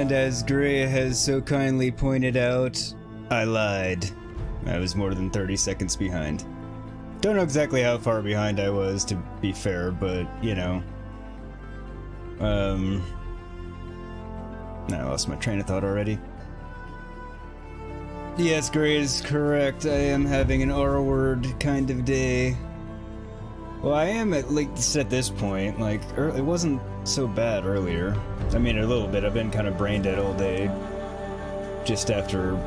And as Gray has so kindly pointed out, I lied. I was more than 30 seconds behind. Don't know exactly how far behind I was, to be fair, but, you know. I lost my train of thought already. Yes, Gray is correct. I am having an R-word kind of day. Well, I am at least at this point. Like, it wasn't so bad earlier. I mean, a little bit. I've been kind of brain dead all day. Just after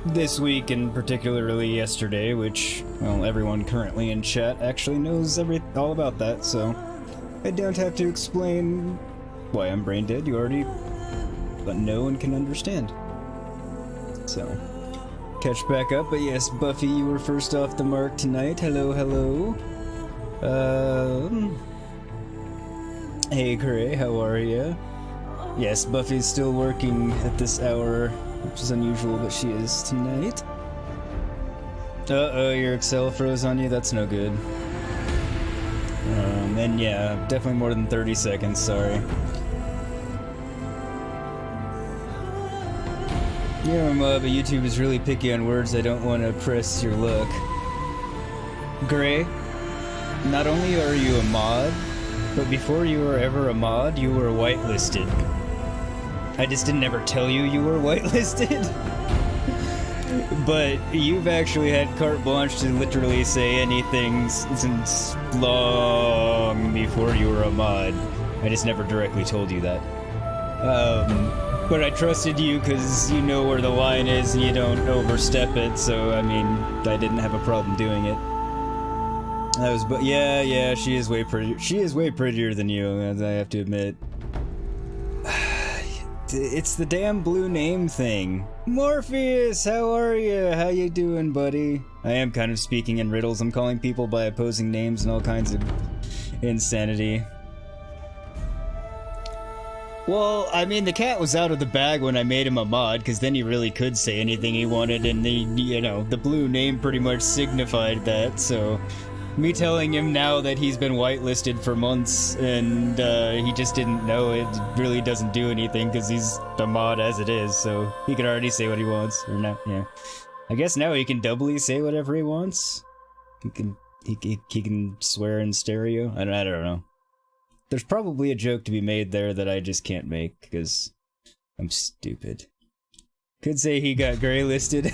this week, and particularly yesterday, which, well, everyone currently in chat actually knows all about that, so I don't have to explain why I'm brain dead. You already know and can understand. So, catch back up. But yes, Buffy, you were first off the mark tonight. Hello, hello. Hey Gray, how are ya? Yes, Buffy's still working at this hour, which is unusual, but she is tonight. Uh-oh, your Excel froze on you? That's no good. And yeah, definitely more than 30 seconds, sorry. You know, but YouTube is really picky on words. I don't want to press your luck. Gray, not only are you a mod, but before you were ever a mod, you were whitelisted. I just didn't ever tell you you were whitelisted. But you've actually had carte blanche to literally say anything since long before you were a mod. I just never directly told you that. But I trusted you because you know where the line is and you don't overstep it, so I mean, I didn't have a problem doing it. But yeah, she is way prettier. She is way prettier than you, as I have to admit. It's the damn blue name thing. Morpheus, how are you? How you doing, buddy? I am kind of speaking in riddles. I'm calling people by opposing names and all kinds of insanity. Well, I mean, the cat was out of the bag when I made him a mod, because then he really could say anything he wanted, and the blue name pretty much signified that, so me telling him now that he's been whitelisted for months and he just didn't know, it really doesn't do anything because he's a mod as it is, so he can already say what he wants, or not, yeah. I guess now he can doubly say whatever he wants. He can swear in stereo. I don't know. There's probably a joke to be made there that I just can't make because I'm stupid. Could say he got gray listed.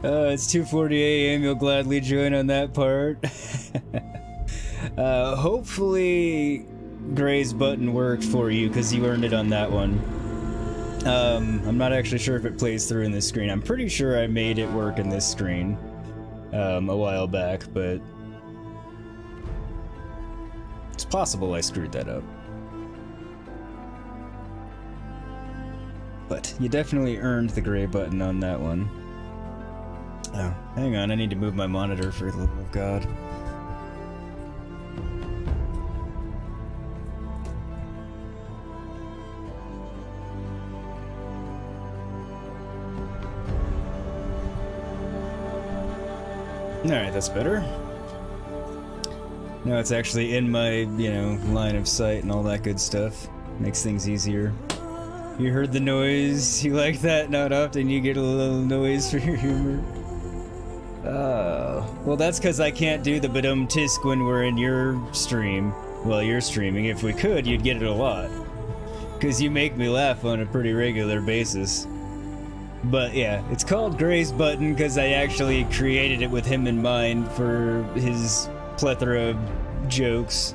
It's 2:40 a.m. You'll gladly join on that part. Hopefully Gray's button worked for you because you earned it on that one. I'm not actually sure if it plays through in this screen. I'm pretty sure I made it work in this screen a while back, but it's possible I screwed that up. But you definitely earned the gray button on that one. Oh, hang on, I need to move my monitor for the love of God. Alright, that's better. Now it's actually in my, you know, line of sight and all that good stuff. Makes things easier. You heard the noise? You like that? Not often you get a little noise for your humor. Well, that's because I can't do the badum tisk when we're in your stream while you're streaming. If we could, you'd get it a lot. Because you make me laugh on a pretty regular basis. But yeah, it's called Gray's Button because I actually created it with him in mind for his plethora of jokes.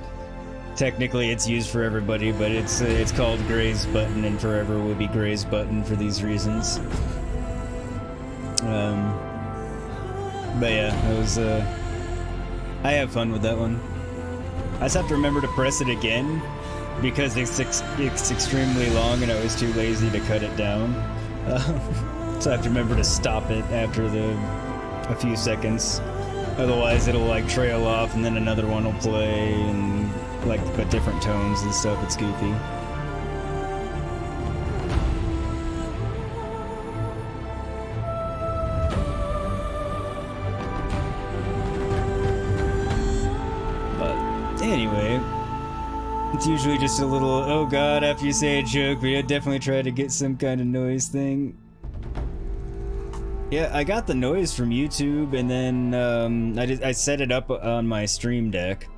Technically, it's used for everybody, but it's called Gray's Button and forever will be Gray's Button for these reasons. But yeah, it was, I have fun with that one. I just have to remember to press it again, because it's extremely long and I was too lazy to cut it down. So I have to remember to stop it after a few seconds. Otherwise it'll like trail off and then another one will play and like, but different tones and stuff. It's goofy. Anyway, it's usually just a little, oh god, after you say a joke, but I definitely try to get some kind of noise thing. Yeah, I got the noise from YouTube, and then I set it up on my Stream Deck.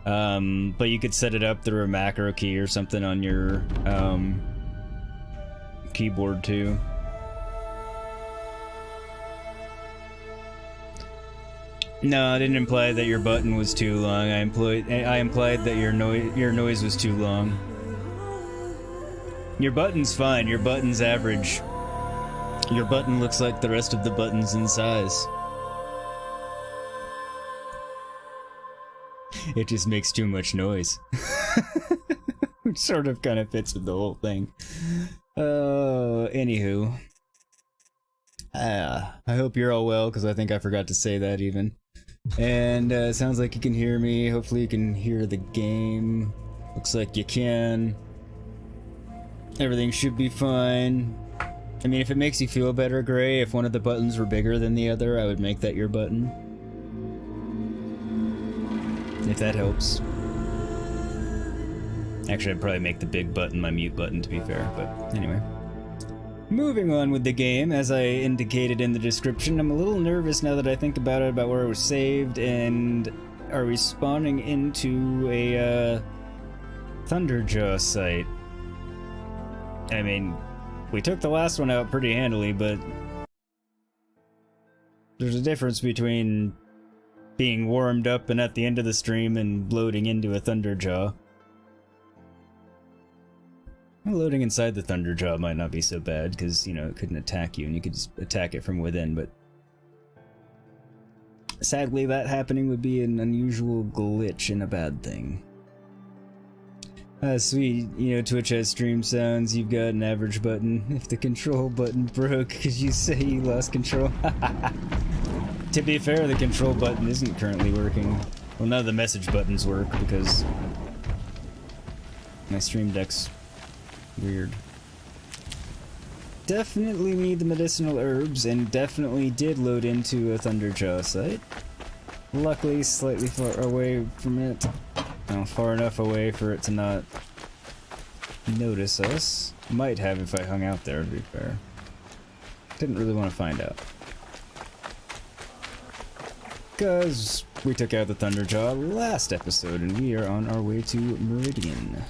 But you could set it up through a macro key or something on your keyboard too. No, I didn't imply that your button was too long. I implied that your noise was too long. Your button's fine. Your button's average. Your button looks like the rest of the buttons in size. It just makes too much noise. Which sort of kind of fits with the whole thing. Anywho. I hope you're all well, because I think I forgot to say that even. And it sounds like you can hear me. Hopefully you can hear the game. Looks like you can. Everything should be fine. I mean, if it makes you feel better, Gray, if one of the buttons were bigger than the other, I would make that your button. If that helps. Actually, I'd probably make the big button my mute button, to be fair, but anyway. Moving on with the game, as I indicated in the description, I'm a little nervous now that I think about it, about where it was saved, and are we spawning into a Thunderjaw site? I mean, we took the last one out pretty handily, but there's a difference between being warmed up and at the end of the stream and loading into a Thunderjaw. Loading inside the Thunderjaw might not be so bad, because, you know, it couldn't attack you, and you could just attack it from within, but sadly that happening would be an unusual glitch and a bad thing. Sweet, you know, Twitch has stream sounds, you've got an average button. If the control button broke, could you say you lost control? To be fair, the control button isn't currently working. Well, none of the message buttons work, because my stream deck's weird. Definitely need the medicinal herbs, and definitely did load into a Thunderjaw site. Luckily, slightly far away from it. No, far enough away for it to not notice us. Might have if I hung out there, to be fair. Didn't really want to find out. Because we took out the Thunderjaw last episode, and we are on our way to Meridian.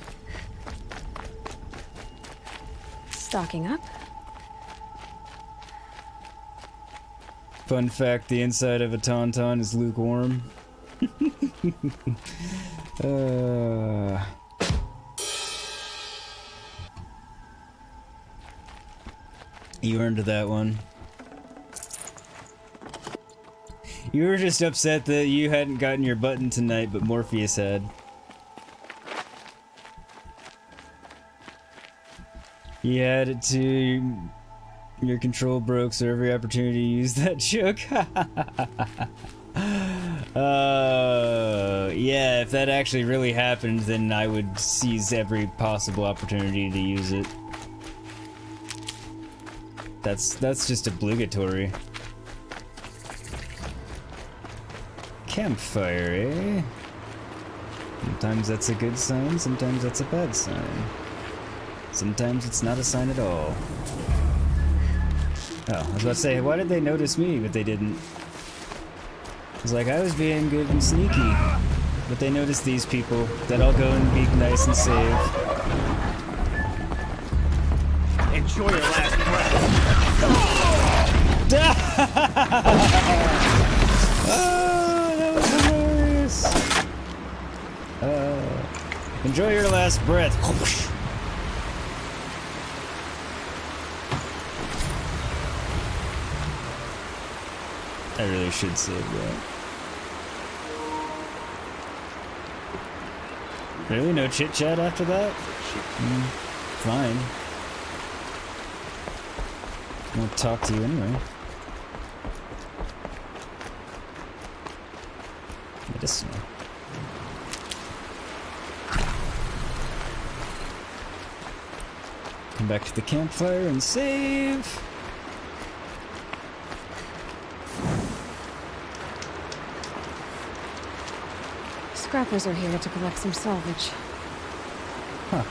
Stocking up. Fun fact, the inside of a tauntaun is lukewarm. You earned that one. You were just upset that you hadn't gotten your button tonight, but Morpheus had. You had it too. Your control broke, so every opportunity to use that joke. Yeah, if that actually really happened, then I would seize every possible opportunity to use it. That's just obligatory. Campfire, eh? Sometimes that's a good sign, sometimes that's a bad sign. Sometimes it's not a sign at all. Oh, I was about to say, why did they notice me, but they didn't? I was like, I was being good and sneaky, but they noticed these people. That I'll go and be nice and save. Enjoy your last breath. Oh, that was hilarious. Enjoy your last breath. I really should save that. Really? No chit chat after that? Fine. I'll talk to you anyway. Medicinal. Come back to the campfire and save. Scrappers are here to collect some salvage. Huh.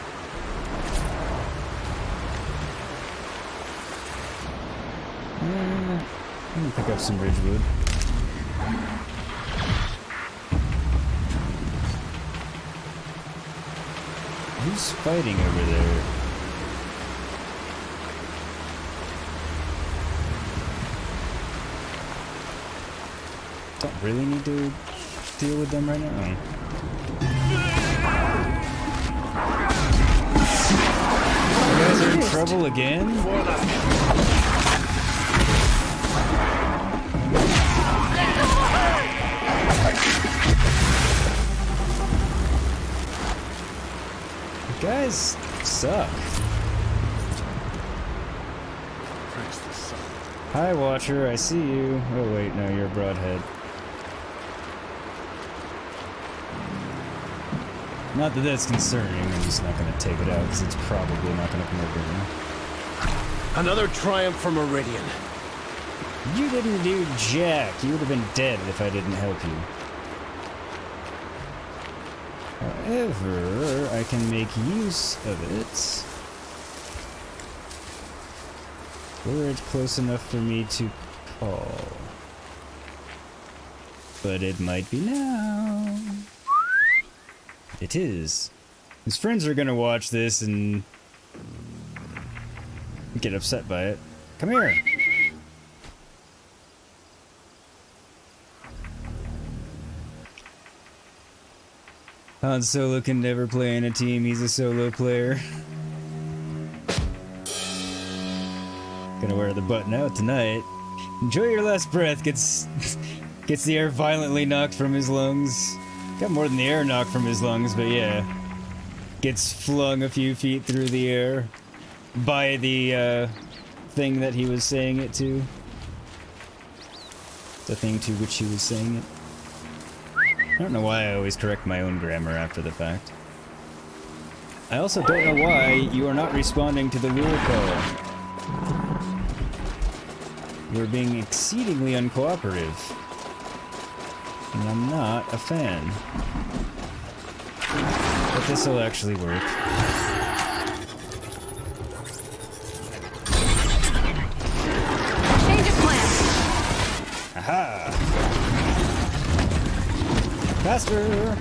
Let me pick up some ridgewood. Who's fighting over there? Don't really need to deal with them right now. You guys are in trouble again? You guys suck. Hi, Watcher, I see you. Oh wait, no, you're a broadhead. Not that that's concerning, I'm just not gonna take it out because it's probably not gonna come over here. Another triumph for Meridian. You didn't do jack. You would have been dead if I didn't help you. However, I can make use of it. Were it close enough for me to call. But it might be now. It is. His friends are gonna watch this and get upset by it. Come here. Han Solo can never play in a team, he's a solo player. Gonna wear the button out tonight. Enjoy your last breath, gets the air violently knocked from his lungs. Got more than the air knocked from his lungs, but yeah. Gets flung a few feet through the air by the thing that he was saying it to. The thing to which he was saying it. I don't know why I always correct my own grammar after the fact. I also don't know why you are not responding to the lure call. You are being exceedingly uncooperative. And I'm not a fan. But this'll actually work. Change of plan. Aha! Faster!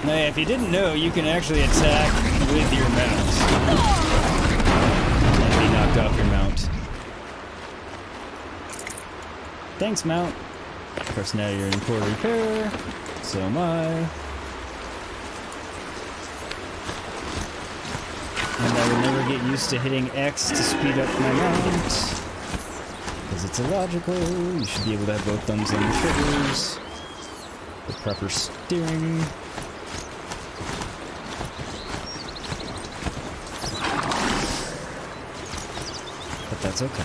Now, if you didn't know, you can actually attack with your mount. And be knocked off your mount. Thanks, mount. Of course, now you're in poor repair. So am I. And I will never get used to hitting X to speed up my mount. Because it's illogical. You should be able to have both thumbs on the triggers. The proper steering. But that's okay.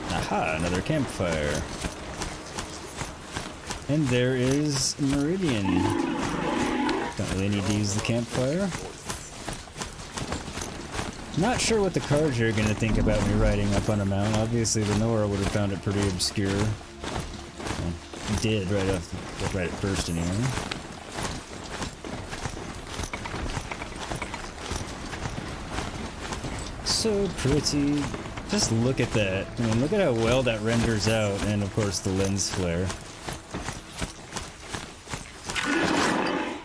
Aha, another campfire. And there is Meridian. Don't really need to use the campfire. Not sure what the cards are going to think about me riding up on a mount. Obviously, the Nora would have found it pretty obscure. Well, did right at first, anyway. So pretty. Just look at that. I mean, look at how well that renders out, and of course the lens flare.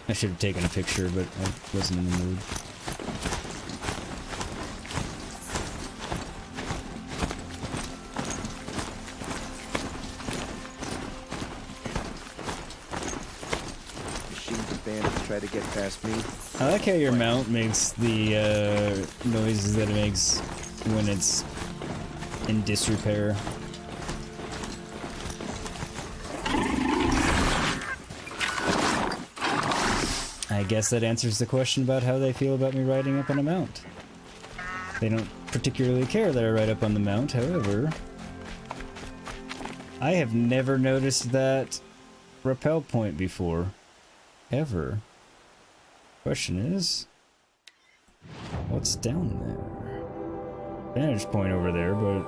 I should have taken a picture, but I wasn't in the mood. Try to get past me. I like how your mount makes the noises that it makes when it's in disrepair. I guess that answers the question about how they feel about me riding up on a mount. They don't particularly care that I ride up on the mount, however, I have never noticed that rappel point before. Ever. Question is, what's down there? Vantage point over there, but...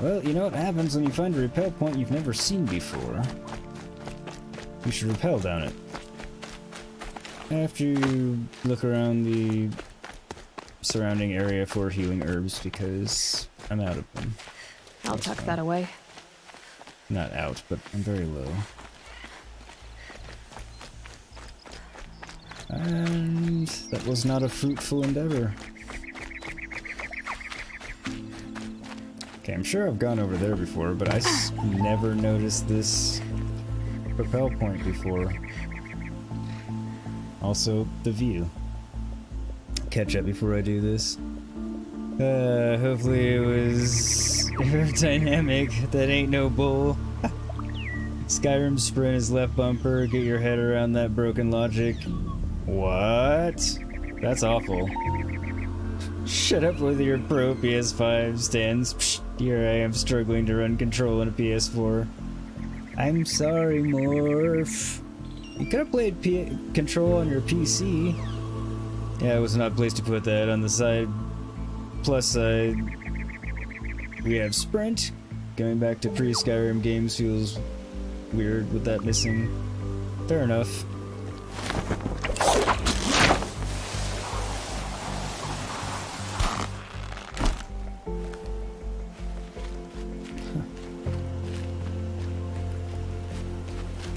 Well, you know what happens when you find a rappel point you've never seen before. You should rappel down it. After you look around the surrounding area for healing herbs, because I'm out of them. I'll tuck that away. Not out, but I'm very low. And that was not a fruitful endeavor. Okay, I'm sure I've gone over there before, but I never noticed this rappel point before. Also, the view. Catch up before I do this. Hopefully it was aerodynamic. That ain't no bull. Skyrim sprint is left bumper. Get your head around that broken logic. What? That's awful. Shut up with your pro PS5 stands. Psh, here I am struggling to run control on a PS4. I'm sorry, Morph. You could have played control on your PC. Yeah, it was not a place to put that on the side. Plus side. We have sprint. Going back to pre-Skyrim games feels weird with that missing. Fair enough.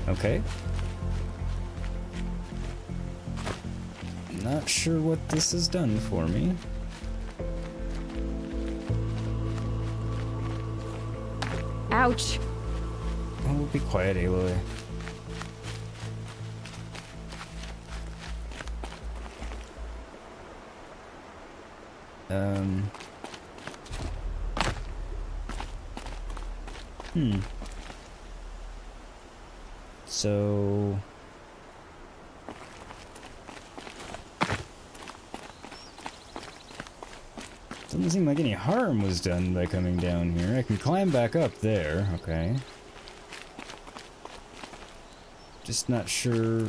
Okay. Not sure what this has done for me. Ouch. Oh, be quiet, Aloy. So... Doesn't seem like any harm was done by coming down here. I can climb back up there, okay. Just not sure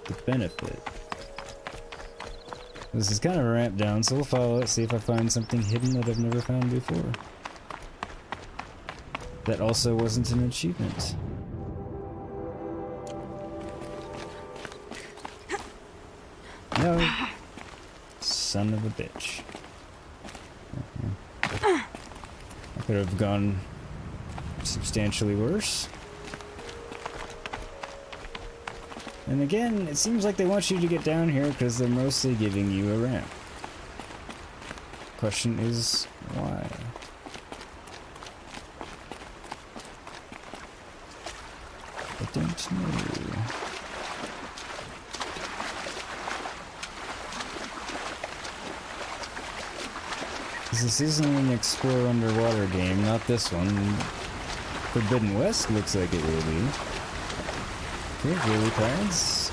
the benefit. This is kind of a ramp down, so we'll follow it, see if I find something hidden that I've never found before. That also wasn't an achievement. No. Son of a bitch. I could have gone substantially worse. And again, it seems like they want you to get down here because they're mostly giving you a ramp. Question is, why? I don't know. This isn't an explore underwater game, not this one. Forbidden West looks like it will be. Okay, really cards.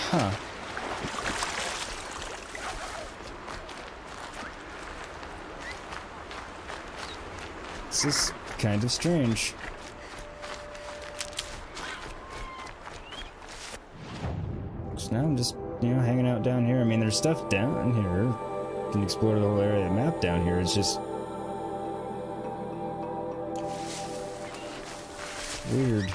Huh. This is kind of strange. So now I'm just, you know, hanging out down here. I mean, there's stuff down here. You can explore the whole area of the map down here. It's just weird.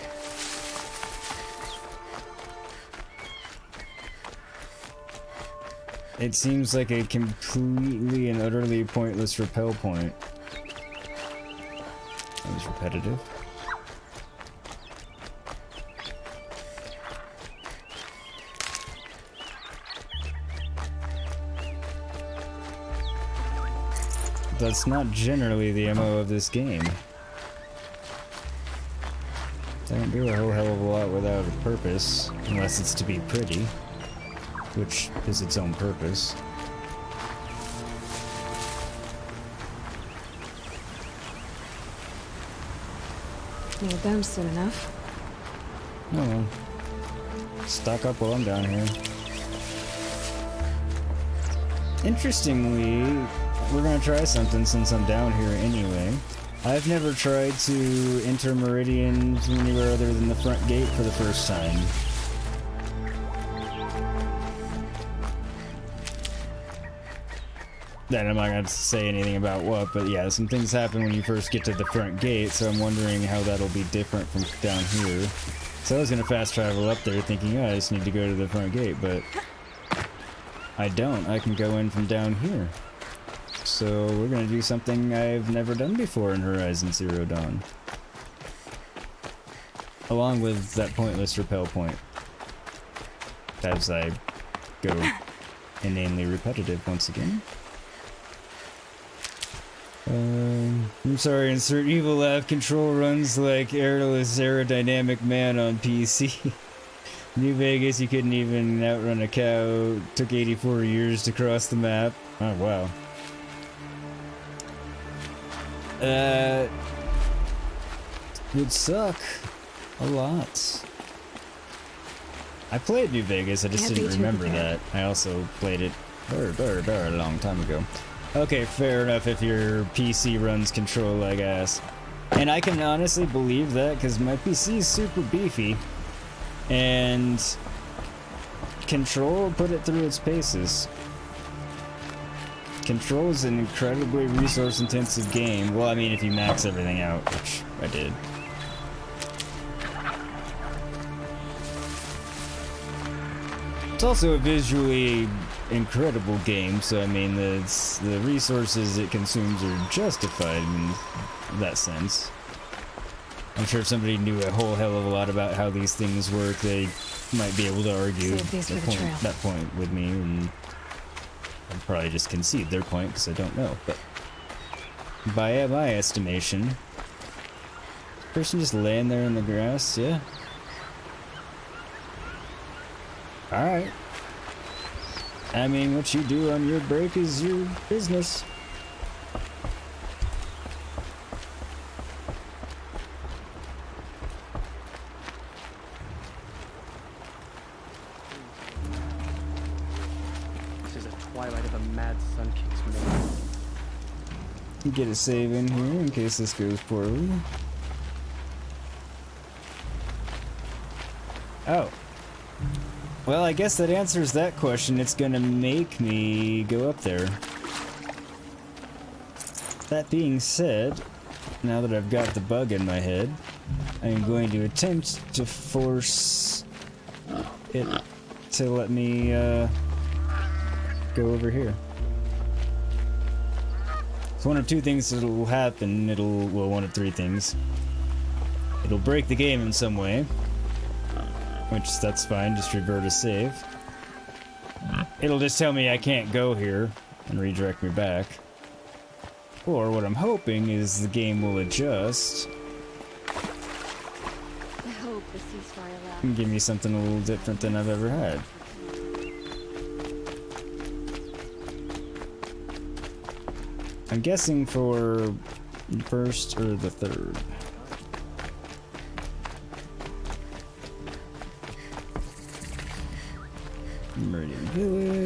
It seems like a completely and utterly pointless rappel point. That was repetitive. That's not generally the MO of this game. Don't do a whole hell of a lot without a purpose, unless it's to be pretty, which is its own purpose. Need them soon enough. Oh well. Stock up while I'm down here. Interestingly, we're gonna try something since I'm down here anyway. I've never tried to enter Meridian anywhere other than the front gate for the first time. Then I'm not gonna say anything about what, but yeah, some things happen when you first get to the front gate, so I'm wondering how that'll be different from down here. So I was gonna fast travel up there thinking, oh, I just need to go to the front gate, but I don't. I can go in from down here. So we're gonna do something I've never done before in Horizon Zero Dawn. Along with that pointless rappel point. As I go inanely repetitive once again. I'm sorry, insert evil laugh. Control runs like airless aerodynamic man on PC. New Vegas, you couldn't even outrun a cow. Took 84 years to cross the map. Oh, wow. Would suck a lot. I played New Vegas, I just didn't remember that. I also played it a long time ago. Okay, fair enough if your PC runs Control like ass. And I can honestly believe that because my PC is super beefy. And Control put it through its paces. Control is an incredibly resource-intensive game. Well, I mean, if you max everything out, which I did. It's also a visually incredible game, so I mean, the resources it consumes are justified in that sense. I'm sure if somebody knew a whole hell of a lot about how these things work, they might be able to argue that point with me, and I'd probably just concede their point because I don't know. But by my estimation, person just laying there in the grass, yeah. Alright. I mean, what you do on your break is your business. This is a twilight of a mad sun king's maid. Get a save in here in case this goes poorly. Oh. Well, I guess that answers that question. It's gonna make me go up there. That being said, now that I've got the bug in my head, I am going to attempt to force it to let me go over here. So one of two things that'll happen. Well, one of three things. It'll break the game in some way. Which, that's fine, just revert a save. It'll just tell me I can't go here and redirect me back. Or what I'm hoping is the game will adjust I hope the ceasefire lasts. and give me something a little different than I've ever had. I'm guessing for the first or the third.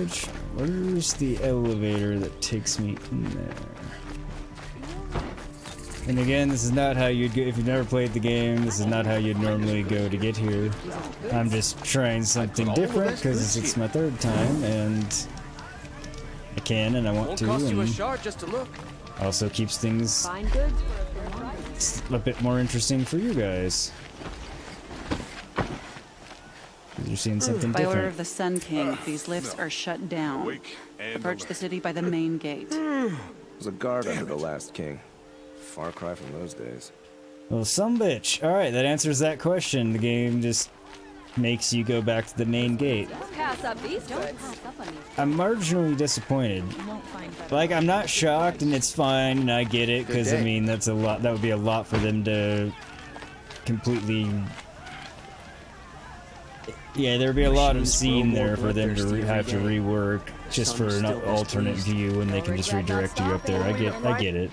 bitch. Where's the elevator that takes me in there? And again, this is not how you'd go if you've never played the game. This is not how you'd normally go to get here. I'm just trying something different because it's my third time, and I can and I want to. Cost you a And shard just to look. also keeps things Fine goods. a bit more interesting for you guys. You're seeing something By order different. of the Sun King, these lifts are shut down. Approach the city by the main gate. Was a guard under the last king. Far cry from those days. Well, some bitch. Alright, that answers that question. The game just makes you go back to the main gate. Pass up these goods. I'm marginally disappointed. Like, I'm not shocked, and it's fine, and I get it, because, I mean, that's a lot. That would be a lot for them to completely... Yeah, there'd be a lot of scene there for them to have to rework just for an alternate view, and they can just redirect you up there. I get it.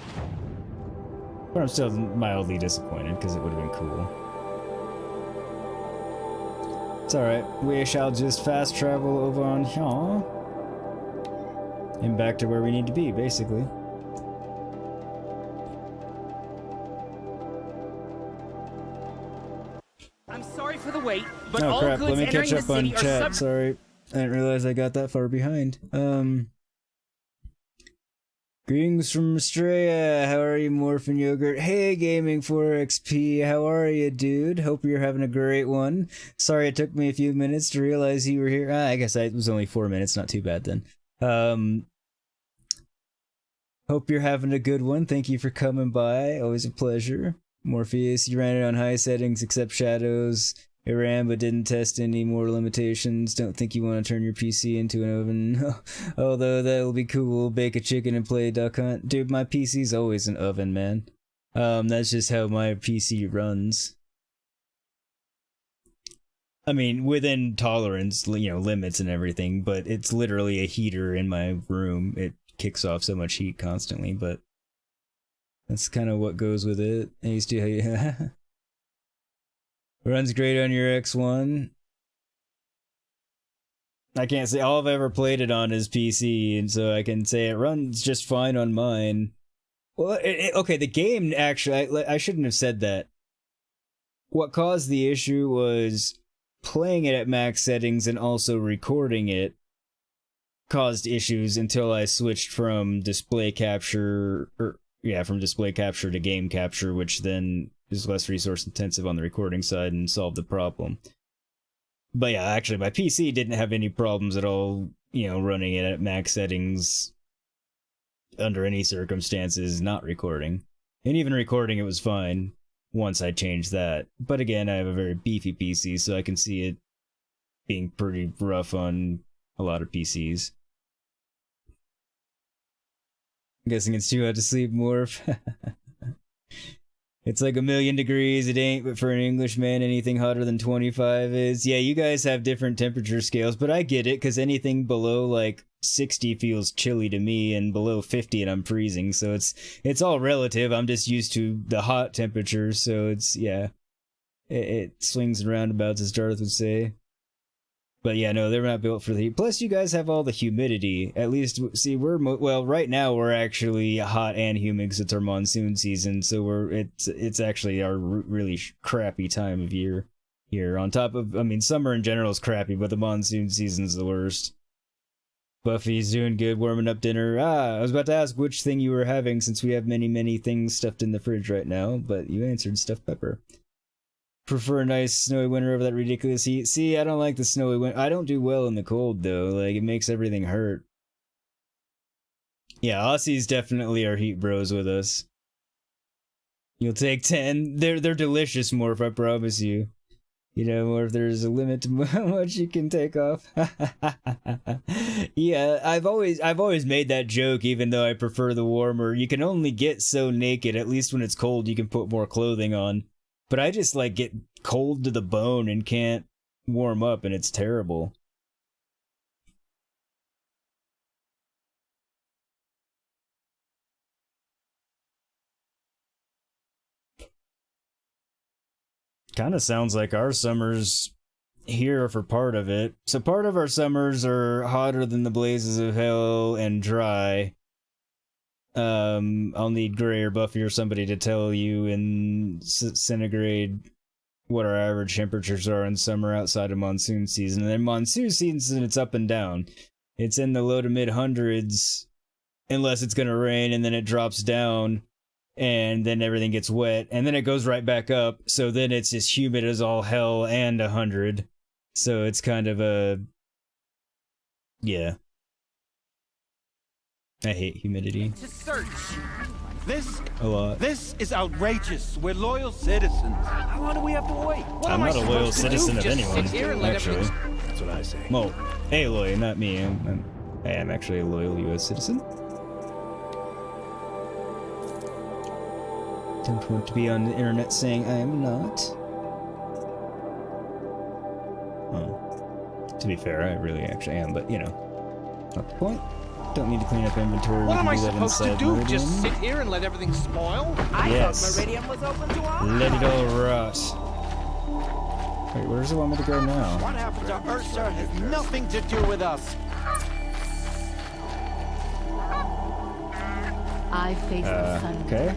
But I'm still mildly disappointed, because it would have been cool. It's alright. We shall just fast travel over on here. And back to where we need to be, basically. I'm sorry for the wait, but Oh all crap, goods let me entering catch the up on city are chat, sorry. I didn't realize I got that far behind. Greetings from Australia. How are you, Morphin Yogurt? Hey, Gaming 4XP. How are you, dude? Hope you're having a great one. Sorry it took me a few minutes to realize you were here. I guess it was only 4 minutes. Not too bad then. Hope you're having a good one. Thank you for coming by. Always a pleasure. Morpheus, you ran it on high settings except shadows. It ran but didn't test any more limitations. Don't think you want to turn your PC into an oven. Although that'll be cool. Bake a chicken and play Duck Hunt. Dude, my PC's always an oven, man. That's just how my PC runs. I mean, within tolerance, limits and everything, but it's literally a heater in my room. It kicks off so much heat constantly, but that's kind of what goes with it. I used to... Runs great on your X1. I can't say all I've ever played it on is PC, and so I can say it runs just fine on mine. Well, okay, the game actually, I shouldn't have said that. What caused the issue was playing it at max settings and also recording it caused issues until I switched from display capture, from display capture to game capture, which then is less resource intensive on the recording side and solved the problem. But yeah, actually my PC didn't have any problems at all, running it at max settings under any circumstances, not recording. And even recording it was fine once I changed that. But again, I have a very beefy PC, so I can see it being pretty rough on a lot of PCs. I'm guessing it's too hot to sleep, Morph. It's like 1,000,000 degrees, it ain't, but for an Englishman, anything hotter than 25 is. Yeah, you guys have different temperature scales, but I get it, because anything below, like, 60 feels chilly to me, and below 50 and I'm freezing, so it's all relative. I'm just used to the hot temperatures, so it's, yeah. It swings and roundabouts, as Darth would say. But yeah, no, they're not built for the heat. Plus, you guys have all the humidity. At least, see, well, right now we're actually hot and humid because it's our monsoon season. So it's actually our really crappy time of year here. On top of, I mean, summer in general is crappy, but the monsoon season's the worst. Buffy's doing good, warming up dinner. I was about to ask which thing you were having since we have many, many things stuffed in the fridge right now, but you answered stuffed pepper. Prefer a nice snowy winter over that ridiculous heat. See, I don't like the snowy winter. I don't do well in the cold, though. Like, it makes everything hurt. Yeah, Aussies definitely are heat bros with us. You'll take 10. They're delicious, Morph, I promise you. Morph, there's a limit to how much you can take off. Yeah, I've always made that joke, even though I prefer the warmer. You can only get so naked. At least when it's cold, you can put more clothing on. But I just, like, get cold to the bone and can't warm up, and it's terrible. Kind of sounds like our summers here for part of it. So part of our summers are hotter than the blazes of hell and dry. I'll need Gray or Buffy or somebody to tell you in Centigrade what our average temperatures are in summer outside of monsoon season. And then monsoon season, it's up and down. It's in the low to mid hundreds unless it's gonna rain, and then it drops down, and then everything gets wet, and then it goes right back up. So then it's as humid as all hell and 100. So it's kind of a... yeah. I hate humidity. To search. This A lot. This is outrageous. We're loyal citizens. How long do we have to wait? What I'm am not I a loyal supposed to citizen do? of Just anyone, sit here and let actually. everything- That's what I say. Well, Aloy, not me. I am actually a loyal U.S. citizen. Don't want to be on the internet saying I am not. Oh. To be fair, I really actually am, but you know, not the point. Don't need to clean up inventory. What We am can I do that supposed to inside do? Meridian. Just sit here and let everything spoil? I Yes. thought Meridian was open to all. Let it all rot. Wait, where does it want me to go now? What happened to Ursa has nothing to do with us. I face the sun. Okay.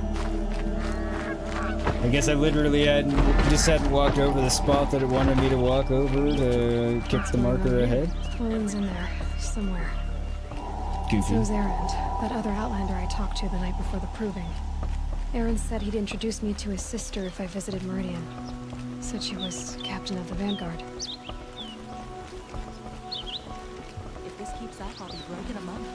I guess I literally hadn't walked over the spot that it wanted me to walk over to kick the marker ahead. Olin's in there, somewhere. Goofy. So's Erend, that other Outlander I talked to the night before the proving. Erend said he'd introduce me to his sister if I visited Meridian. Said she was captain of the Vanguard. If this keeps up, I'll be broke in a month.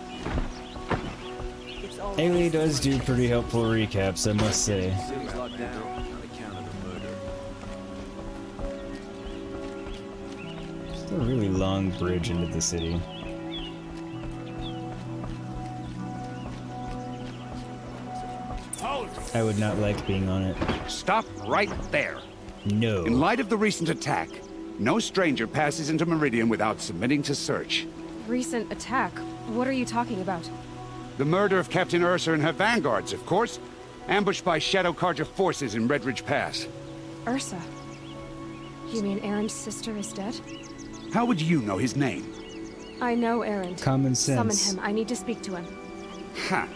Ailey does do pretty helpful recaps, I must say. City's locked down on account of the murder. It's a really long bridge into the city. I would not like being on it. Stop right there. No. In light of the recent attack, no stranger passes into Meridian without submitting to search. Recent attack? What are you talking about? The murder of Captain Ursa and her vanguards, of course. Ambushed by Shadow Carja forces in Redridge Pass. Ursa? You mean Erend's sister is dead? How would you know his name? I know Erend. Common sense. Summon him. I need to speak to him. Ha!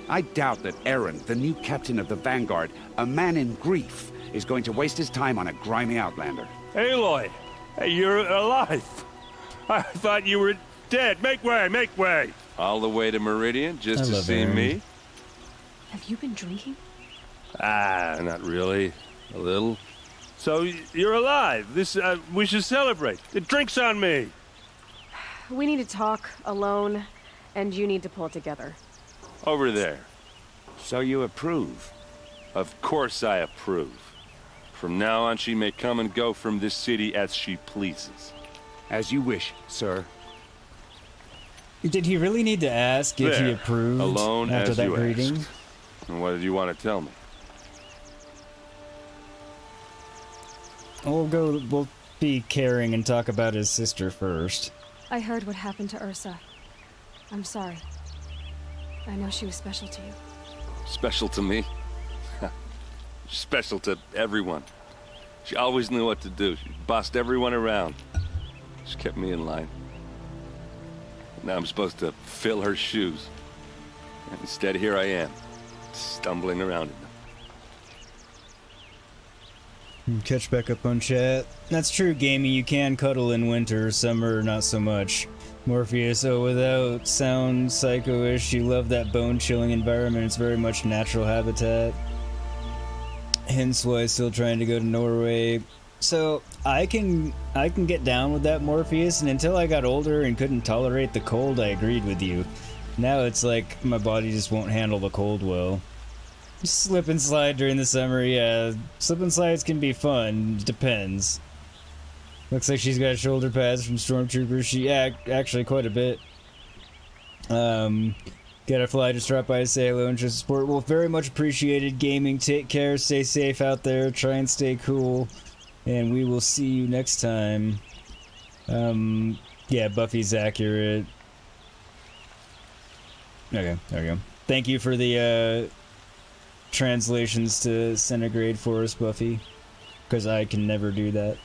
I doubt that Erend, the new captain of the Vanguard, a man in grief, is going to waste his time on a grimy outlander. Aloy, hey, you're alive. I thought you were dead. Make way, make way. All the way to Meridian just I to love see Aaron. me? Have you been drinking? Ah, not really. A little. So you're alive. This we should celebrate. The drink's on me. We need to talk alone, and you need to pull it together. Over there. So you approve? Of course I approve. From now on, she may come and go from this city as she pleases. As you wish, sir. Did he really need to ask if he There, approved alone after as that you greeting? asked. And what did you want to tell me? We'll be caring and talk about his sister first. I heard what happened to Ursa. I'm sorry. I know she was special to you. Special to me? Special to everyone. She always knew what to do. She bossed everyone around. She kept me in line. Now I'm supposed to fill her shoes. And instead, here I am, stumbling around in them. Catch back up on chat. That's true, gaming. You can cuddle in winter, summer, not so much. Morpheus, oh, without sound psycho-ish, you love that bone-chilling environment. It's very much natural habitat. Hence why still trying to go to Norway. So I can get down with that, Morpheus, and until I got older and couldn't tolerate the cold, I agreed with you. Now it's like my body just won't handle the cold well. Slip and slide during the summer, yeah. Slip and slides can be fun, depends. Looks like she's got shoulder pads from Stormtroopers. She actually quite a bit. Gotta fly, just drop by to say hello and just support. Well, very much appreciated, gaming. Take care, stay safe out there, try and stay cool, and we will see you next time. Yeah, Buffy's accurate. Okay, there we go. Thank you for the translations to centigrade for us, Buffy, because I can never do that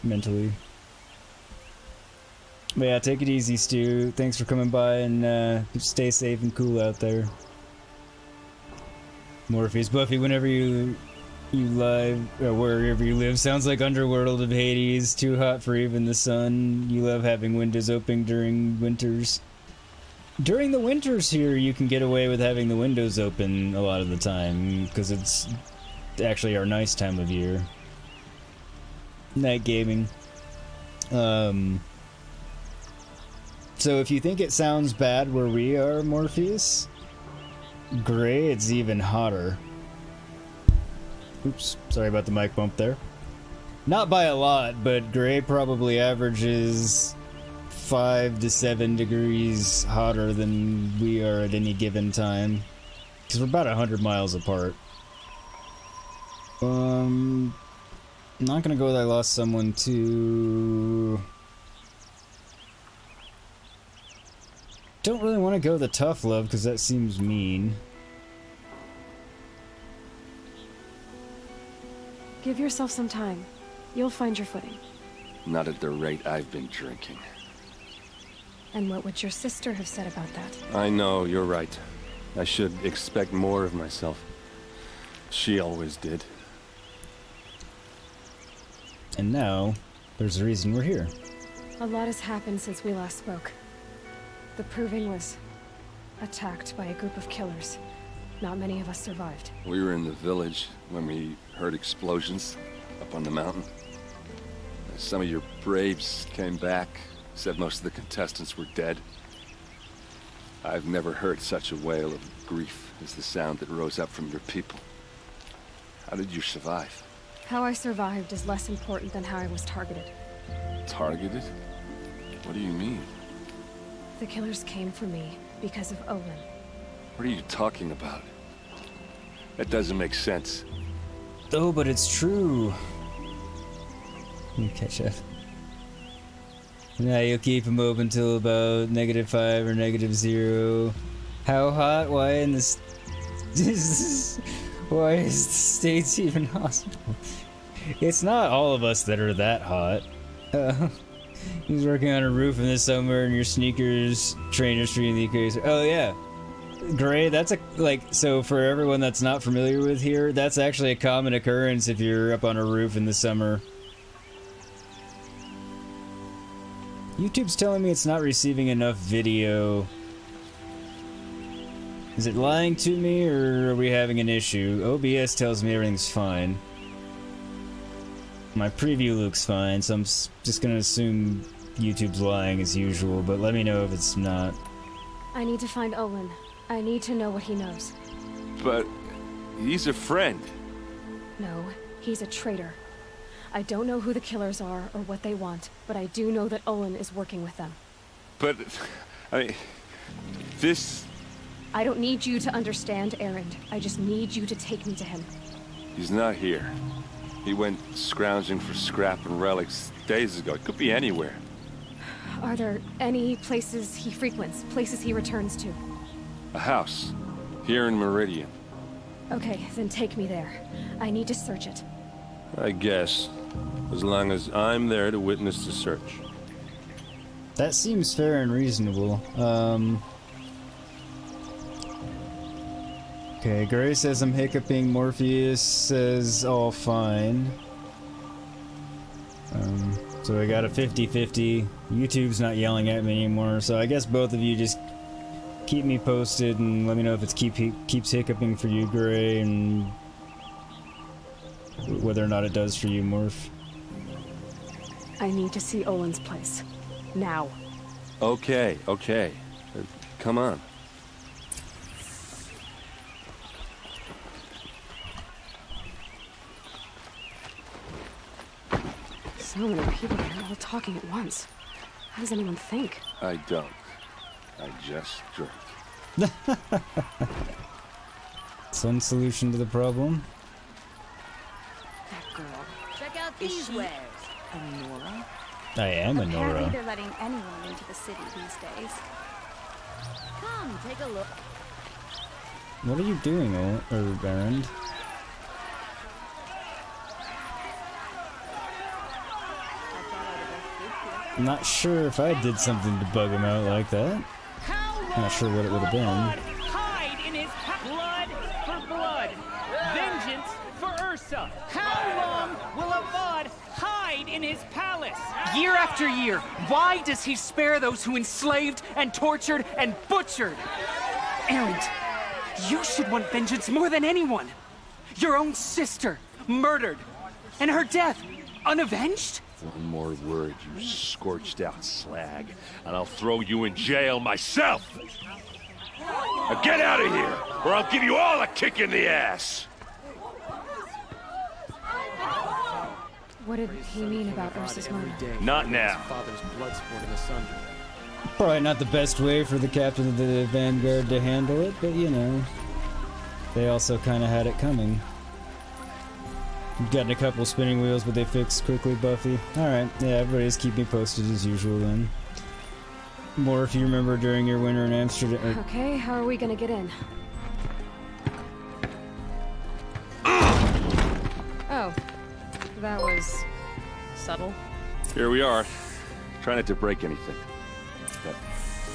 mentally. But yeah, take it easy, Stu. Thanks for coming by, and stay safe and cool out there. Morpheus, Buffy, whenever you live, or wherever you live, sounds like Underworld of Hades, too hot for even the sun. You love having windows open during winters. During the winters here, you can get away with having the windows open a lot of the time, because it's actually our nice time of year. Night gaming. So if you think it sounds bad where we are, Morpheus, Gray, it's even hotter. Oops, sorry about the mic bump there. Not by a lot, but Gray probably averages 5 to 7 degrees hotter than we are at any given time. Because we're about 100 miles apart. I'm not gonna go with I lost someone to... Don't really want to go the tough love, because that seems mean. Give yourself some time. You'll find your footing. Not at the rate I've been drinking. And what would your sister have said about that? I know, you're right. I should expect more of myself. She always did. And now, there's a reason we're here. A lot has happened since we last spoke. The Proving was attacked by a group of killers. Not many of us survived. We were in the village when we heard explosions up on the mountain. Some of your braves came back, said most of the contestants were dead. I've never heard such a wail of grief as the sound that rose up from your people. How did you survive? How I survived is less important than how I was targeted. Targeted? What do you mean? The killers came for me because of Olin. What are you talking about? That doesn't make sense. Oh, but it's true. Let me catch up. Now you'll keep them open till about -5 or -0. How hot? Why in this? Why is the States even hospital? It's not all of us that are that hot. He's working on a roof in the summer, and your sneakers, trainers treating the equation. Oh yeah, Gray. That's so for everyone that's not familiar with here, that's actually a common occurrence if you're up on a roof in the summer. YouTube's telling me it's not receiving enough video. Is it lying to me, or are we having an issue? OBS tells me everything's fine. My preview looks fine, so I'm just gonna assume YouTube's lying as usual, but let me know if it's not. I need to find Olin. I need to know what he knows. But he's a friend. No, he's a traitor. I don't know who the killers are or what they want, but I do know that Olin is working with them. But, I mean, this... I don't need you to understand Erend. I just need you to take me to him. He's not here. He went scrounging for scrap and relics days ago. It could be anywhere. Are there any places he frequents, places he returns to? A house. Here in Meridian. Okay, then take me there. I need to search it. I guess. As long as I'm there to witness the search. That seems fair and reasonable. Okay, Gray says I'm hiccuping. Morpheus says all fine. So I got a 50-50. YouTube's not yelling at me anymore, so I guess both of you just keep me posted and let me know if it keeps hiccuping for you, Gray, and whether or not it does for you, Morph. I need to see Olin's place. Now. Okay. Come on. So many people here, all talking at once. How does anyone think? I don't. I just drink. It's one solution to the problem. That girl. Check out these wares. A Nora? I am a Apparently Nora. they're letting anyone into the city these days. Come, take a look. What are you doing, Erend? I'm not sure if I did something to bug him out like that. Not sure what it would have been. Hide in his blood for blood. Vengeance for Ursa. How long will Avad hide in his palace? Year after year, why does he spare those who enslaved and tortured and butchered? Erend, you should want vengeance more than anyone. Your own sister, murdered, and her death, unavenged? One more word, you scorched out slag, and I'll throw you in jail myself! Now get out of here, or I'll give you all a kick in the ass! What did he mean about Ursa's murder? Not now. Father's blood sport in the sun. Probably not the best way for the captain of the Vanguard to handle it, but you know, they also kind of had it coming. You've gotten a couple spinning wheels, but they fixed quickly, Buffy. Alright, yeah, everybody just keep me posted as usual then. More if you remember during your winter in Amsterdam. Okay, how are we gonna get in? Oh, that was subtle. Here we are. Try not to break anything.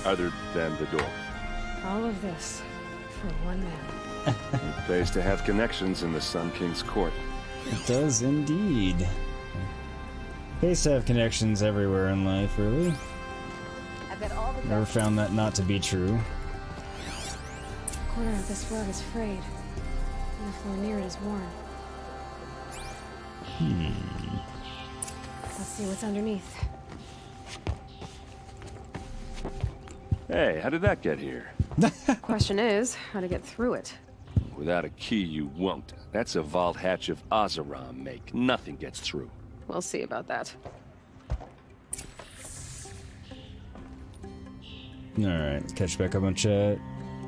Other than the door. All of this for one man. It pays to have connections in the Sun King's court. It does indeed. Pays to have connections everywhere in life, really. I bet all the Never found that not to be true. A corner of this rug is frayed, and the floor near it is worn. Let's see what's underneath. Hey, how did that get here? Question is, how to get through it. Without a key, you won't. That's a vault hatch of Ozeram make. Nothing gets through. We'll see about that. Alright, catch back up on chat.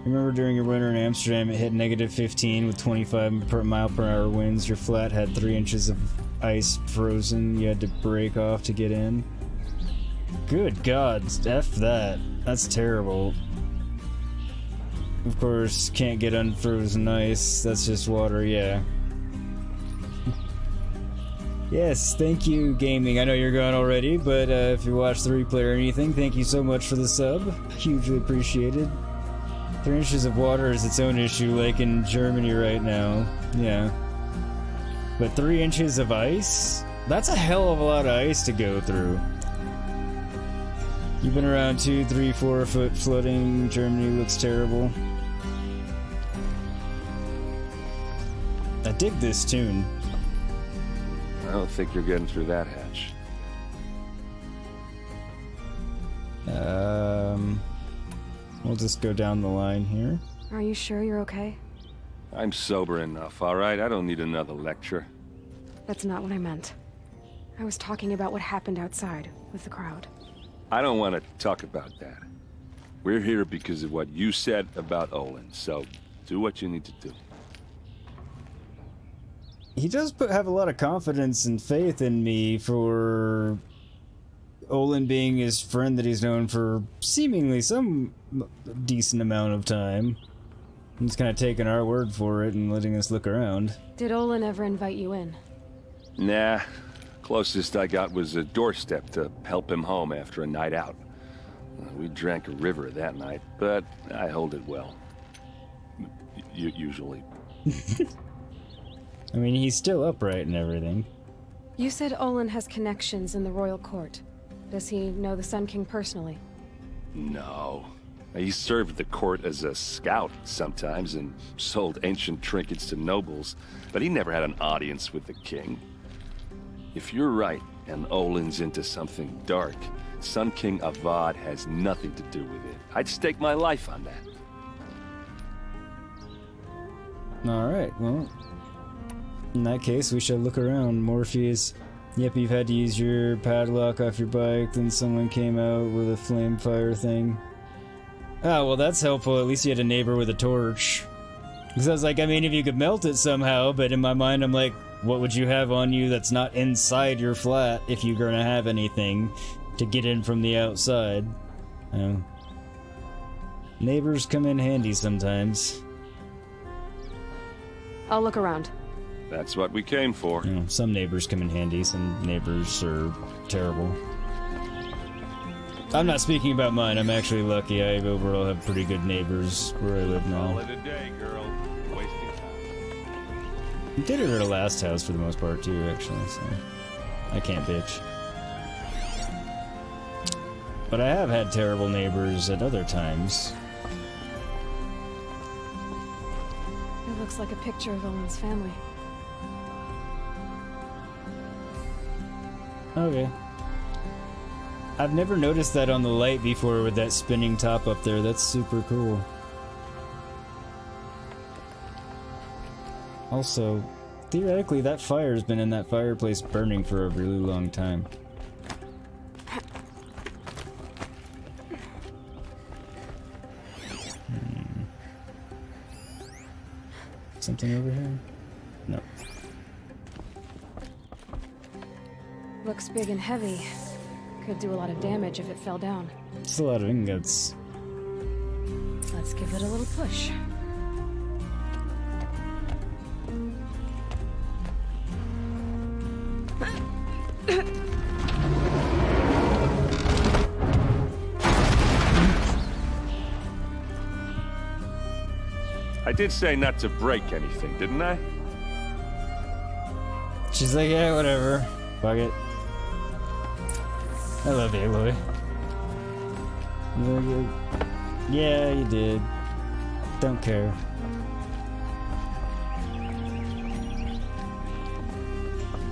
Remember during your winter in Amsterdam it hit -15 with 25-mile-per-hour winds. Your flat had 3 inches of ice frozen. You had to break off to get in. Good God, F that. That's terrible. Of course, can't get unfrozen ice. That's just water, yeah. Yes, thank you, gaming. I know you're gone already, but if you watched the replay or anything, thank you so much for the sub. Hugely appreciated. 3 inches of water is its own issue, like in Germany right now. Yeah. But 3 inches of ice? That's a hell of a lot of ice to go through. You've been around 2, 3, 4 foot flooding. Germany looks terrible. I dig this tune. I don't think you're getting through that hatch. We'll just go down the line here. Are you sure you're okay? I'm sober enough, all right? I don't need another lecture. That's not what I meant. I was talking about what happened outside with the crowd. I don't want to talk about that. We're here because of what you said about Olin, so do what you need to do. He does have a lot of confidence and faith in me for Olin being his friend that he's known for seemingly some decent amount of time. He's kind of taking our word for it and letting us look around. Did Olin ever invite you in? Nah. Closest I got was a doorstep to help him home after a night out. We drank a river that night, but I hold it well. Usually. I mean, he's still upright and everything. You said Olin has connections in the royal court. Does he know the Sun King personally? No. He served the court as a scout sometimes and sold ancient trinkets to nobles, but he never had an audience with the king. If you're right, and Olin's into something dark, Sun King Avad has nothing to do with it. I'd stake my life on that. Alright, well, in that case, we shall look around. Morpheus. Yep, you've had to use your padlock off your bike, then someone came out with a flame fire thing. Oh, well, that's helpful. At least you had a neighbor with a torch. Because I was like, I mean, if you could melt it somehow, but in my mind, I'm like, what would you have on you that's not inside your flat if you're gonna have anything to get in from the outside? Neighbors come in handy sometimes. I'll look around. That's what we came for. You know, some neighbors come in handy, some neighbors are terrible. I'm not speaking about mine. I'm actually lucky. I overall have pretty good neighbors where I live now. Call it a day, girl. Wasting time. We did it at our last house for the most part too, actually, so I can't bitch. But I have had terrible neighbors at other times. It looks like a picture of Olin's family. Okay. I've never noticed that on the light before with that spinning top up there. That's super cool. Also, theoretically, that fire's been in that fireplace burning for a really long time. Something over here? No. Looks big and heavy. Could do a lot of damage if it fell down. It's a lot of ingots. Let's give it a little push. I did say not to break anything, didn't I? She's like, yeah, whatever. Fuck it. I love Aloy. Yeah, you did. Don't care.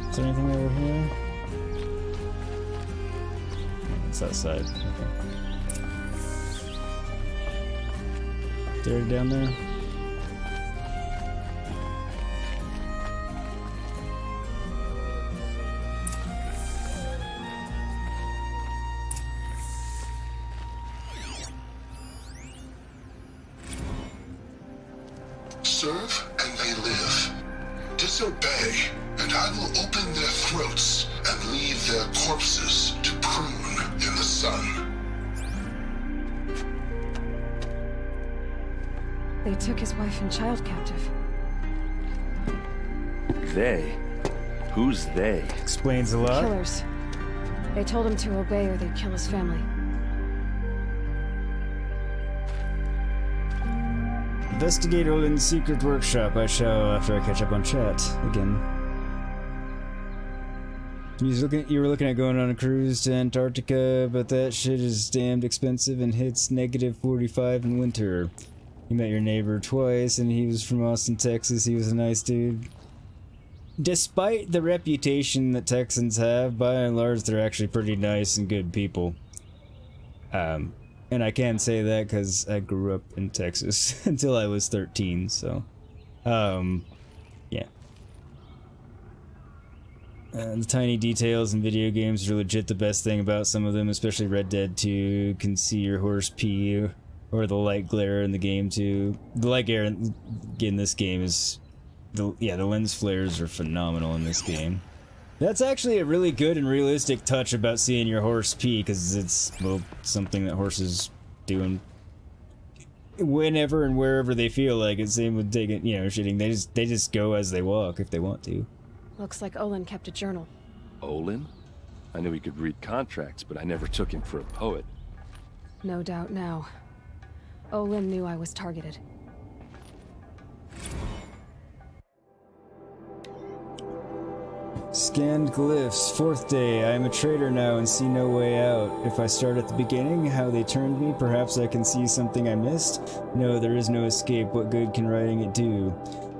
Is there anything over here? It's outside. Okay. Is there down there? Serve and they live. Disobey, and I will open their throats and leave their corpses to prune in the sun. They took his wife and child captive. They? Who's they? Explains a lot. Killers. They told him to obey or they'd kill his family. Investigate Olin's secret workshop. I shall after I catch up on chat again. You were looking at going on a cruise to Antarctica, but that shit is damned expensive and hits -45 in winter. You met your neighbor twice, and he was from Austin, Texas. He was a nice dude. Despite the reputation that Texans have, by and large, they're actually pretty nice and good people. And I can say that because I grew up in Texas until I was 13, so, yeah. The tiny details in video games are legit the best thing about some of them, especially Red Dead 2. You can see your horse pee, or the light glare in the game too. The light glare in this game is, the lens flares are phenomenal in this game. That's actually a really good and realistic touch about seeing your horse pee, because it's, well, something that horses do whenever and wherever they feel like it. Same with taking, shitting. They just go as they walk if they want to. Looks like Olin kept a journal. Olin? I knew he could read contracts, but I never took him for a poet. No doubt now. Olin knew I was targeted. Scanned glyphs. 4th day. I am a traitor now and see no way out. If I start at the beginning, how they turned me, perhaps I can see something I missed? No, there is no escape. What good can writing it do?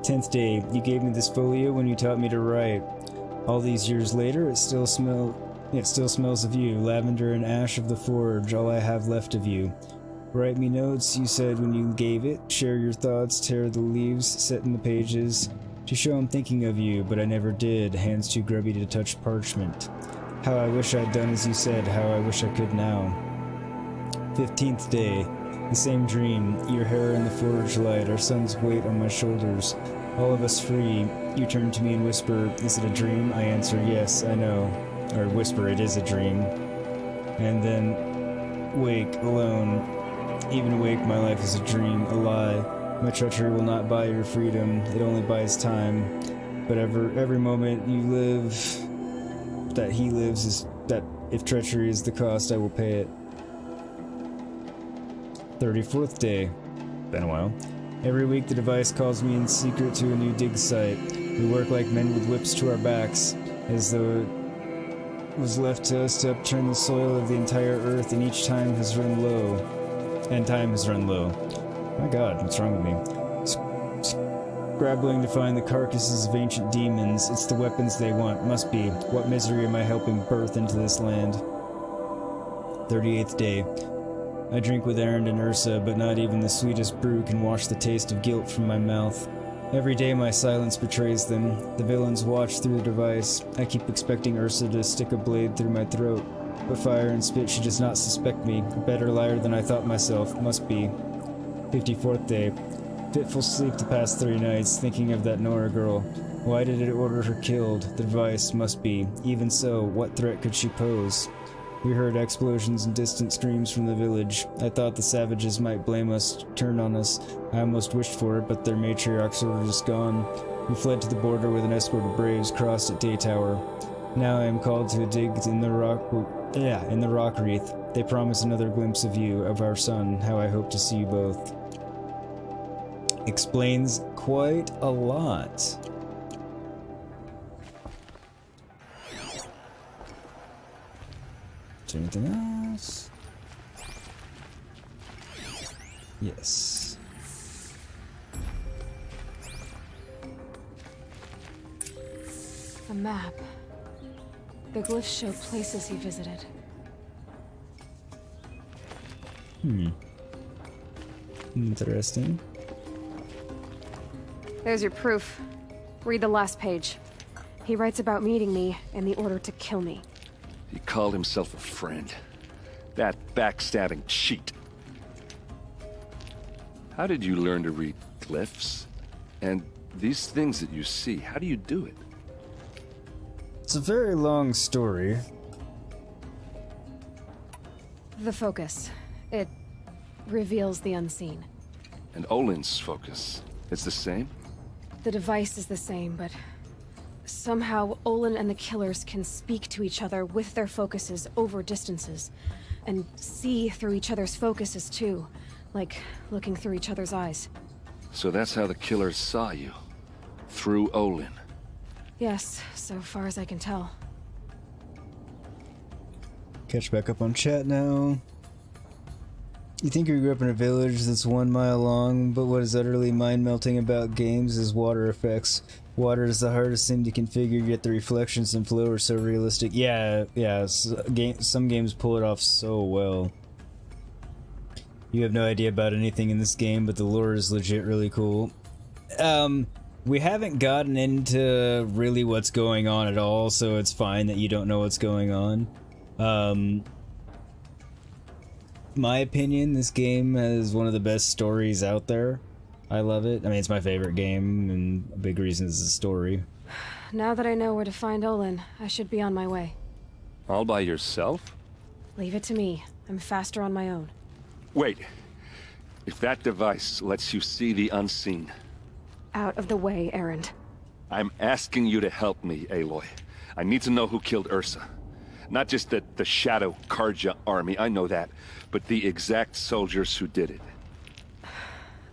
10th day. You gave me this folio when you taught me to write. All these years later, it still smells of you. Lavender and ash of the forge, all I have left of you. Write me notes, you said when you gave it. Share your thoughts, tear the leaves, set in the pages. To show I'm thinking of you, but I never did. Hands too grubby to touch parchment. How I wish I'd done as you said, how I wish I could now. 15th day. The same dream. Your hair in the forge light, our son's weight on my shoulders. All of us free. You turn to me and whisper, is it a dream? I answer, yes, I know. Or whisper, it is a dream. And then wake, alone. Even awake, my life is a dream, a lie. My treachery will not buy your freedom, it only buys time. But every moment you live, that he lives, is that if treachery is the cost, I will pay it. 34th day. Been a while. Every week the device calls me in secret to a new dig site. We work like men with whips to our backs, as though it was left to us to upturn the soil of the entire earth, and each time has run low. And time has run low. My god, what's wrong with me? Scrabbling to find the carcasses of ancient demons. It's the weapons they want. Must be. What misery am I helping birth into this land? 38th day. I drink with Erend and Ursa, but not even the sweetest brew can wash the taste of guilt from my mouth. Every day my silence betrays them. The villains watch through the device. I keep expecting Ursa to stick a blade through my throat. But fire and spit, she does not suspect me. A better liar than I thought myself. Must be. 54th day. Fitful sleep the past 3 nights, thinking of that Nora girl. Why did it order her killed? The device must be. Even so, what threat could she pose? We heard explosions and distant screams from the village. I thought the savages might blame us, turn on us. I almost wished for it, but their matriarchs were just gone. We fled to the border with an escort of braves, crossed at Day Tower. Now I am called to a dig in the rock wreath. They promise another glimpse of you, of our son, how I hope to see you both. Explains quite a lot. Is there anything else? Yes. A map. The glyphs show places he visited. Interesting. There's your proof. Read the last page. He writes about meeting me and the order to kill me. He called himself a friend. That backstabbing cheat. How did you learn to read glyphs? And these things that you see, how do you do it? It's a very long story. The focus. It reveals the unseen. And Olin's focus, it's the same? The device is the same, but somehow Olin and the killers can speak to each other with their focuses over distances, and see through each other's focuses too, like looking through each other's eyes. So that's how the killers saw you? Through Olin? Yes, so far as I can tell. Catch back up on chat now. You think you grew up in a village that's 1 mile long, but what is utterly mind-melting about games is water effects. Water is the hardest thing to configure, yet the reflections and flow are so realistic. Yeah, some games pull it off so well. You have no idea about anything in this game, but the lore is legit really cool. We haven't gotten into really what's going on at all, so it's fine that you don't know what's going on. My opinion, this game has one of the best stories out there. I love it. I mean, it's my favorite game, and a big reason is the story. Now that I know where to find Olin, I should be on my way. All by yourself? Leave it to me. I'm faster on my own. Wait. If that device lets you see the unseen... Out of the way, Erend. I'm asking you to help me, Aloy. I need to know who killed Ursa. Not just the Shadow Karja army, I know that, but the exact soldiers who did it.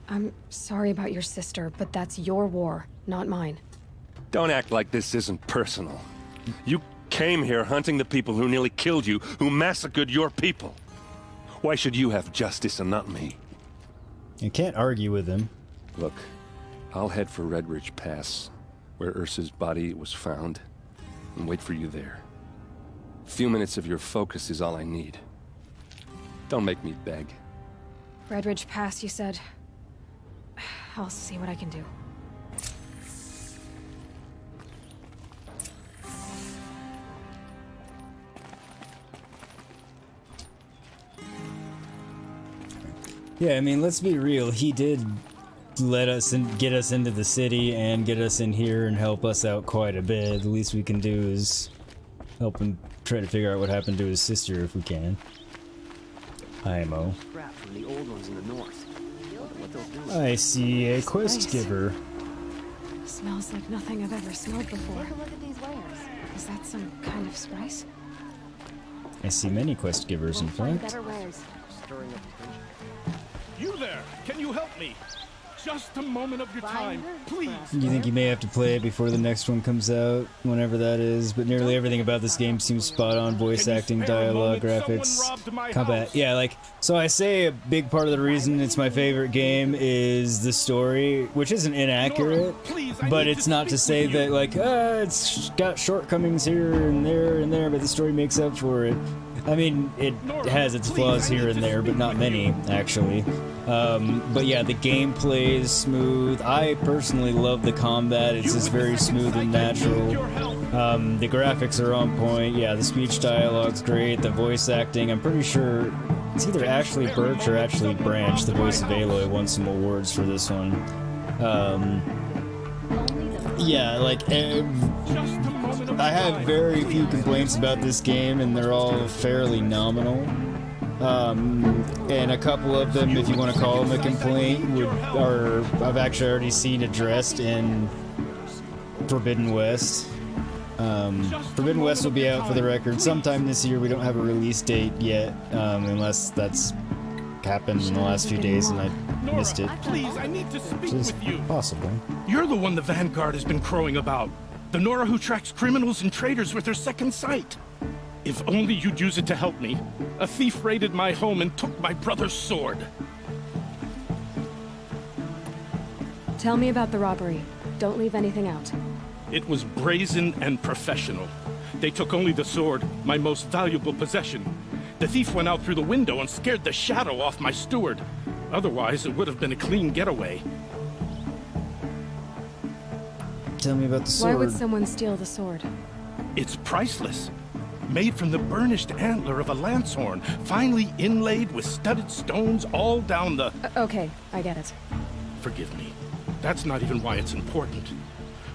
I'm sorry about your sister, but that's your war, not mine. Don't act like this isn't personal. You came here hunting the people who nearly killed you, who massacred your people. Why should you have justice and not me? You can't argue with him. Look, I'll head for Red Ridge Pass, where Ursa's body was found, and wait for you there. A few minutes of your focus is all I need. Don't make me beg. Red Ridge Pass, you said? I'll see what I can do. Yeah, I mean, let's be real. He did let us and get us into the city and get us in here and help us out quite a bit. The least we can do is help him try to figure out what happened to his sister if we can. IMO. Scrap from the old ones in the north. What they'll do. I see a quest giver. Smells like nothing I've ever smelled before. Take a look at these wares. Is that some kind of spice? I see many quest givers, in Find fact. better wares. Stirring up tension. You there! Can you help me? Just a moment of your time, please. You think you may have to play it before the next one comes out, whenever that is, but nearly everything about this game seems spot on. Voice acting, dialogue, graphics, combat. Yeah, like, so I say a big part of the reason it's my favorite game is the story, which isn't inaccurate, but it's not to say that, like, it's got shortcomings here and there, but the story makes up for it. I mean, it has its flaws here and there, but not many, actually. But yeah, the gameplay is smooth. I personally love the combat. It's just very smooth and natural. The graphics are on point. Yeah, the speech dialogue's great. The voice acting, I'm pretty sure it's either Ashley Birch or Ashley Branch, the voice of Aloy, won some awards for this one. Yeah, like, I have very few complaints about this game, and they're all fairly nominal. And a couple of them, if you want to call them a complaint, I've actually already seen addressed in Forbidden West. Forbidden West will be out, for the record, sometime this year. We don't have a release date yet, unless that's happened in the last few days and I missed it. Please, I need to speak with you. Possible. You're the one the Vanguard has been crowing about. The Nora who tracks criminals and traitors with her second sight. If only you'd use it to help me. A thief raided my home and took my brother's sword. Tell me about the robbery. Don't leave anything out. It was brazen and professional. They took only the sword, my most valuable possession. The thief went out through the window and scared the shadow off my steward. Otherwise, it would have been a clean getaway. Tell me about the sword. Why would someone steal the sword? It's priceless. Made from the burnished antler of a lancehorn, finely inlaid with studded stones all down the... Okay, I get it. Forgive me. That's not even why it's important.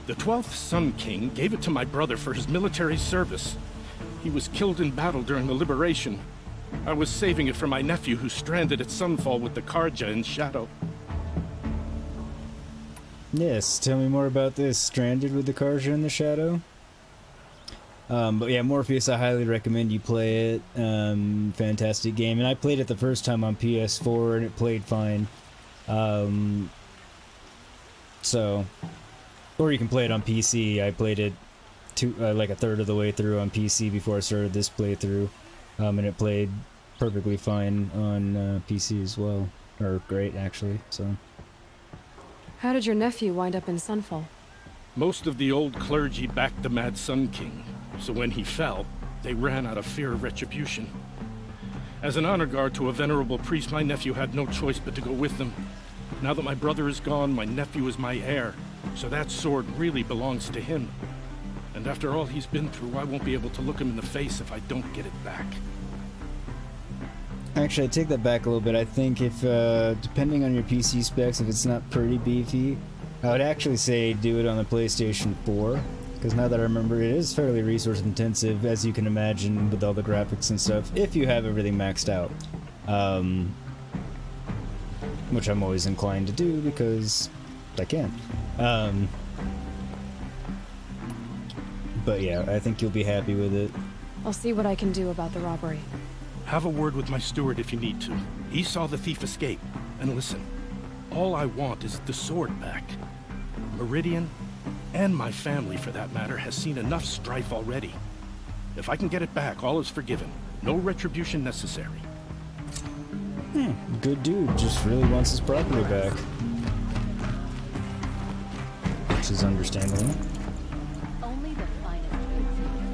The 12th Sun King gave it to my brother for his military service. He was killed in battle during the Liberation. I was saving it for my nephew who's stranded at Sunfall with the Karja in Shadow. Yes, tell me more about this. Stranded with the Karja in the Shadow? But yeah, Morpheus, I highly recommend you play it. Fantastic game. And I played it the first time on PS4 and it played fine. Or you can play it on PC. I played it like a third of the way through on PC before I started this playthrough. And it played perfectly fine on PC as well. Or great, actually, so. How did your nephew wind up in Sunfall? Most of the old clergy backed the Mad Sun King, so when he fell, they ran out of fear of retribution. As an honor guard to a venerable priest, my nephew had no choice but to go with them. Now that my brother is gone, my nephew is my heir, so that sword really belongs to him. And after all he's been through, I won't be able to look him in the face if I don't get it back. Actually, I take that back a little bit. I think if, depending on your PC specs, if it's not pretty beefy, I would actually say do it on the PlayStation 4. Because now that I remember, it is fairly resource intensive, as you can imagine, with all the graphics and stuff, if you have everything maxed out. Which I'm always inclined to do, because I can. But yeah, I think you'll be happy with it. I'll see what I can do about the robbery. Have a word with my steward if you need to. He saw the thief escape. And listen, all I want is the sword back. Meridian, and my family for that matter, has seen enough strife already. If I can get it back, all is forgiven. No retribution necessary. Good dude, just really wants his property back. Which is understandable.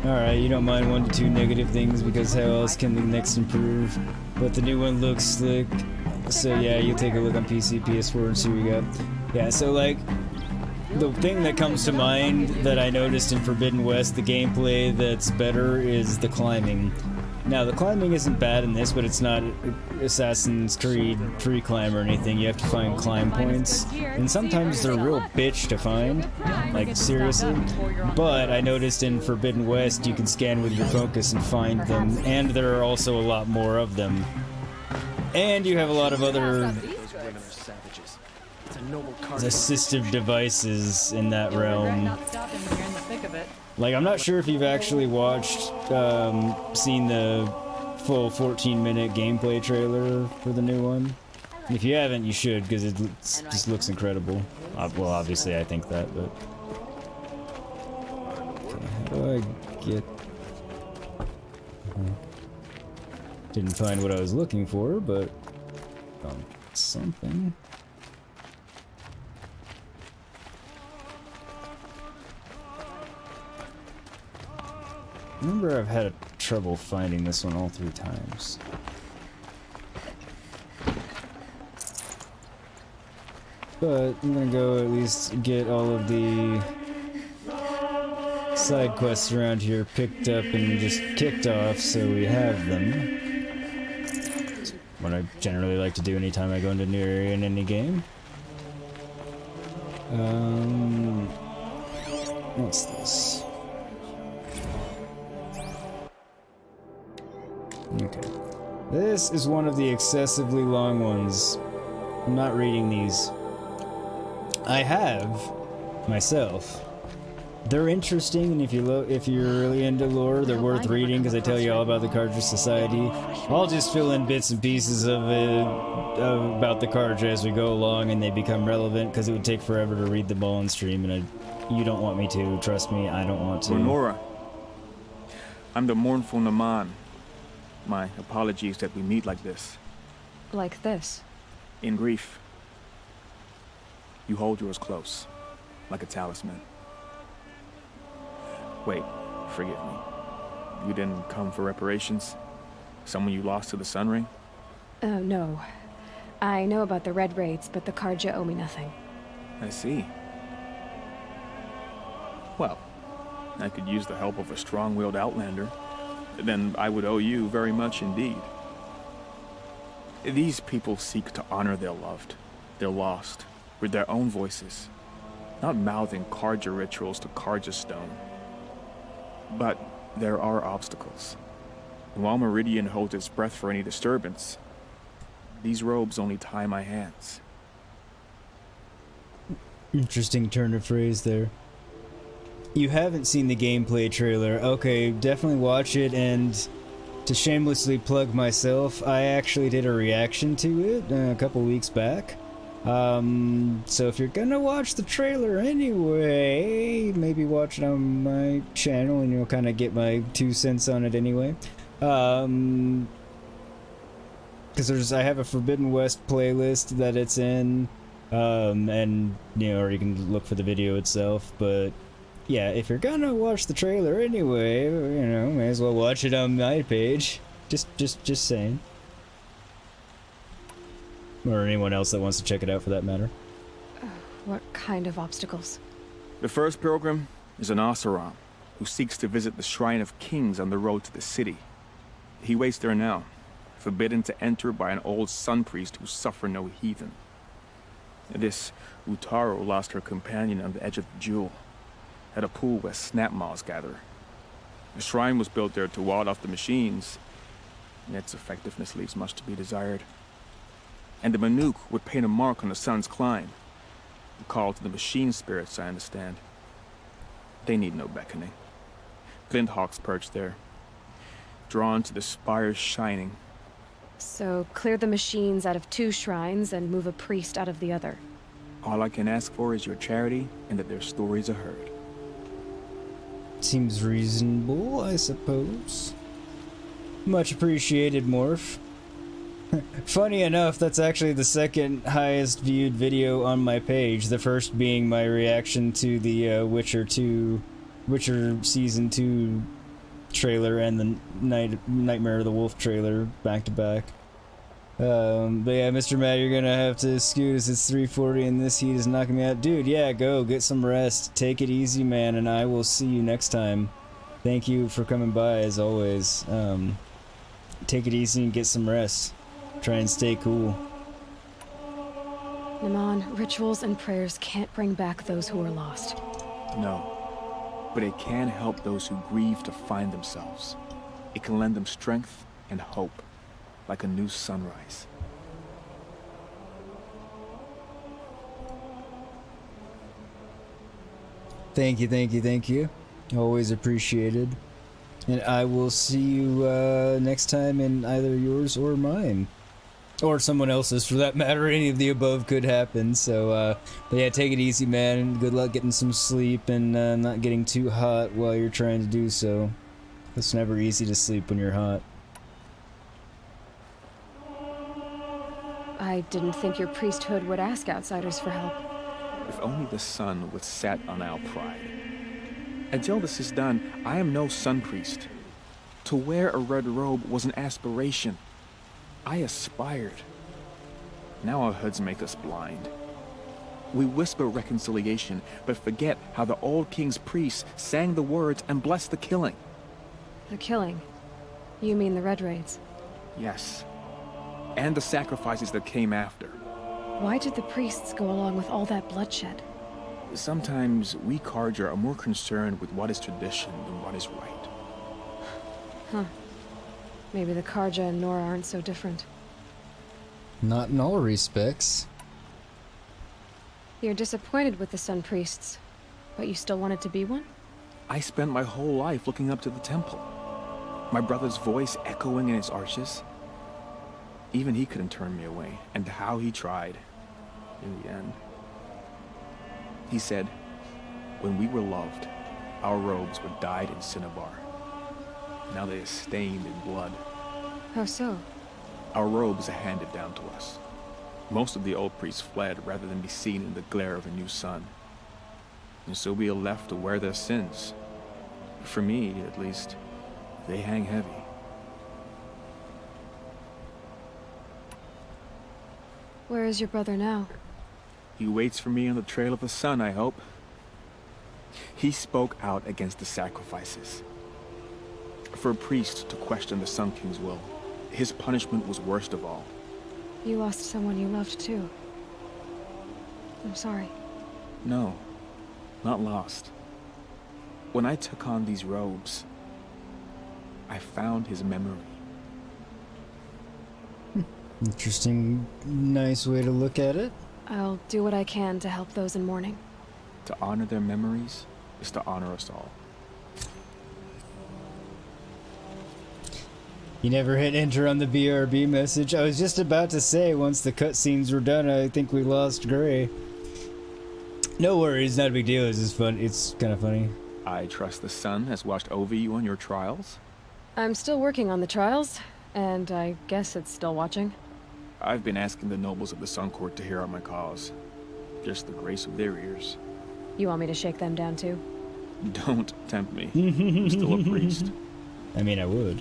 Alright, you don't mind 1 to 2 negative things because how else can the next improve? But the new one looks slick. So yeah, you take a look on PC, PS4 and see what you got. Yeah, so like, the thing that comes to mind that I noticed in Forbidden West, the gameplay that's better is the climbing. Now, the climbing isn't bad in this, but it's not Assassin's Creed free climb or anything. You have to find climb points, and sometimes they're a real bitch to find, like seriously. But I noticed in Forbidden West, you can scan with your focus and find them, and there are also a lot more of them. And you have a lot of other assistive devices in that realm. Like, I'm not sure if you've actually watched, seen the full 14-minute gameplay trailer for the new one. If you haven't, you should, because it just looks incredible. Well, obviously I think that, but... Okay, how do I get... Didn't find what I was looking for, but... found something. Remember, I've had trouble finding this one all 3 times. But I'm gonna go at least get all of the side quests around here picked up and just kicked off so we have them. It's what I generally like to do anytime I go into a new area in any game. What's this? Okay. This is one of the excessively long ones. I'm not reading these. I have myself. They're interesting, and if you're really into lore, they're worth reading because they tell you all about the Carja Society. I'll just fill in bits and pieces of it about the Carja as we go along, and they become relevant because it would take forever to read them all on stream, and you don't want me to. Trust me, I don't want to. Lenora, I'm the mournful Naman. My apologies that we meet like this. Like this? In grief. You hold yours close, like a talisman. Wait, forgive me. You didn't come for reparations? Someone you lost to the Sun Ring? No. I know about the Red Raids, but the Carja owe me nothing. I see. Well, I could use the help of a strong-willed outlander. Then I would owe you very much indeed. These people seek to honor their loved, their lost, with their own voices, not mouthing Carja rituals to Carja stone. But there are obstacles. While Meridian holds its breath for any disturbance, these robes only tie my hands. Interesting turn of phrase there. You haven't seen the gameplay trailer. Okay, definitely watch it, and to shamelessly plug myself, I actually did a reaction to it a couple weeks back. So if you're gonna watch the trailer anyway, maybe watch it on my channel and you'll kind of get my 2 cents on it anyway. Because I have a Forbidden West playlist that it's in, and, you know, or you can look for the video itself, but yeah, if you're gonna watch the trailer anyway, you know, may as well watch it on my page. Just saying. Or anyone else that wants to check it out for that matter. What kind of obstacles? The first pilgrim is an Oseram who seeks to visit the Shrine of Kings on the road to the city. He waits there now, forbidden to enter by an old sun priest who suffer no heathen. This Utaro lost her companion on the edge of the Jewel, at a pool where snap moths gather. The shrine was built there to ward off the machines, and its effectiveness leaves much to be desired. And the Manuk would paint a mark on the sun's climb, a call to the machine spirits, I understand. They need no beckoning. Glint hawks perch there, drawn to the spire's shining. So clear the machines out of 2 shrines and move a priest out of the other. All I can ask for is your charity and that their stories are heard. Seems reasonable, I suppose. Much appreciated, Morph. Funny enough, that's actually the 2nd highest viewed video on my page, the first being my reaction to the Witcher Season 2 trailer and the Nightmare of the Wolf trailer back to back. But yeah, Mr. Matt, you're gonna have to excuse, it's 3:40 and this heat is knocking me out. Dude, yeah, go, get some rest, take it easy, man, and I will see you next time. Thank you for coming by, as always. Take it easy and get some rest. Try and stay cool. Naman, rituals and prayers can't bring back those who are lost. No, but it can help those who grieve to find themselves. It can lend them strength and hope, like a new sunrise. Thank you, thank you, thank you. Always appreciated. And I will see you next time in either yours or mine. Or someone else's, for that matter. Any of the above could happen. So, but yeah, take it easy, man. Good luck getting some sleep and not getting too hot while you're trying to do so. It's never easy to sleep when you're hot. I didn't think your priesthood would ask outsiders for help. If only the sun would set on our pride. Until this is done, I am no sun priest. To wear a red robe was an aspiration. I aspired. Now our hoods make us blind. We whisper reconciliation, but forget how the old king's priests sang the words and blessed the killing. The killing? You mean the Red Raids? Yes. And the sacrifices that came after. Why did the priests go along with all that bloodshed? Sometimes we Carja are more concerned with what is tradition than what is right. Huh. Maybe the Carja and Nora aren't so different. Not in all respects. You're disappointed with the Sun Priests, but you still wanted to be one? I spent my whole life looking up to the temple. My brother's voice echoing in its arches. Even he couldn't turn me away, and how he tried. In the end. He said, when we were loved, our robes were dyed in cinnabar. Now they are stained in blood. How so? Our robes are handed down to us. Most of the old priests fled rather than be seen in the glare of a new sun. And so we are left to wear their sins. For me, at least, they hang heavy. Where is your brother now? He waits for me on the trail of the sun, I hope. He spoke out against the sacrifices. For a priest to question the Sun King's will, his punishment was worst of all. You lost someone you loved too. I'm sorry. No, not lost. When I took on these robes, I found his memory. Interesting, nice way to look at it. I'll do what I can to help those in mourning. To honor their memories is to honor us all. You never hit enter on the BRB message. I was just about to say, once the cutscenes were done, I think we lost Gray. No worries, not a big deal. It's just fun. It's kind of funny. I trust the sun has watched over you on your trials. I'm still working on the trials, and I guess it's still watching. I've been asking the nobles of the Sun Court to hear out my cause. Just the grace of their ears. You want me to shake them down too? Don't tempt me. I'm still a priest. I mean, I would.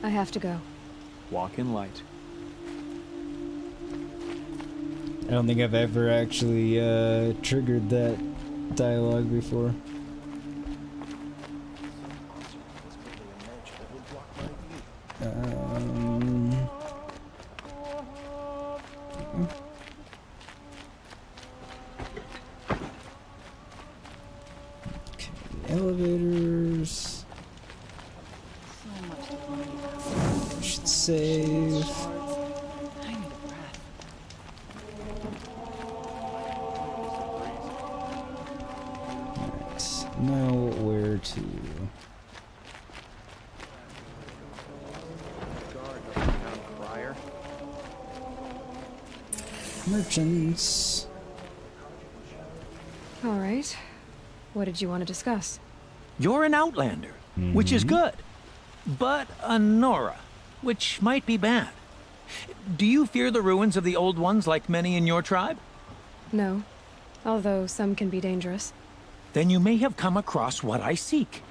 I have to go. Walk in light. I don't think I've ever actually triggered that dialogue before. Okay, elevators. Should save. Alright, now where to? Merchants. All right. What did you want to discuss? You're an outlander, which is good. But a Nora, which might be bad. Do you fear the ruins of the old ones like many in your tribe? No, although some can be dangerous. Then you may have come across what I seek.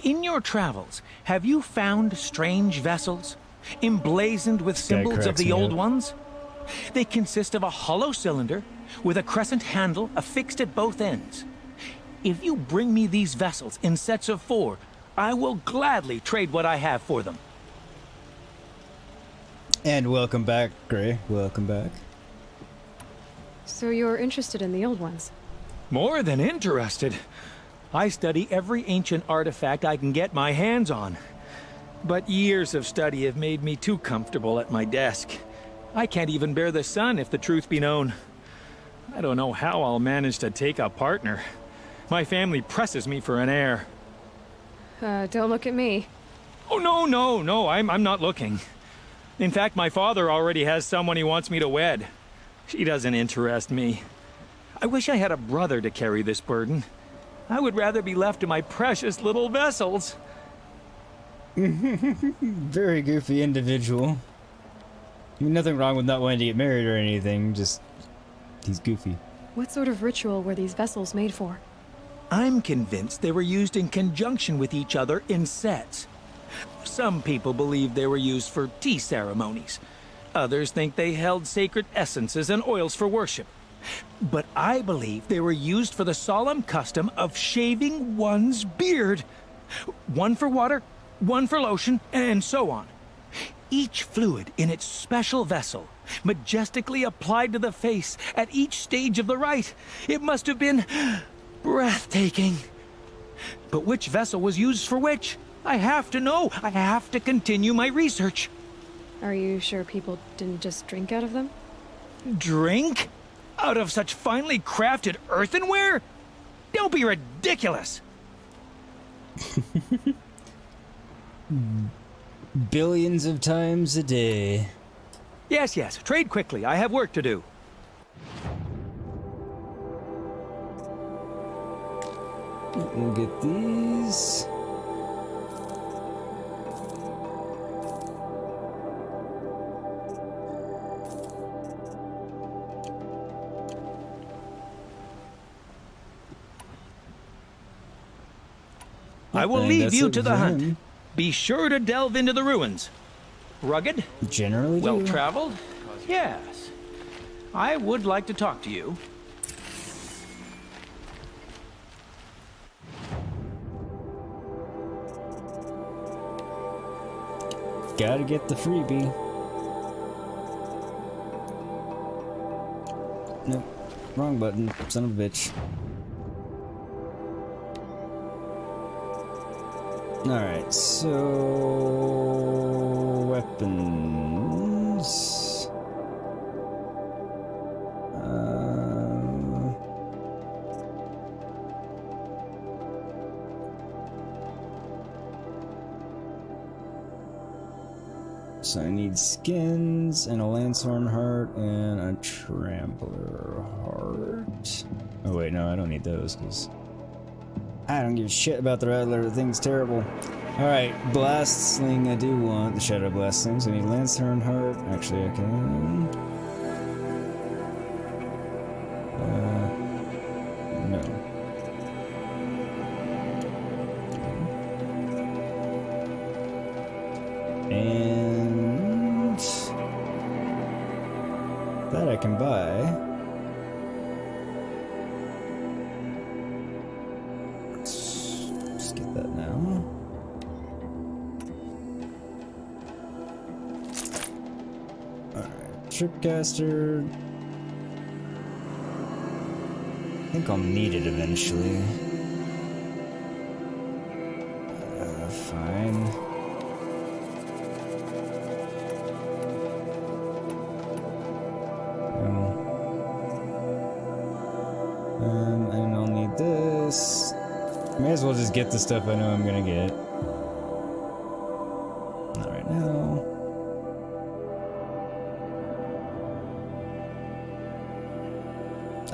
In your travels, have you found strange vessels, emblazoned with symbols of the old ones? They consist of a hollow cylinder with a crescent handle affixed at both ends. If you bring me these vessels in sets of 4, I will gladly trade what I have for them. And welcome back, Gray. Welcome back. So you're interested in the old ones? More than interested. I study every ancient artifact I can get my hands on. But years of study have made me too comfortable at my desk. I can't even bear the sun, if the truth be known. I don't know how I'll manage to take a partner. My family presses me for an heir. Don't look at me. Oh, no, I'm not looking. In fact, my father already has someone he wants me to wed. She doesn't interest me. I wish I had a brother to carry this burden. I would rather be left to my precious little vessels. Very goofy individual. I mean, nothing wrong with not wanting to get married or anything, just he's goofy. What sort of ritual were these vessels made for? I'm convinced they were used in conjunction with each other in sets. Some people believe they were used for tea ceremonies. Others think they held sacred essences and oils for worship. But I believe they were used for the solemn custom of shaving one's beard. One for water, one for lotion, and so on. Each fluid in its special vessel, majestically applied to the face at each stage of the rite. It must have been breathtaking. But which vessel was used for which? I have to know. I have to continue my research. Are you sure people didn't just drink out of them? Drink? Out of such finely crafted earthenware? Don't be ridiculous! Billions of times a day. Yes, yes. Trade quickly. I have work to do. We'll get these. I will leave you to the hunt. Be sure to delve into the ruins. Rugged? Generally do. Well traveled? Yes. I would like to talk to you. Gotta get the freebie. Nope. Wrong button. Son of a bitch. Alright, so weapons. So I need skins and a Lancehorn heart and a Trampler heart. Oh wait, no, I don't need those because I don't give a shit about the Rattler. The thing's terrible. Alright, Blast Sling I do want. The Shadow Blast Sling. So I need Lancehorn heart. Actually, I can. No. And that I can buy. Let's get that now. Alright, Tripcaster. I think I'll need it eventually. Fine. And I'll need this. May as well just get the stuff I know I'm gonna get. Not right now.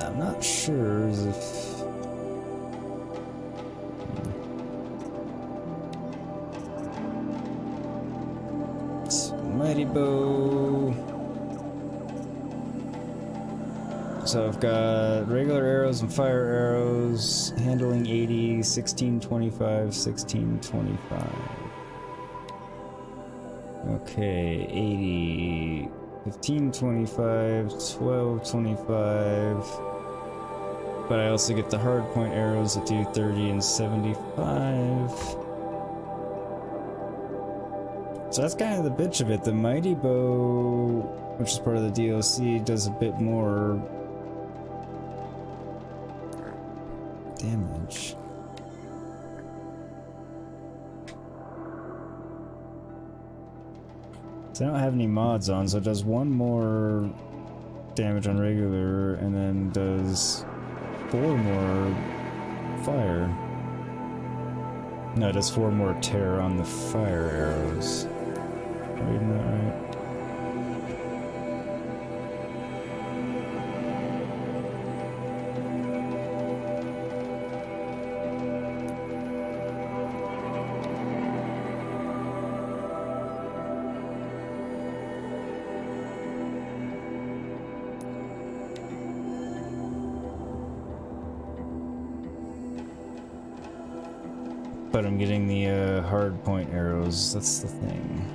I'm not sure if... Mighty Bow. So I've got regular arrows and fire arrows, handling 80, 1625, 1625. Okay, 80, 1525, 1225. But I also get the hardpoint arrows that do 30 and 75. So that's kind of the bitch of it. The Mighty Bow, which is part of the DLC, does a bit more damage. So I don't have any mods on, so it does one more damage on regular and then does 4 more fire. No, it does 4 more terror on the fire arrows. Reading that right? But I'm getting the hard point arrows, that's the thing.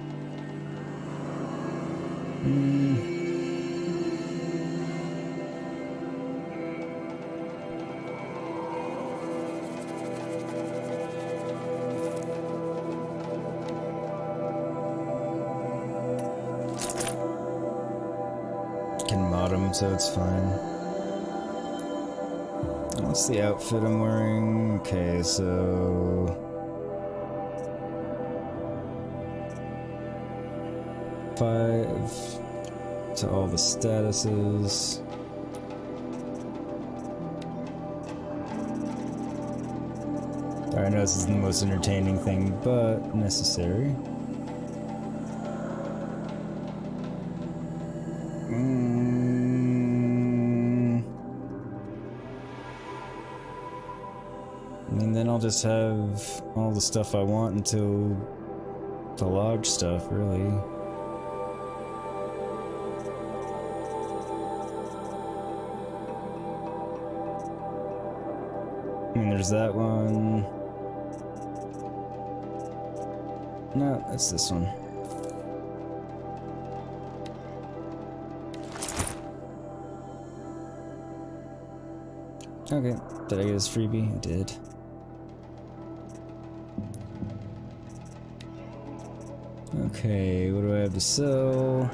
Can mod them, so it's fine. What's the outfit I'm wearing? Okay, so 5 to all the statuses. I know this is the most entertaining thing, but necessary. And then I'll just have all the stuff I want until the lodge stuff, really. I mean, there's that one. No, that's this one. Okay, did I get his freebie? I did. Okay, what do I have to sell?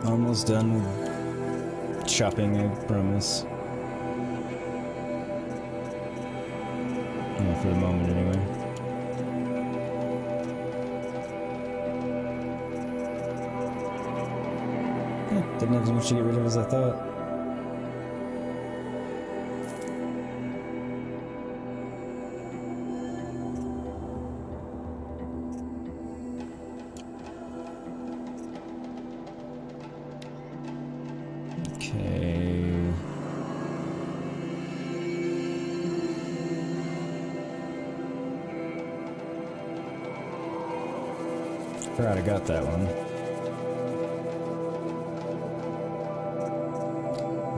Almost done with shopping, I promise. Yeah, for the moment, anyway. Yeah, didn't have as much to get rid of as I thought. Forgot I got that one.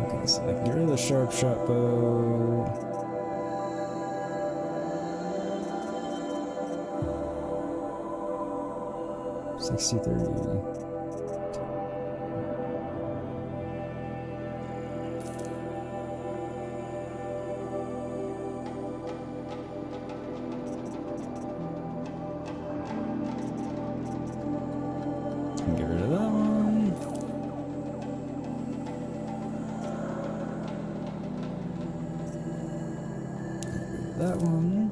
Okay, so I can get rid of the sharp shot bow. $60-30. Get rid of that one. That one.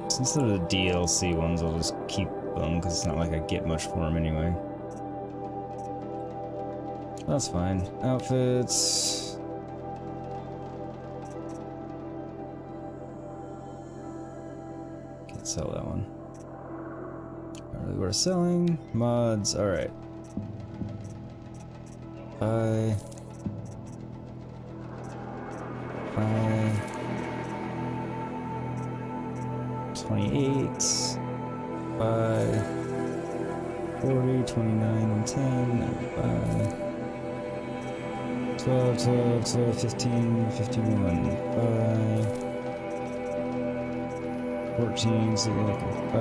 Since they're the DLC ones, I'll just keep them because it's not like I get much for them anyway. That's fine. Outfits. Can't sell that one. Not really worth selling. Mods. Alright. Buy. 28. Buy. 40, 29, and 10. Buy. 12, 12, 12, 15, 51, buy. 14, so like buy.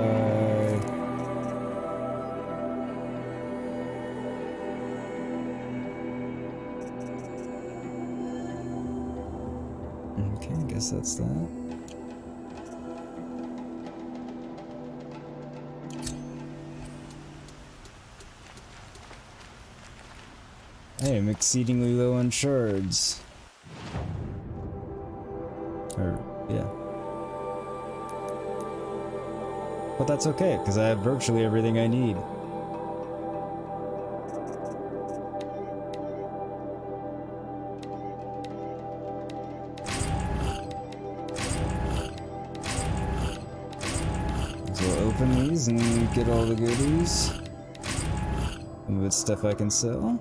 Okay, I guess that's that. Hey, I'm exceedingly low on shards. Or, yeah. But that's okay, because I have virtually everything I need. So I'll open these and get all the goodies. And with stuff I can sell.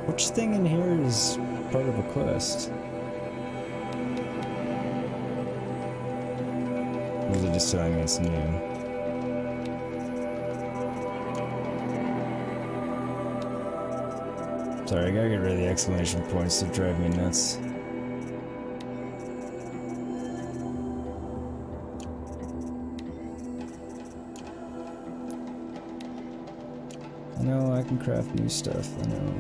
Which thing in here is part of a quest? Or is it just telling me it's new? Sorry, I gotta get rid of the exclamation points to drive me nuts. I know I can craft new stuff, I know.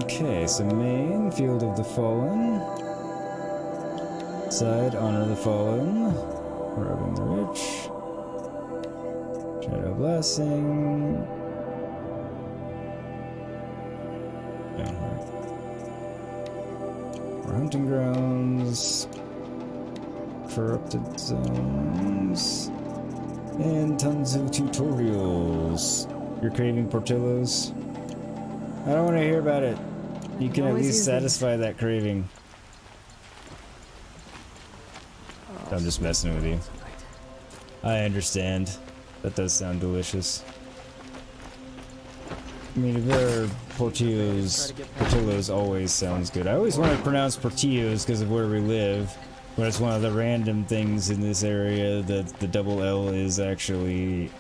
Okay, so main, Field of the Fallen. Side, Honor the Fallen. Robbing the Rich. Shadow Blessing. Hunting Grounds, Corrupted Zones, and tons of tutorials. You're craving Portillo's? I don't want to hear about it. You can at least satisfy that craving. I'm just messing with you. I understand. That does sound delicious. I mean, if there are Portillo's always sounds good. I always want to pronounce Portillo's because of where we live, but it's one of the random things in this area that the double L is actually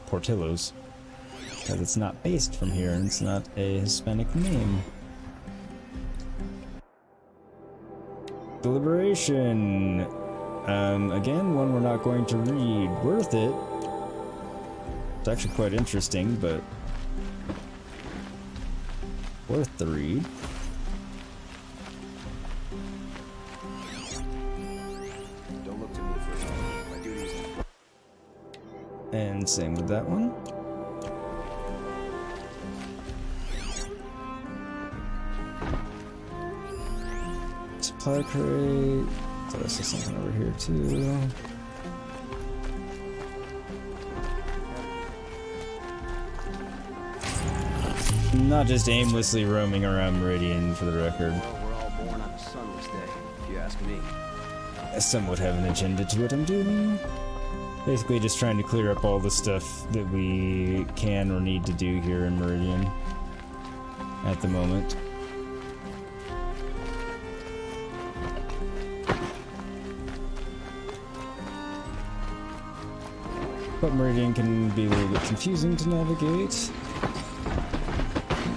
Portillo's. Because it's not based from here and it's not a Hispanic name. Deliberation. Again, one we're not going to read. Worth it. It's actually quite interesting, but worth the read. Don't look to me for help. My duty's And same with that one. Supply crate. Thought I saw something over here too. Not just aimlessly roaming around Meridian, for the record. Well, we're all born on a sunless day, if you ask me. I somewhat have an agenda to what I'm doing. Basically just trying to clear up all the stuff that we can or need to do here in Meridian at the moment. But Meridian can be a little bit confusing to navigate.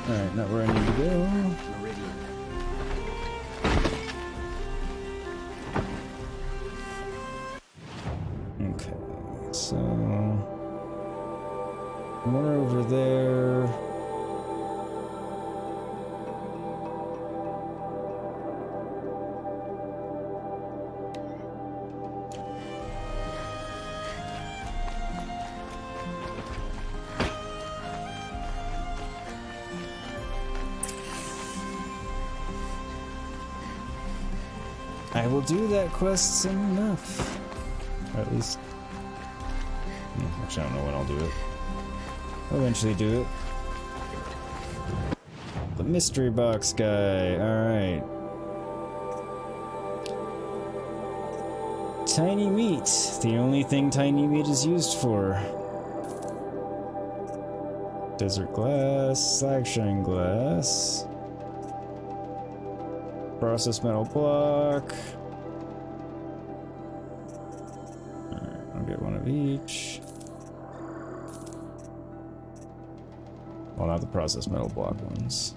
Alright, not where I need to go. Okay, so one over there. I will do that quest soon enough. Or at least... actually, I don't know when I'll do it. I'll eventually do it. The mystery box guy. Alright. Tiny meat. The only thing tiny meat is used for. Desert glass. Slag shine glass. Processed metal block. Alright, I'll get one of each. Well, not the processed metal block ones.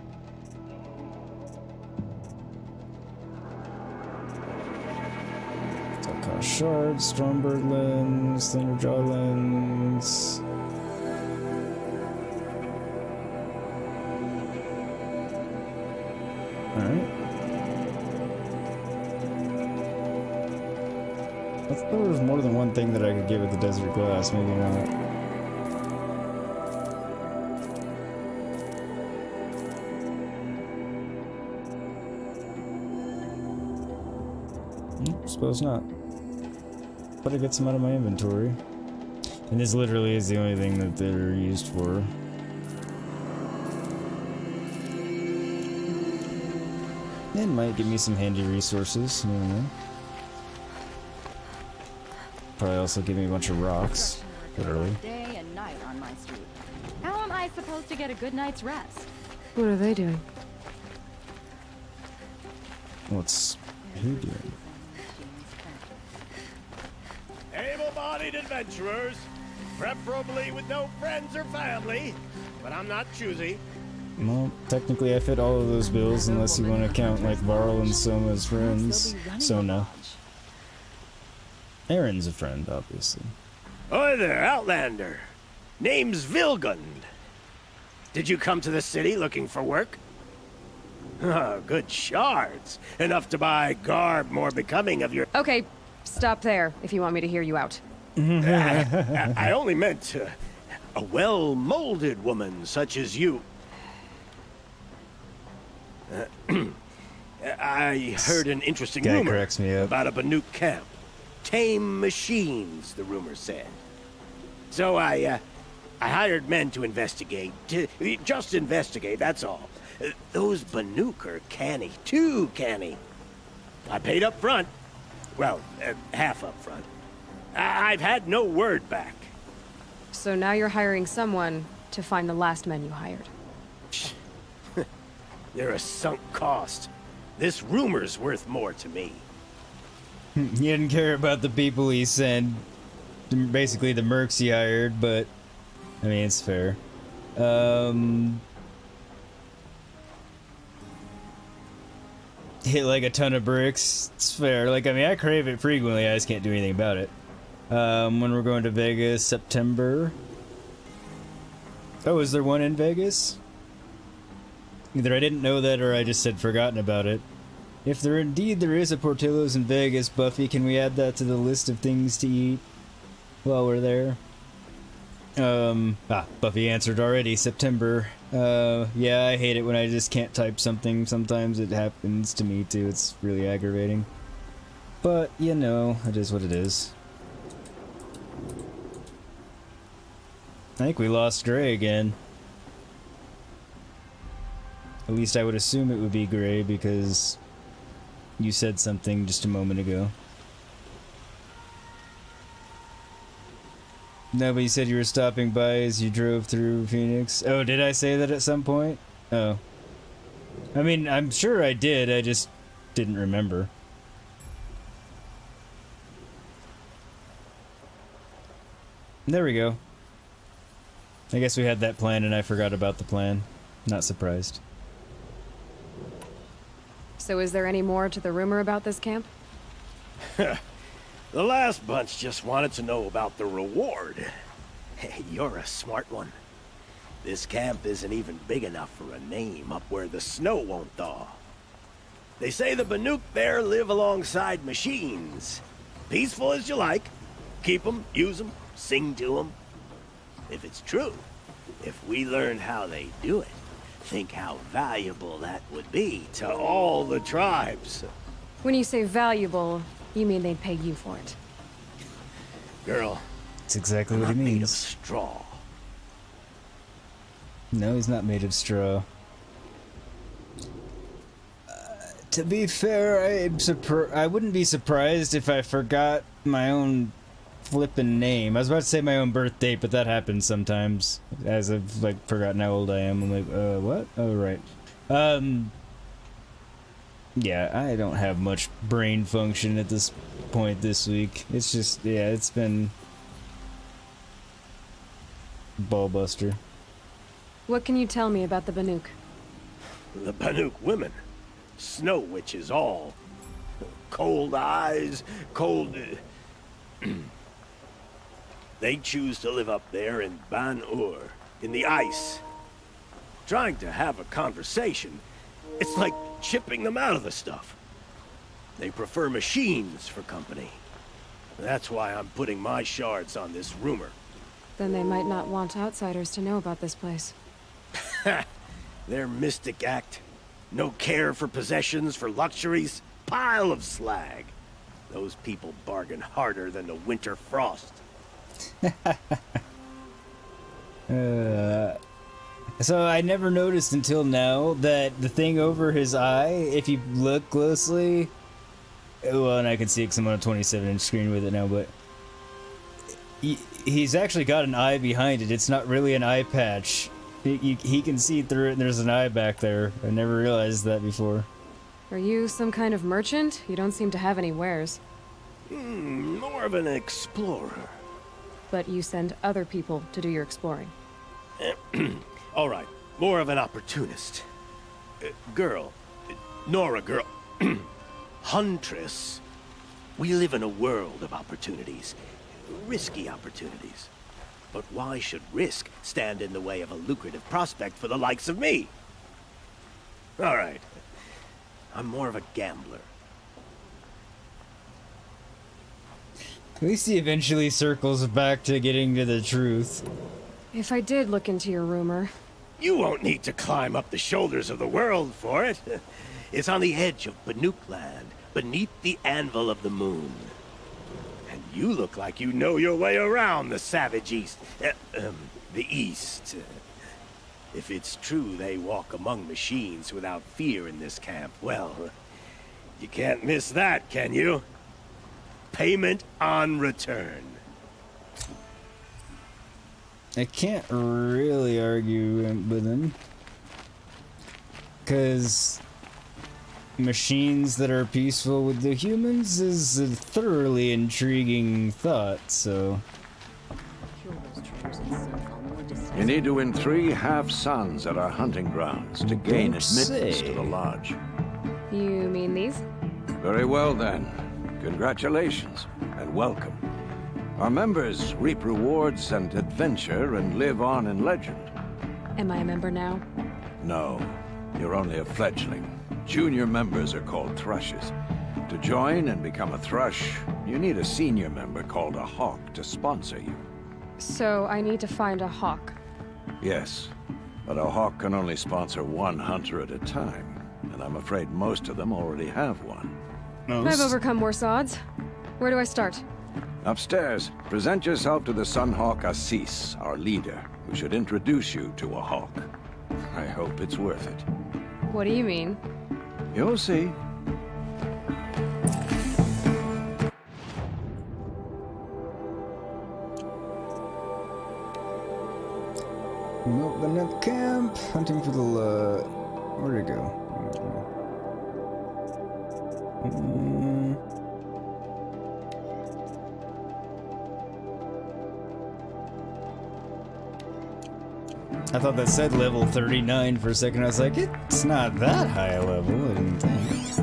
Telcon shards, Stormbird lens, Thunderjaw lens. Alright. I thought there was more than one thing that I could get with the desert glass, maybe not. Suppose not. But I get some out of my inventory. And this literally is the only thing that they're used for. It might give me some handy resources. I don't know. Probably also give me a bunch of rocks. Literally. Day and night on my street. How am I supposed to get a good night's rest? What are they doing? What's who doing? Able-bodied adventurers, preferably with no friends or family, but I'm not choosy. Well, technically I fit all of those bills unless you want to count like Varl and Soma's friends. Sona. Aaron's a friend, obviously. Oi there, Outlander. Name's Vilgund. Did you come to the city looking for work? Oh, good shards. Enough to buy garb more becoming of your... Okay, stop there if you want me to hear you out. I only meant a well-molded woman such as you. I heard an interesting Guy rumor cracks me up. about a Banuk camp. Tame machines, the rumor said. So I hired men to investigate. Just investigate, that's all. Those Banuk are canny, too canny. I paid up front. Well, half up front. I've had no word back. So now you're hiring someone to find the last men you hired. They're a sunk cost. This rumor's worth more to me. He didn't care about the people he sent. Basically the mercs he hired, but... I mean, it's fair. Hit like a ton of bricks. It's fair. Like, I mean, I crave it frequently. I just can't do anything about it. When we're going to Vegas, September. Oh, is there one in Vegas? Either I didn't know that or I just had forgotten about it. If there indeed there is a Portillo's in Vegas, Buffy, can we add that to the list of things to eat while we're there? Buffy answered already. September. Yeah, I hate it when I just can't type something. Sometimes it happens to me too. It's really aggravating. But, you know, it is what it is. I think we lost Gray again. At least I would assume it would be Gray because you said something just a moment ago. No, but you said you were stopping by as you drove through Phoenix. Oh, did I say that at some point? Oh. I mean, I'm sure I did, I just didn't remember. There we go. I guess we had that plan and I forgot about the plan. Not surprised. So is there any more to the rumor about this camp? The last bunch just wanted to know about the reward. Hey, you're a smart one. This camp isn't even big enough for a name up where the snow won't thaw. They say the Banuk there live alongside machines. Peaceful as you like. Keep them, use them, sing to them. If it's true, if we learned how they do it, think how valuable that would be to all the tribes. When you say valuable, you mean they'd pay you for it. Girl, that's exactly what I'm he not means. made of straw. No, he's not made of straw. To be fair, I wouldn't be surprised if I forgot my own flippin' name. I was about to say my own birth date, but that happens sometimes. As I've like forgotten how old I am. I'm like, what? Oh, right. Yeah, I don't have much brain function at this point this week. It's just, yeah, it's been ballbuster. What can you tell me about the Banuk? The Banuk women. Snow witches all. Cold eyes, cold... They choose to live up there in Ban-Ur, in the ice. Trying to have a conversation, it's like chipping them out of the stuff. They prefer machines for company. That's why I'm putting my shards on this rumor. Then they might not want outsiders to know about this place. Their mystic act. No care for possessions, for luxuries. Pile of slag. Those people bargain harder than the winter frost. So I never noticed until now that the thing over his eye, if you look closely, well, and I can see it because I'm on a 27-inch screen with it now, but he's actually got an eye behind it. It's not really an eye patch. He can see through it, and there's an eye back there. I never realized that before. Are you some kind of merchant? You don't seem to have any wares. More of an explorer. But you send other people to do your exploring. All right, more of an opportunist. Girl. Nora girl. Huntress. We live in a world of opportunities. Risky opportunities. But why should risk stand in the way of a lucrative prospect for the likes of me? All right. I'm more of a gambler. At least he eventually circles back to getting to the truth. If I did look into your rumor... You won't need to climb up the shoulders of the world for it. It's on the edge of Banuk land, beneath the anvil of the moon. And you look like you know your way around the savage east. The east. If it's true they walk among machines without fear in this camp, well, you can't miss that, can you? Payment on return. I can't really argue with him. Because machines that are peaceful with the humans is a thoroughly intriguing thought, so... You need to win 3 half-suns at our hunting grounds to gain admittance to the lodge. You mean these? Very well then. Congratulations, and welcome. Our members reap rewards and adventure and live on in legend. Am I a member now? No, you're only a fledgling. Junior members are called thrushes. To join and become a thrush, you need a senior member called a hawk to sponsor you. So I need to find a hawk. Yes, but a hawk can only sponsor 1 hunter at a time, and I'm afraid most of them already have one. I've overcome worse odds. Where do I start? Upstairs, present yourself to the Sunhawk Assis, our leader, who should introduce you to a hawk. I hope it's worth it. What do you mean? You'll see. Open up camp, hunting for the where'd it go? I thought that said level 39 for a second. I was like, it's not that high a level, I didn't think.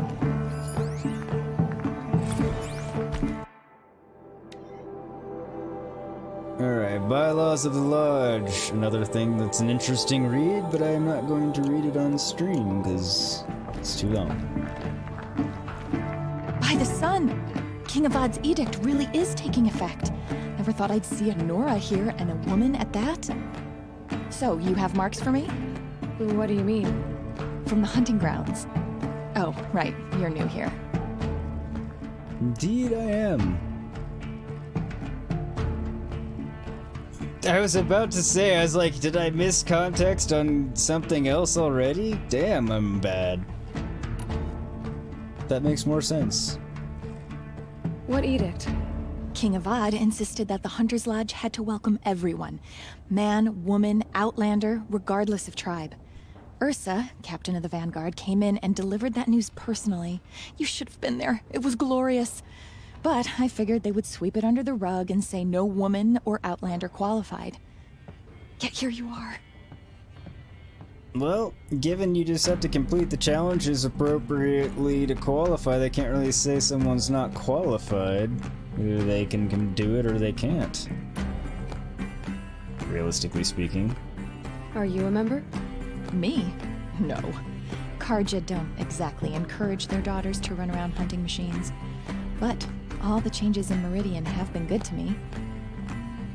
Alright, Bylaws of the Lodge. Another thing that's an interesting read, but I am not going to read it on stream, because it's too long. By the sun! King Avad's edict really is taking effect. Never thought I'd see a Nora here, and a woman at that. So, you have marks for me? What do you mean? From the hunting grounds. Oh, right, you're new here. Indeed I am. I was about to say, I was like, did I miss context on something else already? Damn, I'm bad. That makes more sense. What edict? King Avad insisted that the Hunter's Lodge had to welcome everyone. Man, woman, outlander, regardless of tribe. Ursa, captain of the Vanguard, came in and delivered that news personally. You should have been there. It was glorious. But I figured they would sweep it under the rug and say no woman or outlander qualified. Yet here you are. Well, given you just have to complete the challenges appropriately to qualify, they can't really say someone's not qualified. Either they can do it or they can't. Realistically speaking. Are you a member? Me? No. Karja don't exactly encourage their daughters to run around hunting machines. But all the changes in Meridian have been good to me.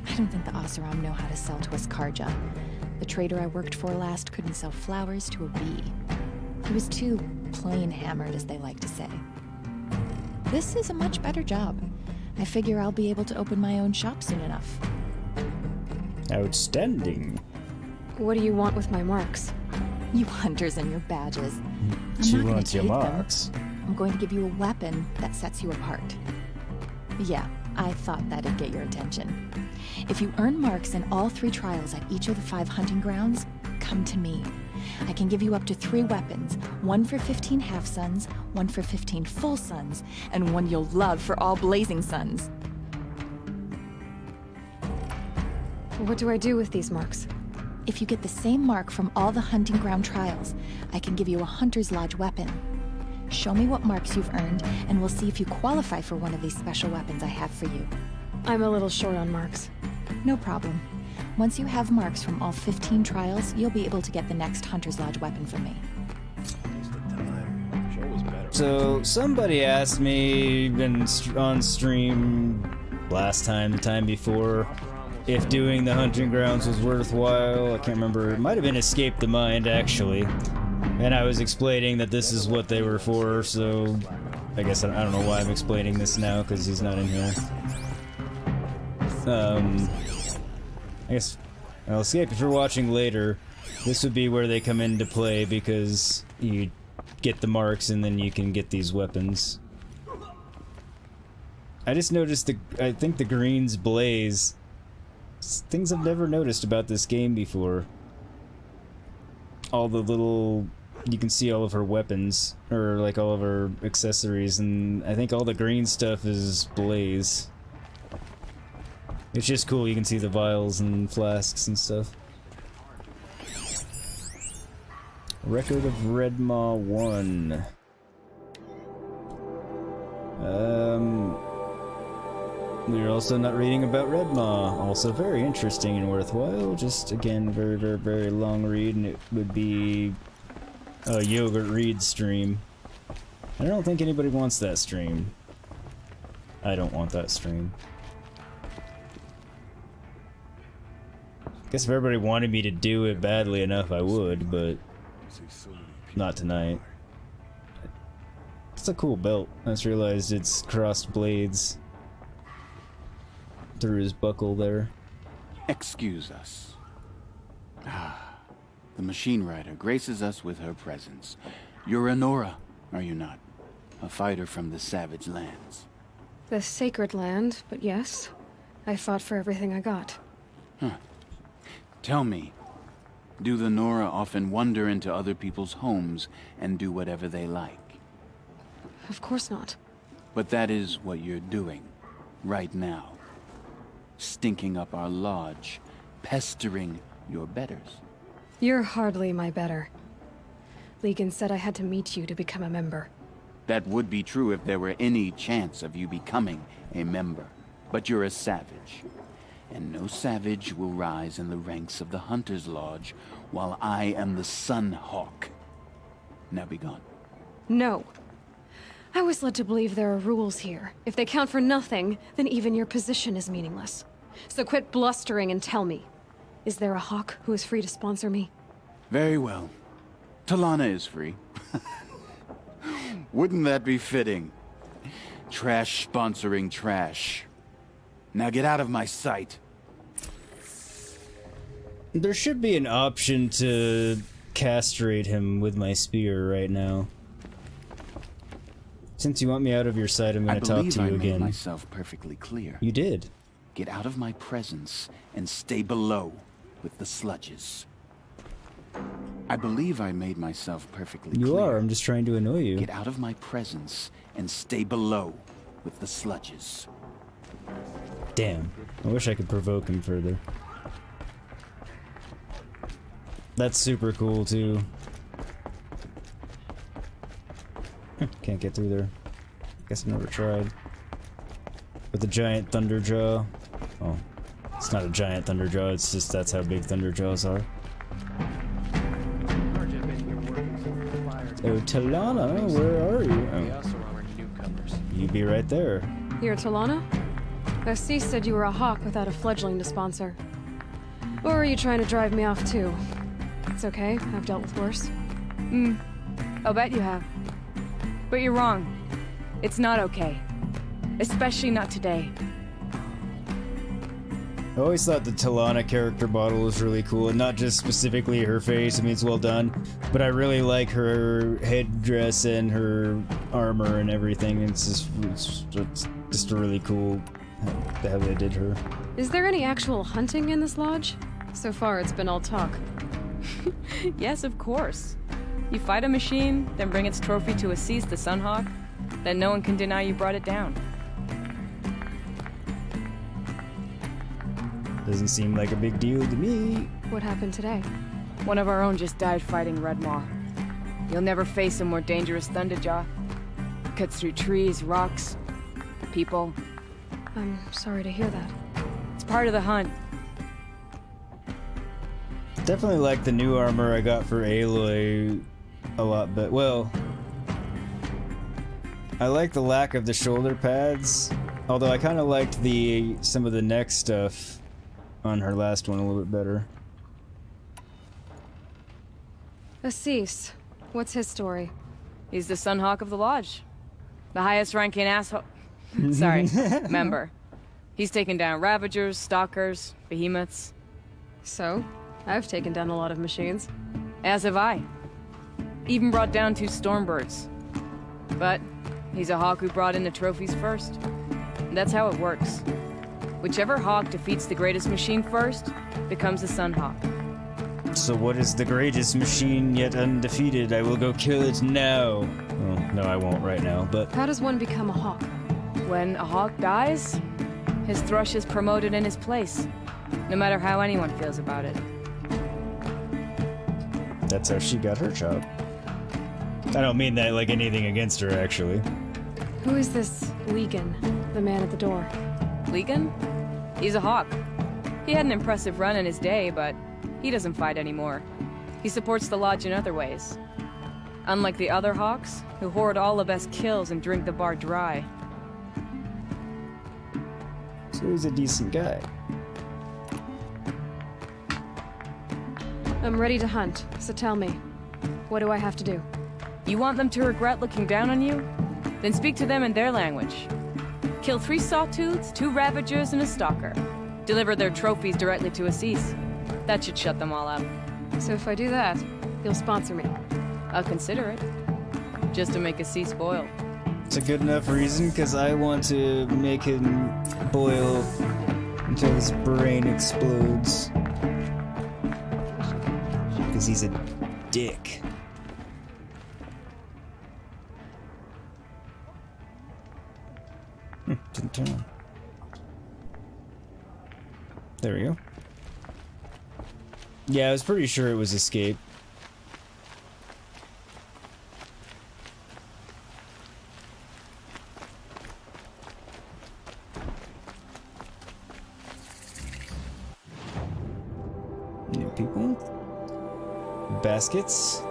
I don't think the Oseram know how to sell to us Karja. The trader I worked for last couldn't sell flowers to a bee. He was too plain hammered, as they like to say. This is a much better job. I figure I'll be able to open my own shop soon enough. Outstanding. What do you want with my marks? You hunters and your badges. She I'm not gonna wants your take them. marks. I'm going to give you a weapon that sets you apart. Yeah, I thought that'd get your attention. If you earn marks in all 3 trials at each of the 5 hunting grounds, come to me. I can give you up to 3 weapons, 1 for 15 half-suns, 1 for 15 full suns, and 1 you'll love for all blazing suns. What do I do with these marks? If you get the same mark from all the hunting ground trials, I can give you a Hunter's Lodge weapon. Show me what marks you've earned, and we'll see if you qualify for one of these special weapons I have for you. I'm a little short on marks. No problem. Once you have marks from all 15 trials, you'll be able to get the next Hunter's Lodge weapon from me. So, somebody asked me on stream the time before, if doing the hunting grounds was worthwhile. I can't remember. It might have been Escape the Mind, actually. And I was explaining that this is what they were for, so I guess I don't know why I'm explaining this now, because he's not in here. I guess, well, Escape, if you're watching later, this would be where they come into play, because you get the marks and then you can get these weapons. I just noticed I think the greens blaze. Things I've never noticed about this game before. All the little... You can see all of her weapons, or like all of her accessories, and I think all the green stuff is blaze. It's just cool, you can see the vials and flasks and stuff. Record of Redmaw 1. We're also not reading about Redmaw. Also very interesting and worthwhile. Just, again, very, very, very long read, and it would be a Yogurt Read stream. I don't think anybody wants that stream. I don't want that stream. Guess if everybody wanted me to do it badly enough, I would, but not tonight. It's a cool belt. I just realized it's crossed blades through his buckle there. Excuse us. The machine rider graces us with her presence. You're a Nora, are you not? A fighter from the savage lands. The sacred land, but yes. I fought for everything I got. Huh. Tell me, do the Nora often wander into other people's homes and do whatever they like? Of course not. But that is what you're doing, right now. Stinking up our lodge, pestering your betters. You're hardly my better. Legan said I had to meet you to become a member. That would be true if there were any chance of you becoming a member. But you're a savage. And no savage will rise in the ranks of the Hunter's Lodge while I am the Sun Hawk. Now be gone. No. I was led to believe there are rules here. If they count for nothing, then even your position is meaningless. So quit blustering and tell me. Is there a Hawk who is free to sponsor me? Very well. Talana is free. Wouldn't that be fitting? Trash sponsoring trash. Now get out of my sight. There should be an option to castrate him with my spear right now. Since you want me out of your sight, I'm going to talk to you again. I believe I made myself perfectly clear. You did. Get out of my presence and stay below with the sludges. I believe I made myself perfectly clear. You are. I'm just trying to annoy you. Get out of my presence and stay below with the sludges. Damn. I wish I could provoke him further. That's super cool, too. Can't get through there. Guess I never tried. With the giant Thunderjaw. Oh. It's not a giant Thunderjaw, it's just that's how big Thunderjaws are. Oh, Talana, where are you? Oh. You be right there. You're Talana? SC said you were a Hawk without a fledgling to sponsor. Or are you trying to drive me off too? It's okay, I've dealt with worse. I'll bet you have. But you're wrong. It's not okay. Especially not today. I always thought the Talana character model was really cool, and not just specifically her face, I mean, it's well done, but I really like her headdress and her armor and everything. It's just a really cool how they did her. Is there any actual hunting in this lodge? So far, it's been all talk. Yes, of course. You fight a machine, then bring its trophy to Assis the Sunhawk, then no one can deny you brought it down. Doesn't seem like a big deal to me. What happened today? One of our own just died fighting Red Maw. You'll never face a more dangerous Thunderjaw. Cuts through trees, rocks, people. I'm sorry to hear that. It's part of the hunt. Definitely like the new armor I got for Aloy a lot, but well, I like the lack of the shoulder pads, although I kind of liked some of the neck stuff on her last one a little bit better. Assis, what's his story? He's the Sunhawk of the Lodge. The highest ranking asshole... Sorry, member. He's taken down Ravagers, Stalkers, Behemoths. So? I've taken down a lot of machines. As have I. Even brought down 2 Stormbirds. But he's a hawk who brought in the trophies first. And that's how it works. Whichever hawk defeats the greatest machine first becomes a Sunhawk. So what is the greatest machine yet undefeated? I will go kill it now. Well, no, I won't right now, but... How does one become a hawk? When a hawk dies, his thrush is promoted in his place. No matter how anyone feels about it. That's how she got her job. I don't mean that like anything against her, actually. Who is this Legan, the man at the door? Legan? He's a hawk. He had an impressive run in his day, but he doesn't fight anymore. He supports the lodge in other ways. Unlike the other hawks, who hoard all the best kills and drink the bar dry. So he's a decent guy. I'm ready to hunt, so tell me, what do I have to do? You want them to regret looking down on you? Then speak to them in their language. Kill 3 Sawtooths, 2 Ravagers, and a Stalker. Deliver their trophies directly to Assis. That should shut them all up. So if I do that, you'll sponsor me? I'll consider it. Just to make Assis boil. It's a good enough reason, because I want to make him boil until his brain explodes. Because he's a dick. Didn't turn on. There we go. Yeah, I was pretty sure it was escape. New people. Baskets.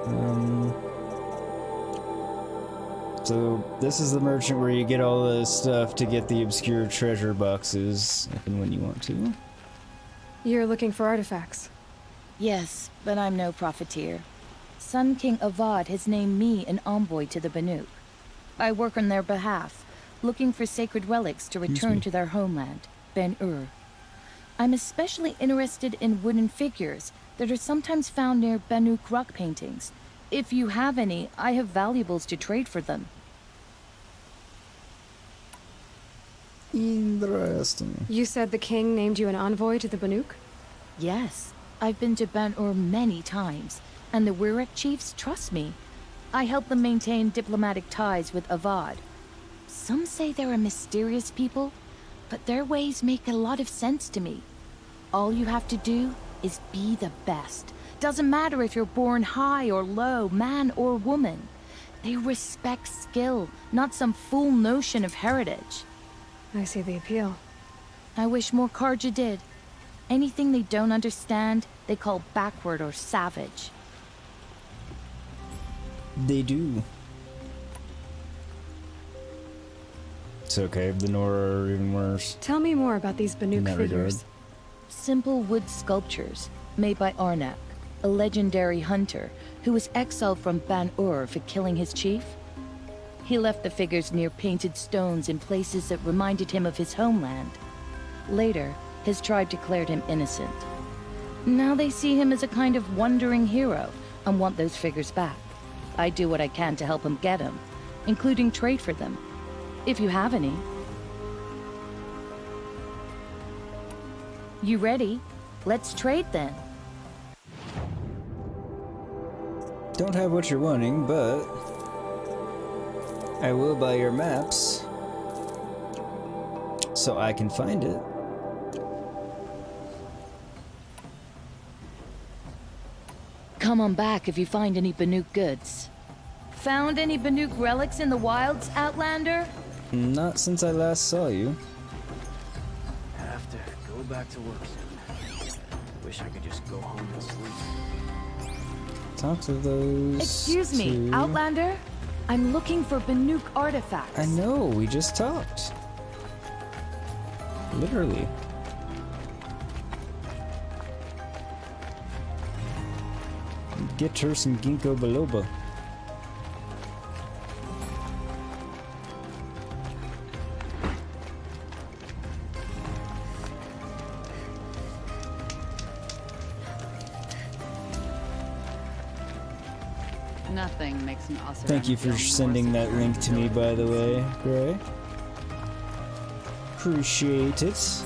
So this is the merchant where you get all the stuff to get the obscure treasure boxes, if and when you want to. You're looking for artifacts? Yes, but I'm no profiteer. Sun King Avad has named me an envoy to the Banuk. I work on their behalf, looking for sacred relics to return to their homeland, Ben-Ur. I'm especially interested in wooden figures that are sometimes found near Banuk rock paintings. If you have any, I have valuables to trade for them. Interesting. You said the king named you an envoy to the Banuk? Yes. I've been to Ben-Ur many times, and the Wirek chiefs trust me. I help them maintain diplomatic ties with Avad. Some say they're a mysterious people, but their ways make a lot of sense to me. All you have to do is be the best. Doesn't matter if you're born high or low, man or woman. They respect skill, not some fool notion of heritage. I see the appeal. I wish more Carja did. Anything they don't understand, they call backward or savage. They do. It's okay, the Nora are even worse. Tell me more about these Banuk figures. Simple wood sculptures made by Arnak, a legendary hunter who was exiled from Ban-Ur for killing his chief. He left the figures near painted stones in places that reminded him of his homeland. Later, his tribe declared him innocent. Now they see him as a kind of wandering hero and want those figures back. I do what I can to help him get them, including trade for them, if you have any. You ready? Let's trade then. Don't have what you're wanting, but I will buy your maps so I can find it. Come on back if you find any Banuk goods. Found any Banuk relics in the wilds, Outlander? Not since I last saw you. Have to go back to work soon. Wish I could just go home and sleep. Talk to those. Excuse me, two. Outlander? I'm looking for Banuk artifacts. I know, we just talked. Literally. Get her some ginkgo biloba. Nothing makes an awesome. Thank you for sending that link to me, by the way, Gray. Appreciate it. Disorderly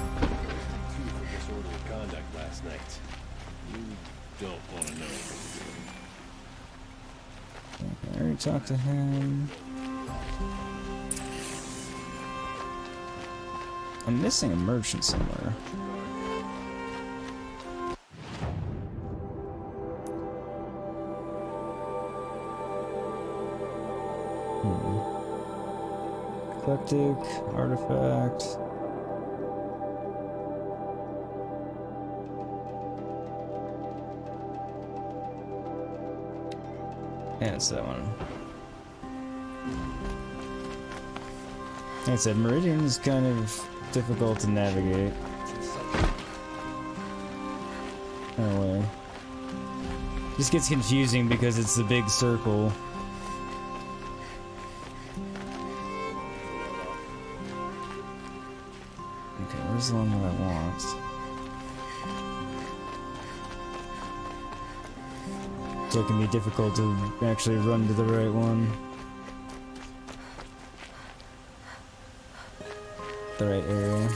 conduct last night. You don't want to know. I already talked to him. I'm missing a merchant somewhere. Eclectic, artifact. Yeah, it's that one. Like I said, Meridian is kind of difficult to navigate. In a way. Just gets confusing because it's the big circle. Okay, where's the one that I want? So it can be difficult to actually run to the right one. The right area.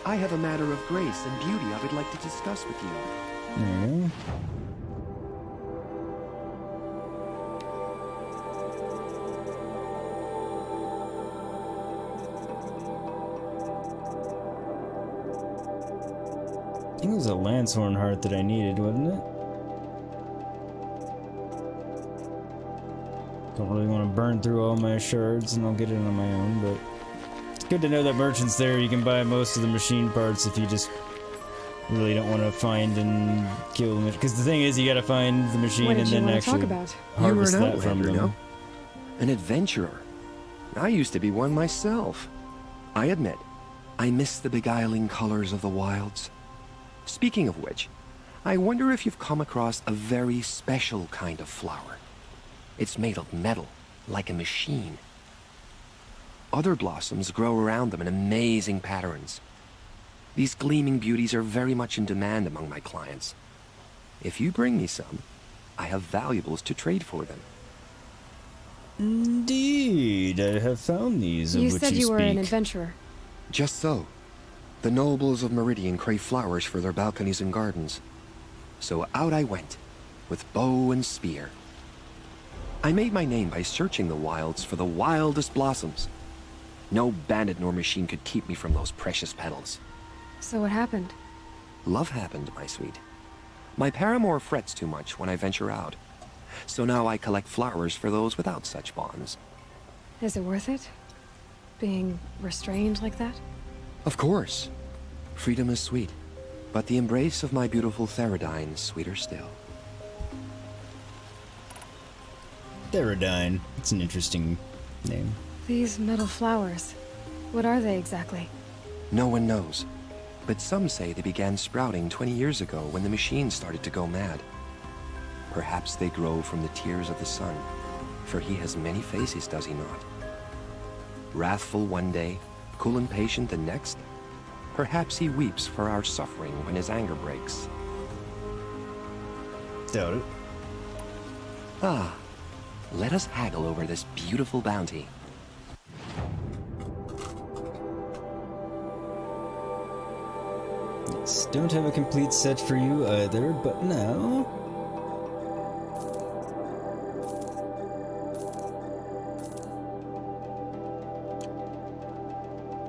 I have a matter of grace and beauty I would like to discuss with you. There you go. I think it was a Lancehorn heart that I needed, wasn't it? Don't really want to burn through all my shards and I'll get it on my own, but it's good to know that merchant's there. You can buy most of the machine parts if you just really don't want to find and kill them. Because the thing is, you gotta find the machine What did and you then want to actually talk about? harvest You were an that from outlander, them. no? An adventurer. I used to be one myself. I admit, I miss the beguiling colors of the wilds. Speaking of which, I wonder if you've come across a very special kind of flower. It's made of metal, like a machine. Other blossoms grow around them in amazing patterns. These gleaming beauties are very much in demand among my clients. If you bring me some, I have valuables to trade for them. Indeed, I have found these of You which said you were an speak. adventurer. Just so. The nobles of Meridian crave flowers for their balconies and gardens. So out I went, with bow and spear. I made my name by searching the wilds for the wildest blossoms. No bandit nor machine could keep me from those precious petals. So what happened? Love happened, my sweet. My paramour frets too much when I venture out. So now I collect flowers for those without such bonds. Is it worth it? Being restrained like that? Of course. Freedom is sweet, but the embrace of my beautiful Theridine is sweeter still. Theridine. It's an interesting name. These metal flowers. What are they exactly? No one knows, but some say they began sprouting 20 years ago when the machines started to go mad. Perhaps they grow from the tears of the sun, for he has many faces, does he not? Wrathful one day, cool and patient the next? Perhaps he weeps for our suffering when his anger breaks. Doubt it. Ah, let us haggle over this beautiful bounty. Yes, don't have a complete set for you either, but now...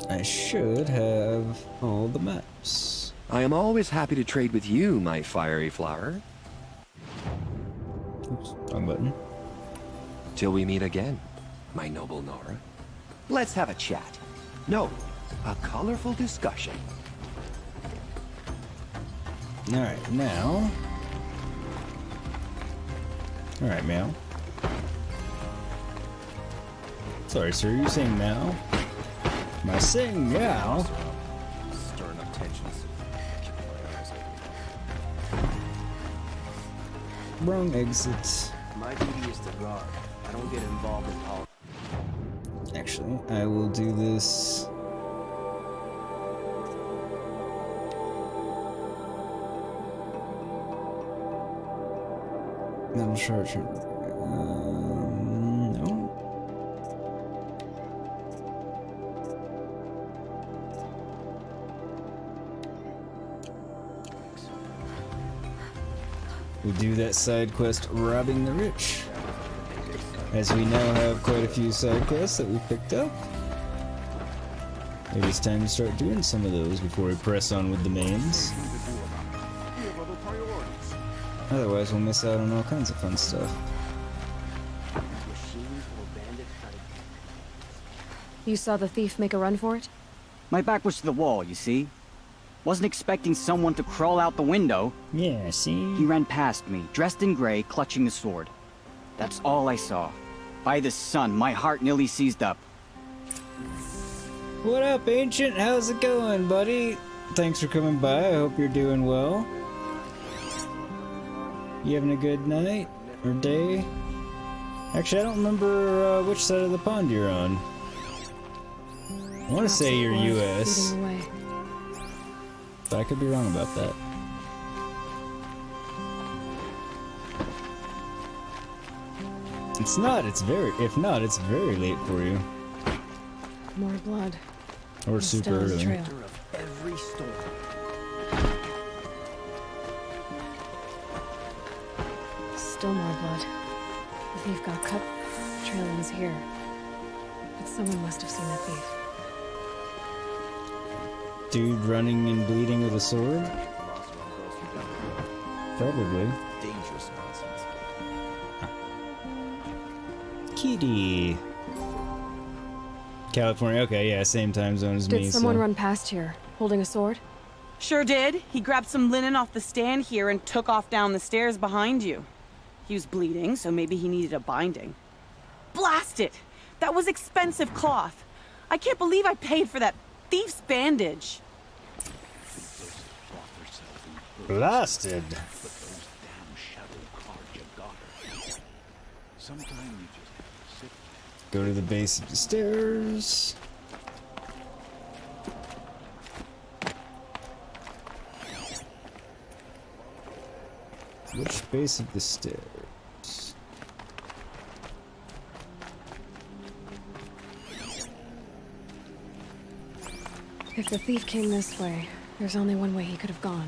I should have all the maps. I am always happy to trade with you, my fiery flower. Oops, wrong button. Till we meet again, my noble Nora. Let's have a chat. No, a colorful discussion. Alright, now... Alright, Meow. Sorry, sir, you saying Meow? Am I saying Meow? Stirring up tensions. Keeping my eyes open. Wrong exit. My duty is to guard. I don't get involved in politics. Actually, I will do this... Metal charge. No. We'll do that side quest, robbing the rich. As we now have quite a few side quests that we've picked up. Maybe it's time to start doing some of those before we press on with the mains. Otherwise, we'll miss out on all kinds of fun stuff. You saw the thief make a run for it? My back was to the wall, you see? Wasn't expecting someone to crawl out the window. Yeah, see? He ran past me, dressed in gray, clutching a sword. That's all I saw. By the sun, my heart nearly seized up. What up, Ancient? How's it going, buddy? Thanks for coming by. I hope you're doing well. You having a good night? Or day? Actually, I don't remember which side of the pond you're on. I want to say you're US. But I could be wrong about that. It's not, if not, it's very late for you. More blood. Or And super still his early. trail. Every storm. Still more blood. The thief got cut. The trail ends here. But someone must have seen the thief. Dude running and bleeding with a sword? Probably. Dangerous nonsense. Kitty. California, okay, yeah, same time zone as me. Did someone so. run past here, holding a sword? Sure did. He grabbed some linen off the stand here and took off down the stairs behind you. He was bleeding, so maybe he needed a binding. Blast it! That was expensive cloth. I can't believe I paid for that thief's bandage. Blasted. Go to the base of the stairs. Which base of the stairs? If the thief came this way, there's only one way he could have gone.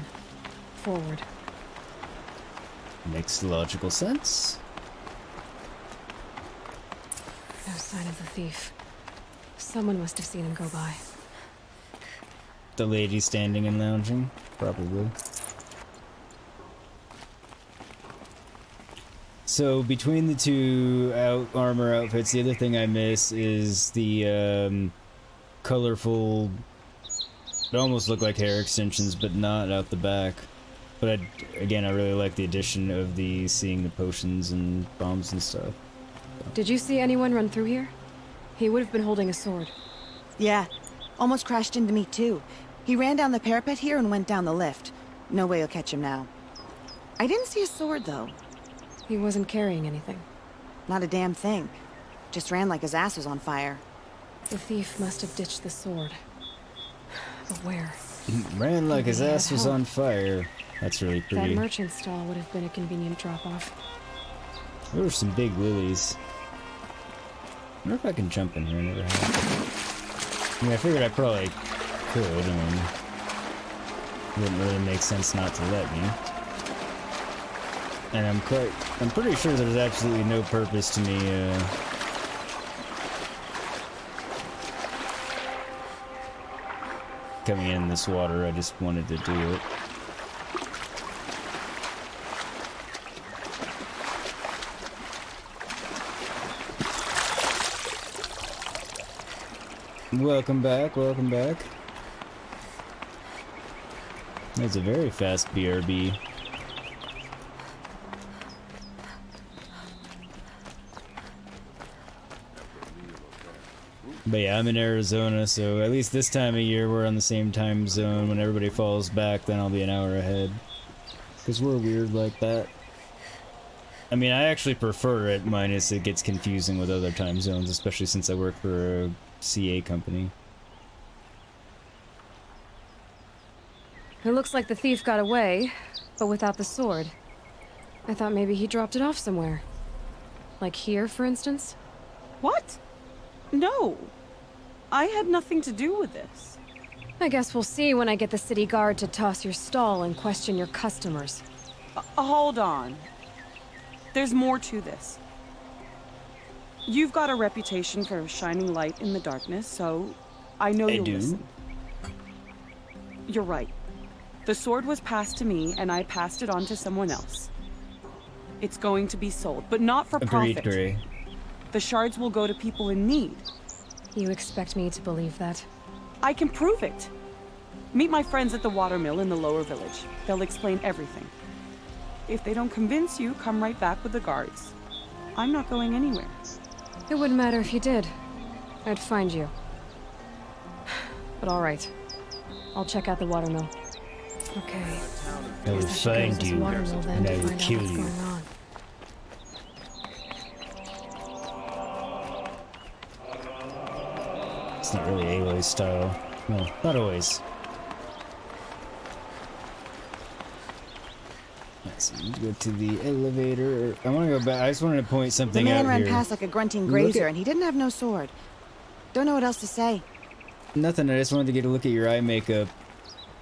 Forward. Makes logical sense. No sign of the thief. Someone must have seen him go by. The lady standing and lounging? Probably. So between the two armor outfits, the other thing I miss is the colorful. They almost look like hair extensions, but not out the back. But again, I really like the addition of the seeing the potions and bombs and stuff. Did you see anyone run through here? He would have been holding a sword. Yeah, almost crashed into me too. He ran down the parapet here and went down the lift. No way you'll catch him now. I didn't see a sword though. He wasn't carrying anything. Not a damn thing. Just ran like his ass was on fire. The thief must have ditched the sword. But where? Ran like his Maybe he ass had was help. on fire. That's really That pretty. merchant stall would have been a convenient drop-off. There were some big lilies. I wonder if I can jump in here. I never have. I mean, I figured I probably could. I mean, it wouldn't really make sense not to let me. And I'm pretty sure there's absolutely no purpose to me, coming in this water. I just wanted to do it. Welcome back, welcome back. That's a very fast BRB. But yeah, I'm in Arizona, so at least this time of year we're on the same time zone. When everybody falls back, then I'll be an hour ahead. Because we're weird like that. I mean, I actually prefer it, minus it gets confusing with other time zones, especially since I work for a CA company. It looks like the thief got away, but without the sword. I thought maybe he dropped it off somewhere. Like here, for instance? What? No. I had nothing to do with this. I guess we'll see when I get the city guard to toss your stall and question your customers. Hold on. There's more to this. You've got a reputation for shining light in the darkness, so I know you'll listen. You're right. The sword was passed to me, and I passed it on to someone else. It's going to be sold, but not for profit. Agreed, Gray. The shards will go to people in need. You expect me to believe that? I can prove it. Meet my friends at the watermill in the lower village. They'll explain everything. If they don't convince you, come right back with the guards. I'm not going anywhere. It wouldn't matter if you did. I'd find you. But all right. I'll check out the watermill. Okay. I will find you, and I will kill you. It's not really Aloy's style. No, not always. Let's go to the elevator. I want to go back. I just wanted to point The something man out ran here. past like a grunting Look grazer, at- and he didn't have no sword. Don't know what else to say. Nothing, I just wanted to get a look at your eye makeup.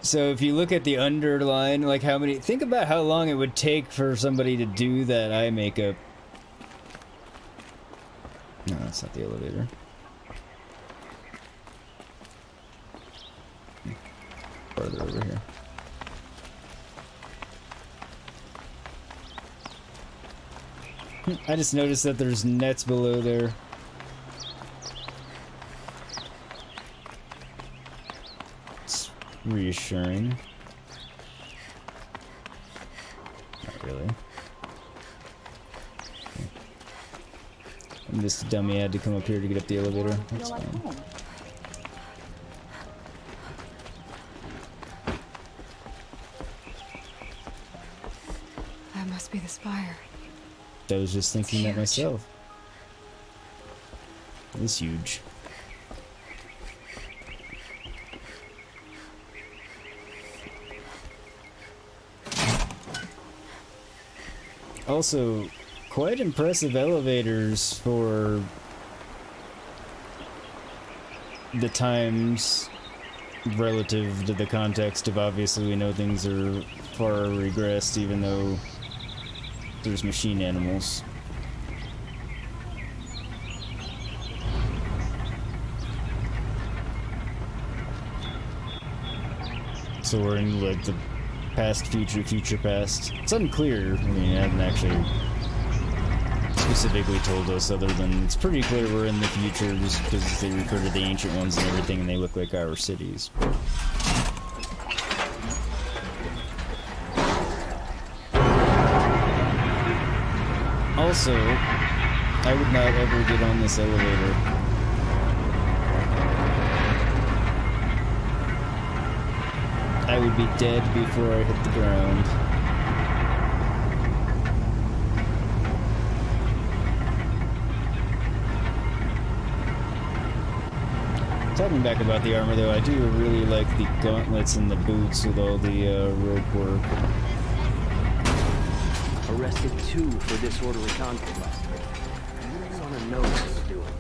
So if you look at the underline, like how many... Think about how long it would take for somebody to do that eye makeup. No, that's not the elevator. Farther over here. I just noticed that there's nets below there. It's reassuring. Not really. I'm just a dummy. I had to come up here to get up the elevator. That's fine. That must be the spire. I was just thinking that myself. It's huge. Also, quite impressive elevators for the times relative to the context of obviously we know things are far regressed even though there's machine animals. So we're in like the past, future, future, past. It's unclear. I mean, I haven't actually specifically told us other than it's pretty clear we're in the future just because they refer to the ancient ones and everything and they look like our cities. Also, I would not ever get on this elevator. I would be dead before I hit the ground. Talking back about the armor, though, I do really like the gauntlets and the boots with all the rope work. Arrested 2 for disorderly conduct last week. You want to know what he's doing.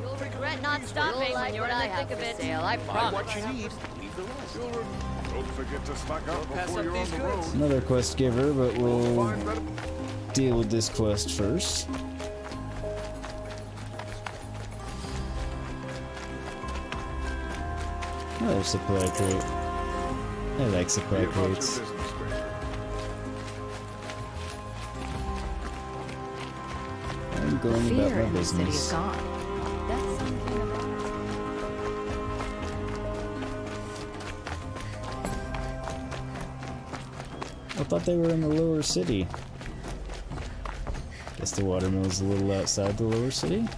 You'll regret not stopping when you're in the thick of it. Sale, I promise. What you need, leave the rest. Children, don't forget to stock up before you're on the road. Another quest giver, but we'll deal with this quest first. Another supply crate. I like supply crates. I'm going about my business. I thought they were in the lower city. Guess the watermill's a little outside the lower city.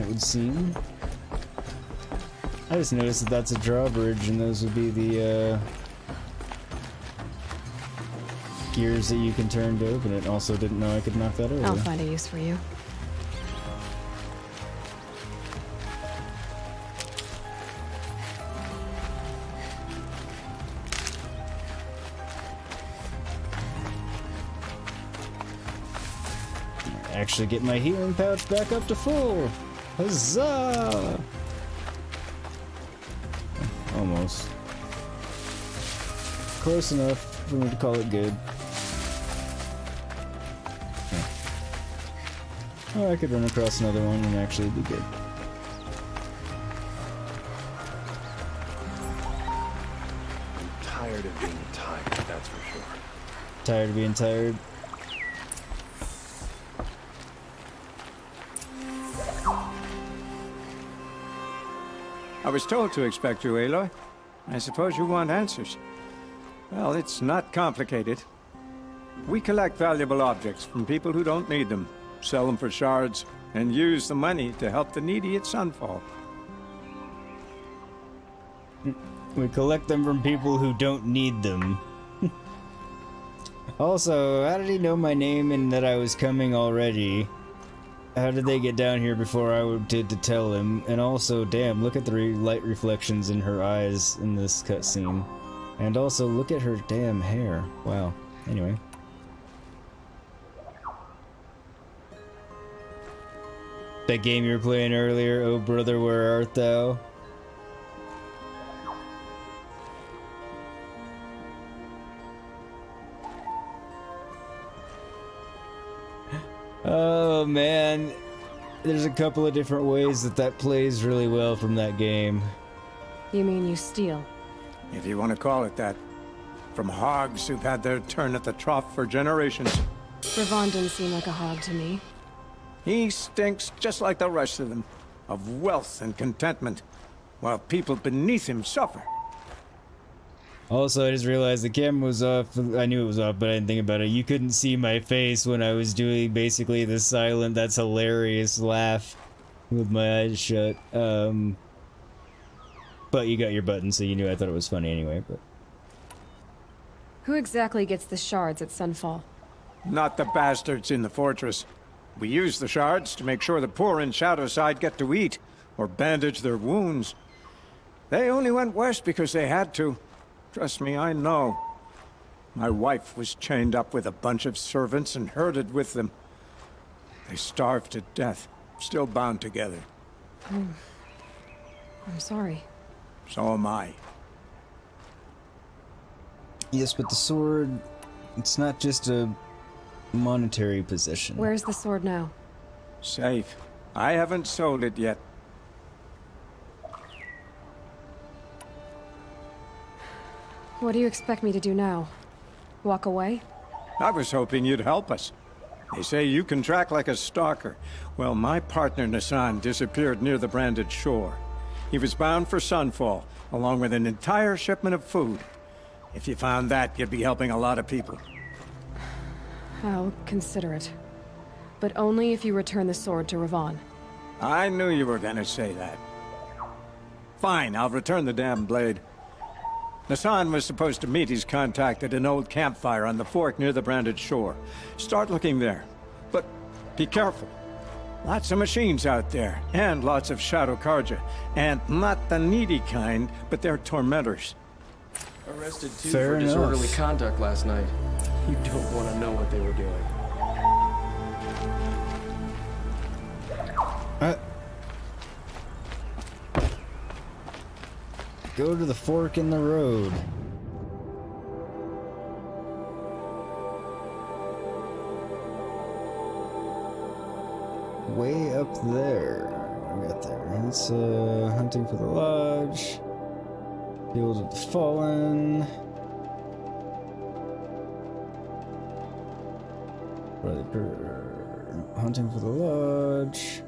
It would seem. I just noticed that that's a drawbridge, and those would be the gears that you can turn to open it. Also, didn't know I could knock that over. I'll find a use for you. Actually, get my healing pouch back up to full. Huzzah! Almost. Close enough for me to call it good. Oh, I could run across another one and actually be good. I'm tired of being tired, that's for sure. Tired of being tired? I was told to expect you, Aloy. I suppose you want answers. Well, it's not complicated. We collect valuable objects from people who don't need them, sell them for shards, and use the money to help the needy at Sunfall. We collect them from people who don't need them. Also, how did he know my name and that I was coming already? How did they get down here before I did to tell him? And also, damn, look at the light reflections in her eyes in this cutscene. And also, look at her damn hair. Wow. Anyway. That game you were playing earlier, Oh Brother, Where Art Thou? Oh man, there's a couple of different ways that plays really well from that game. You mean you steal? If you want to call it that. From hogs who've had their turn at the trough for generations. Ravon didn't seem like a hog to me. He stinks just like the rest of them, of wealth and contentment, while people beneath him suffer. Also, I just realized the camera was off. I knew it was off, but I didn't think about it. You couldn't see my face when I was doing basically the silent, that's hilarious laugh with my eyes shut. But you got your button, so you knew I thought it was funny anyway. But who exactly gets the shards at Sunfall? Not the bastards in the fortress. We use the shards to make sure the poor in Shadowside get to eat, or bandage their wounds. They only went west because they had to. Trust me, I know. My wife was chained up with a bunch of servants and herded with them. They starved to death, still bound together. I'm sorry. So am I. yes, but the sword, it's not just a monetary possession. Where's the sword now? Safe. I haven't sold it yet. What do you expect me to do now? Walk away? I was hoping you'd help us. They say you can track like a stalker. Well, my partner Nassan disappeared near the branded shore. He was bound for Sunfall, along with an entire shipment of food. If you found that, you'd be helping a lot of people. I'll consider it. But only if you return the sword to Ravon. I knew you were gonna say that. Fine, I'll return the damn blade. Nassan was supposed to meet his contact at an old campfire on the fork near the branded shore. Start looking there. But be careful. Lots of machines out there, and lots of shadow Karja. And not the needy kind, but they're tormentors. Arrested too Fair for enough. disorderly conduct last night. You don't want to know what they were doing. Go to the fork in the road. Way up there. We got there. It's hunting for the lodge. Field of the Fallen. Hunting for the lodge.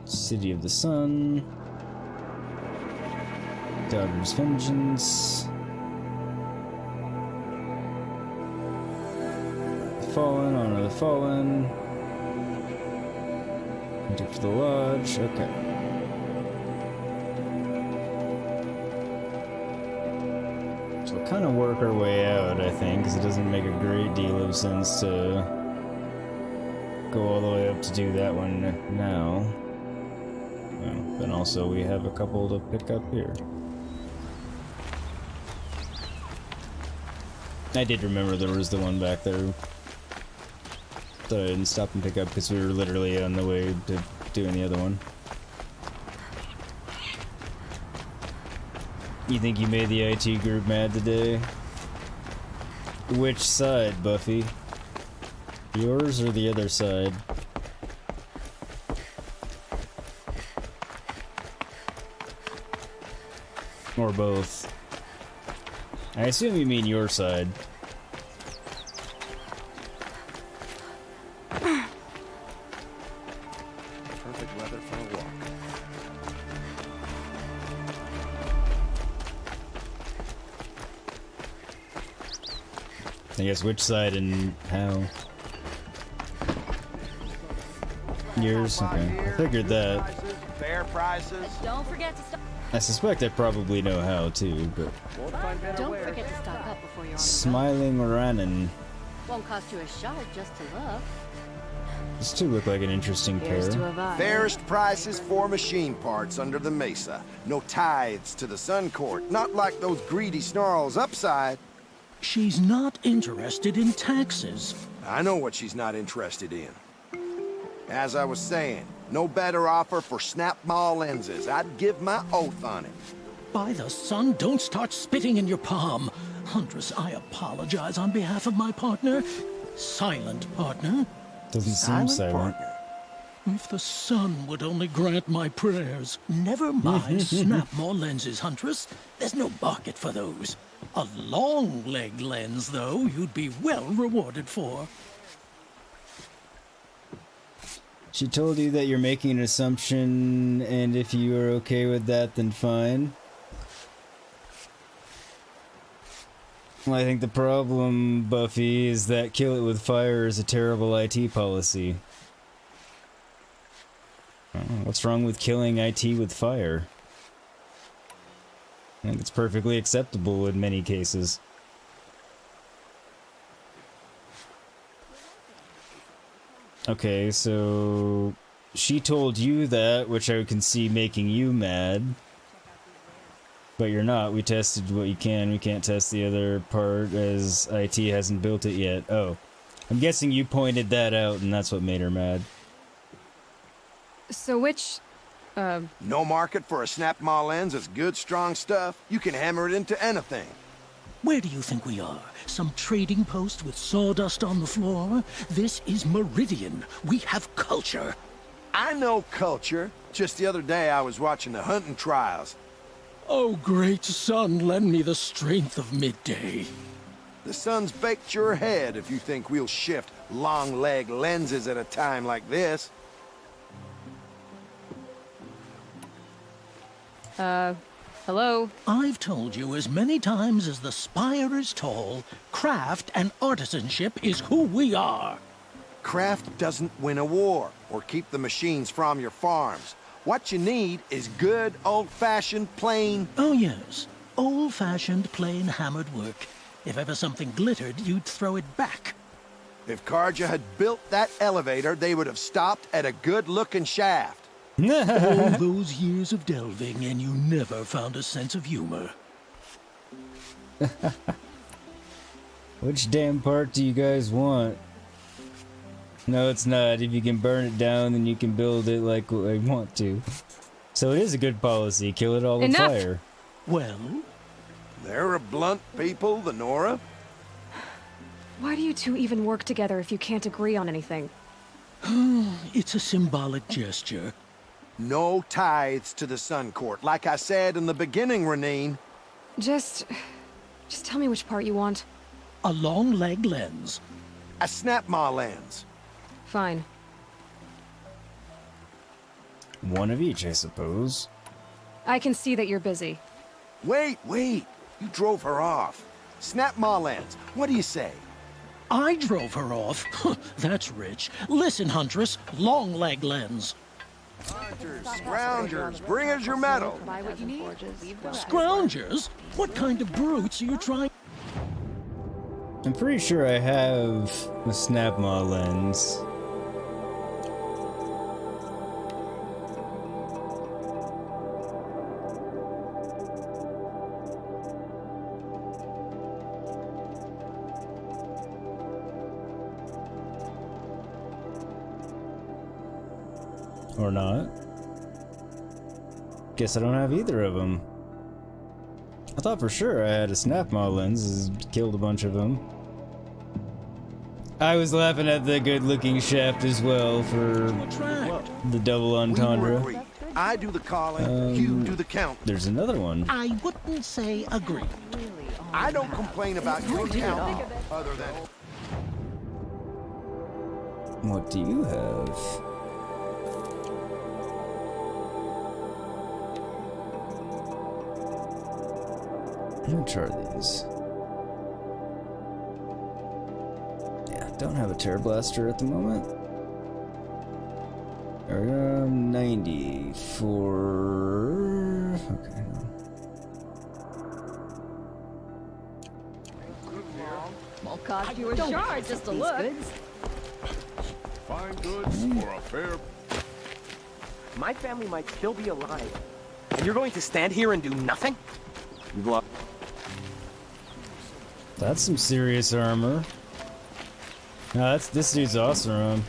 City of the Sun. Daughter's Vengeance. Fallen, Honor the Fallen. Hunting for the lodge. Okay. So we'll kind of work our way out, I think, because it doesn't make a great deal of sense to go all the way up to do that one now. Well, then also we have a couple to pick up here. I did remember there was the one back there that I didn't stop and pick up because we were literally on the way to doing the other one. You think you made the IT group mad today? Which side, Buffy? Yours or the other side? Or both? I assume you mean your side. Perfect weather for a walk. I guess which side and how? Yours? Okay. I figured that. Fair prices. Don't forget to stop. I suspect I probably know how too, but... Don't forget to stock up before you're on the Smiling Ranon. road. Won't cost you a shard just to look. These two look like an interesting pair. Fairest prices for machine parts under the mesa. No tithes to the Sun Court. Not like those greedy snarls upside. She's not interested in taxes. I know what she's not interested in. As I was saying, no better offer for snap maw lenses. I'd give my oath on it. By the sun, don't start spitting in your palm. Huntress, I apologize on behalf of my partner. Silent partner. Doesn't seem silent. If the sun would only grant my prayers. Never mind snap maw lenses, Huntress. There's no market for those. A long leg lens, though, you'd be well rewarded for. She told you that you're making an assumption, and if you are okay with that, then fine. Well, I think the problem, Buffy, is that kill it with fire is a terrible IT policy. What's wrong with killing IT with fire? I think it's perfectly acceptable in many cases. Okay, so she told you that, which I can see making you mad. But you're not. We tested what you can. We can't test the other part as IT hasn't built it yet. Oh. I'm guessing you pointed that out and that's what made her mad. So which... No market for a snap maw lens is good, strong stuff. You can hammer it into anything. Where do you think we are? Some trading post with sawdust on the floor? This is Meridian. We have culture. I know culture. Just the other day I was watching the hunting trials. Oh, great sun, lend me the strength of midday. The sun's baked your head if you think we'll shift long leg lenses at a time like this. Hello? I've told you as many times as the spire is tall, craft and artisanship is who we are. Craft doesn't win a war or keep the machines from your farms. What you need is good, old-fashioned, plain... Oh, yes. Old-fashioned, plain hammered work. If ever something glittered, you'd throw it back. If Karja had built that elevator, they would have stopped at a good-looking shaft. All those years of delving, and you never found a sense of humor. Which damn part do you guys want? No, it's not. If you can burn it down, then you can build it like I want to. So it is a good policy. Kill it all with fire. Well? They're a blunt people, the Nora. Why do you two even work together if you can't agree on anything? It's a symbolic gesture. No tithes to the Sun Court, like I said in the beginning, Renine. Just tell me which part you want. A long leg lens. A snap maw lens. Fine. One of each, I suppose. I can see that you're busy. Wait. You drove her off. Snap maw lens. What do you say? I drove her off? That's rich. Listen, Huntress, long leg lens. Scroungers, bring us your metal. Scroungers? What kind of brutes are you trying? I'm pretty sure I have a snap maw lens. Or not. Guess I don't have either of them. I thought for sure I had a snap maw lens, killed a bunch of them. I was laughing at the good-looking shaft as well for the double entendre. I do the calling, you do the count. There's another one. I wouldn't say agree. I don't complain about your count, other than... What do you have? Which are these? Yeah, don't have a Terror Blaster at the moment. 94. Okay, no. Won't cost you a shard just to look. Fine goods for a fair... My family might still be alive. And you're going to stand here and do nothing? You've lost... That's some serious armor. No, this dude's awesome.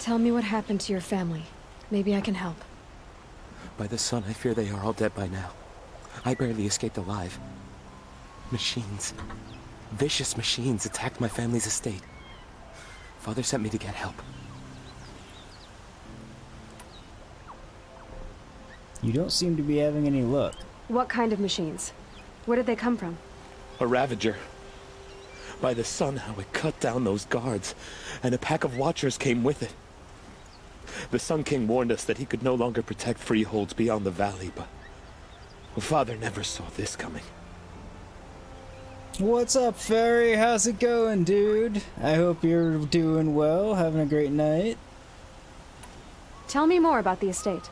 Tell me what happened to your family. Maybe I can help. By the sun, I fear they are all dead by now. I barely escaped alive. Machines. Vicious machines attacked my family's estate. Father sent me to get help. You don't seem to be having any luck. What kind of machines? Where did they come from? A Ravager. By the sun, how it cut down those guards, and a pack of watchers came with it. The Sun King warned us that he could no longer protect freeholds beyond the valley, but Father never saw this coming. What's up, Fairy? How's it going, dude? I hope you're doing well, having a great night. Tell me more about the estate.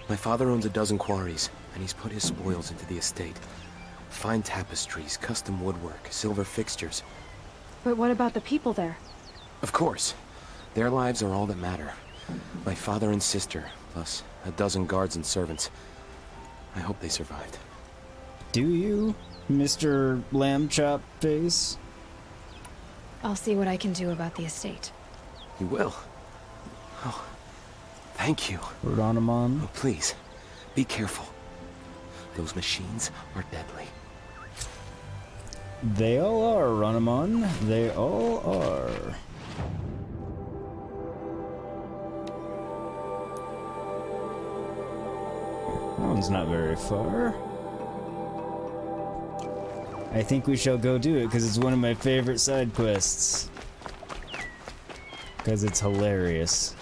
My father owns a dozen quarries, and he's put his spoils into the estate. Fine tapestries, custom woodwork, silver fixtures. But what about the people there? Of course. Their lives are all that matter. My father and sister, plus a dozen guards and servants. I hope they survived. Do you, Mr. Lamb Chop Face? I'll see what I can do about the estate. You will? Oh, thank you. Rodonamon. Oh, please, be careful. Those machines are deadly. They all are, Rodonamon. They all are. That one's not very far. I think we shall go do it because it's one of my favorite side quests. Because it's hilarious.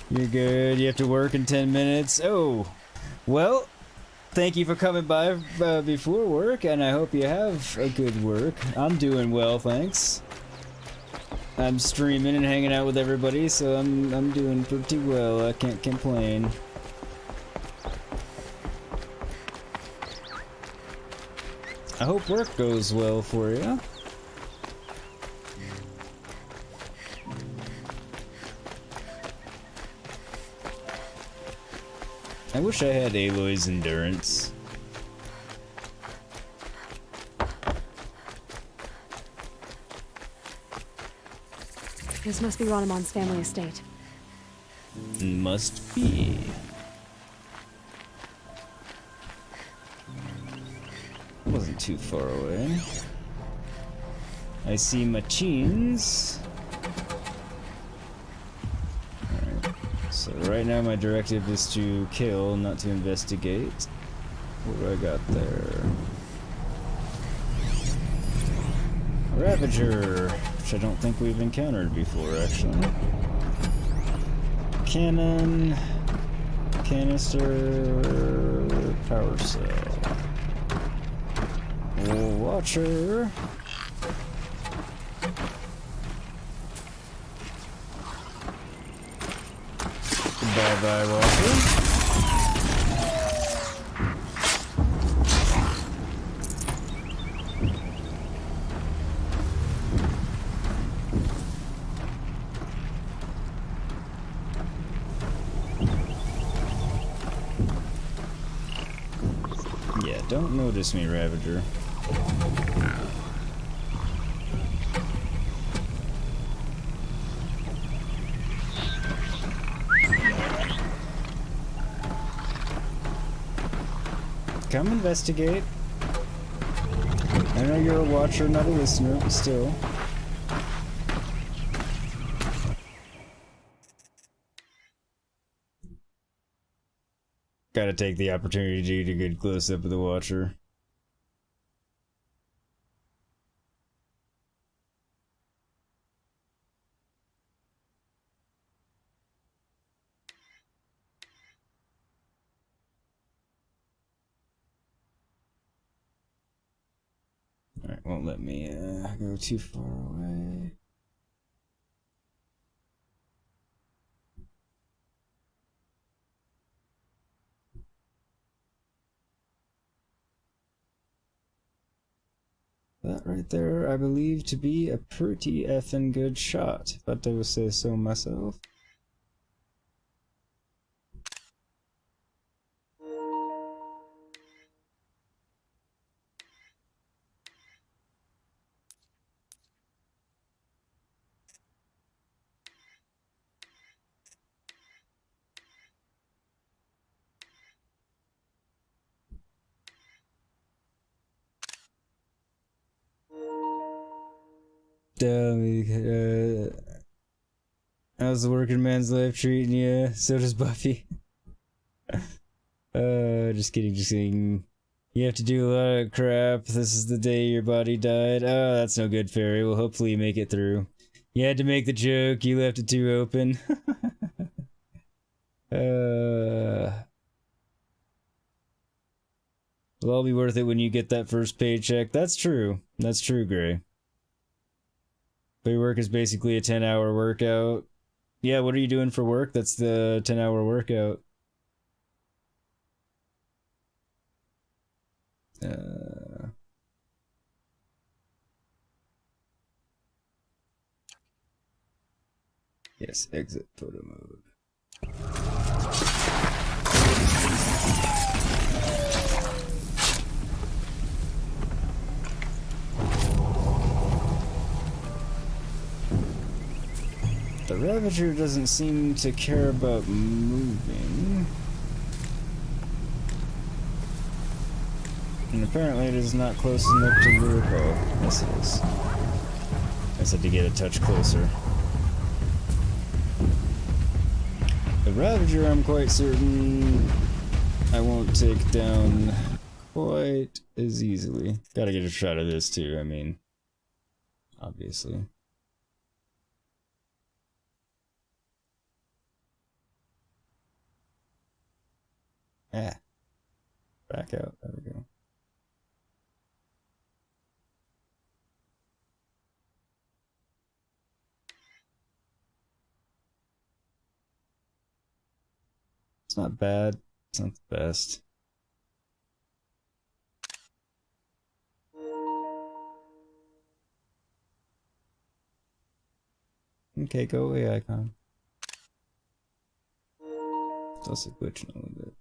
You're good. You have to work in 10 minutes. Oh, well, thank you for coming by before work, and I hope you have a good work. I'm doing well, thanks. I'm streaming and hanging out with everybody, so I'm doing pretty well. I can't complain. I hope work goes well for you. I wish I had Aloy's endurance. This must be Ronimon's family estate. Must be. Wasn't too far away. I see machines. Alright. So right now my directive is to kill, not to investigate. What do I got there? Ravager, which I don't think we've encountered before, actually. Cannon, canister, power cell. Watcher. Bye-bye, Watcher. Yeah, don't notice me, Ravager. Come investigate. I know you're a watcher, not a listener, but still. Gotta take the opportunity to get a good close-up of the watcher. Alright, won't let me go too far away. That right there, I believe to be a pretty effing good shot, if I do say so myself. How's the working man's life treating you? So does Buffy. Just kidding, just kidding. You have to do a lot of crap. This is the day your body died. Oh, that's no good, Fairy. Well, hopefully you make it through. You had to make the joke. You left it too open. It'll all be worth it when you get that first paycheck. That's true. That's true, Gray. But your work is basically a 10-hour workout. Yeah, what are you doing for work? That's the 10-hour workout. Yes, exit photo mode. The Ravager doesn't seem to care about moving. And apparently it is not close enough to lure. Oh, yes it is. I just had to get a touch closer. The Ravager, I'm quite certain I won't take down quite as easily. Gotta get a shot of this too, I mean, obviously. Ah. Back out. There we go. It's not bad. It's not the best. Okay, go away, icon. It's also glitching a little bit.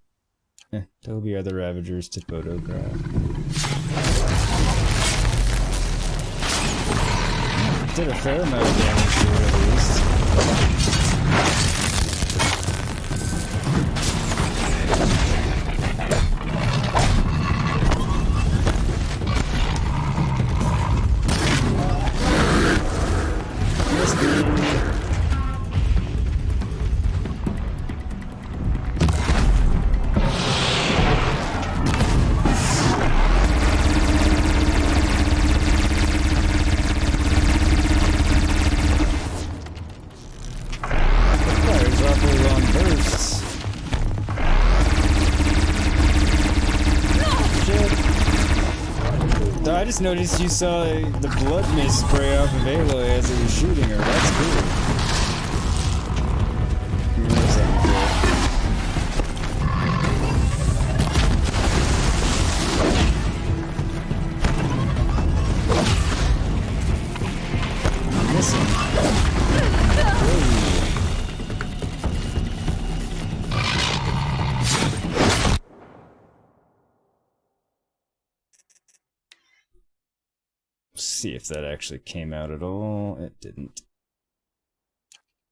There'll be other Ravagers to photograph. Did a fair amount of damage here at least. I just noticed you saw the blood mist spray off of Aloy as it was shooting her. That's cool. Missing. See if that actually came out at all. It didn't.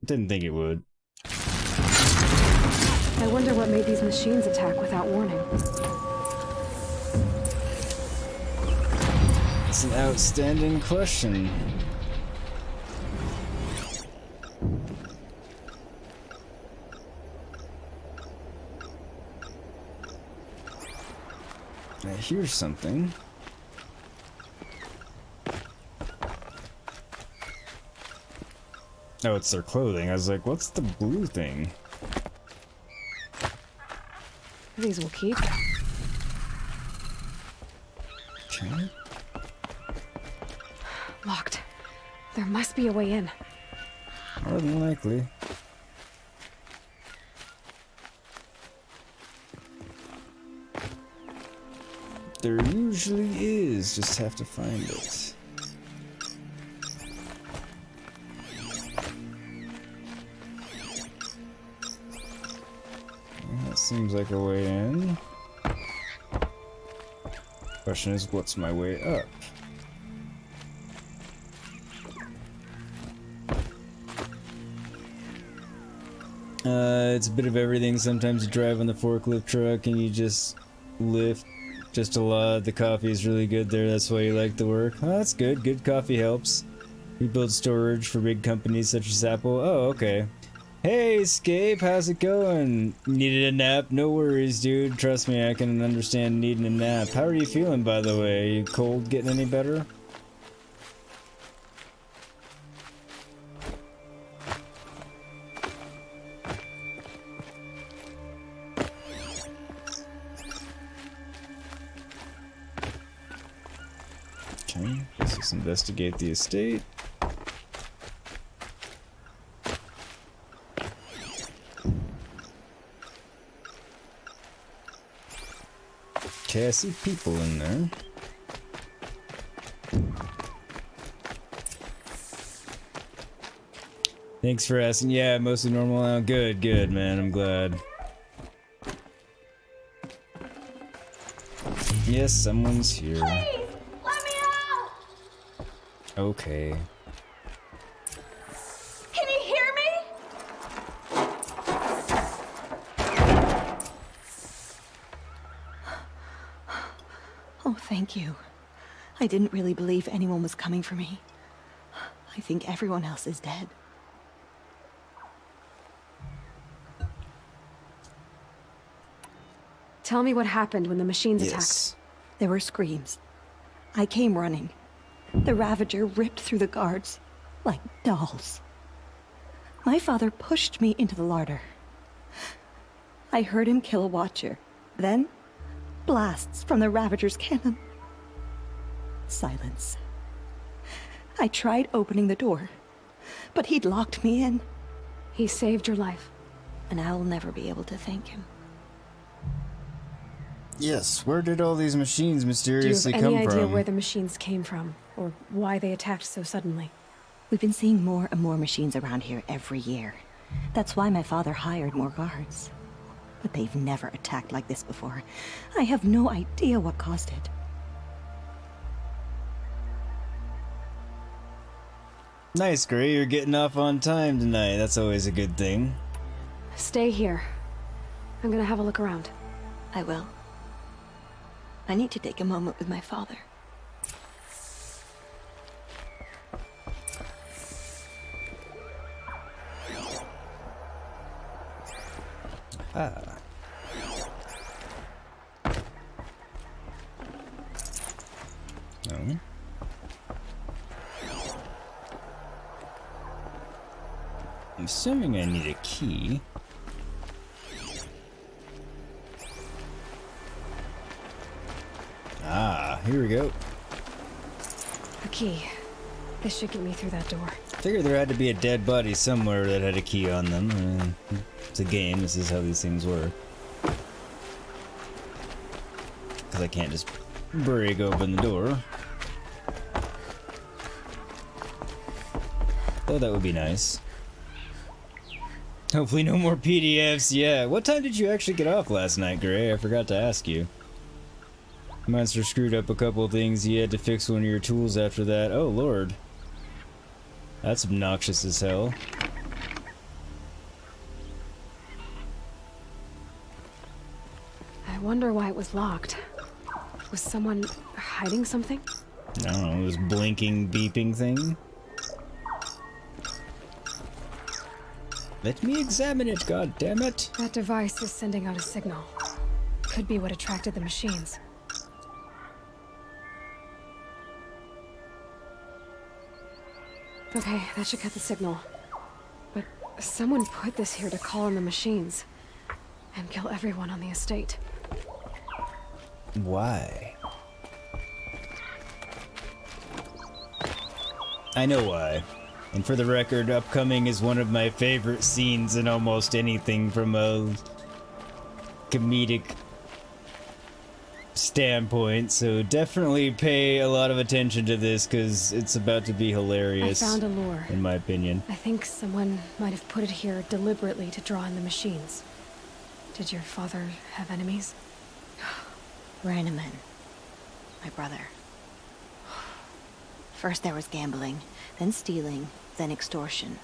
Didn't think it would. I wonder what made these machines attack without warning. It's an outstanding question. I hear something. Oh, it's their clothing. I was like, what's the blue thing? These will keep. Okay. Locked. There must be a way in. More than likely. There usually is, just have to find it. That seems like a way in. Question is, what's my way up? It's a bit of everything. Sometimes you drive on the forklift truck and you just lift just a lot. The coffee is really good there, that's why you like the work. Oh, that's good. Good coffee helps. We build storage for big companies such as Apple. Oh, okay. Hey, Escape, how's it going? Needed a nap? No worries, dude. Trust me, I can understand needing a nap. How are you feeling, by the way? You cold getting any better? Okay, let's just investigate the estate. Okay, I see people in there. Thanks for asking. Yeah, mostly normal now. Good, good, man. I'm glad. Yes, someone's here. Please, let me out! Okay. Can you hear me? Oh, thank you. I didn't really believe anyone was coming for me. I think everyone else is dead. Tell me what happened when the machines Yes. attacked. There were screams. I came running. The Ravager ripped through the guards like dolls. My father pushed me into the larder. I heard him kill a watcher. Then, blasts from the Ravager's cannon. Silence. I tried opening the door, but he'd locked me in. He saved your life. And I'll never be able to thank him. Yes, where did all these machines mysteriously come Do from? you have any idea where the machines came from? Or why they attacked so suddenly? We've been seeing more and more machines around here every year. That's why my father hired more guards. But they've never attacked like this before. I have no idea what caused it. Nice, Gray. You're getting off on time tonight. That's always a good thing. Stay here. I'm gonna have a look around. I will. I need to take a moment with my father. Ah. No. I'm assuming I need a key. Ah, here we go. A key. This should get me through that door. Figured there had to be a dead body somewhere that had a key on them. It's a game, this is how these things work. Because I can't just break open the door. Though that would be nice. Hopefully no more PDFs, yeah. What time did you actually get off last night, Gray? I forgot to ask you. Monster screwed up a couple things, you had to fix one of your tools after that. Oh lord. That's obnoxious as hell. I wonder why it was locked. Was someone hiding something? I don't know, this blinking, beeping thing. Let me examine it, god damn it. That device is sending out a signal. Could be what attracted the machines. Okay, that should cut the signal. But someone put this here to call in the machines. And kill everyone on the estate. Why? I know why. And for the record, upcoming is one of my favorite scenes in almost anything from a comedic standpoint, so definitely pay a lot of attention to this because it's about to be hilarious. I found a lure. In my opinion. I think someone might have put it here deliberately to draw in the machines. Did your father have enemies? Rainaman. My brother. First there was gambling, then stealing, then extortion.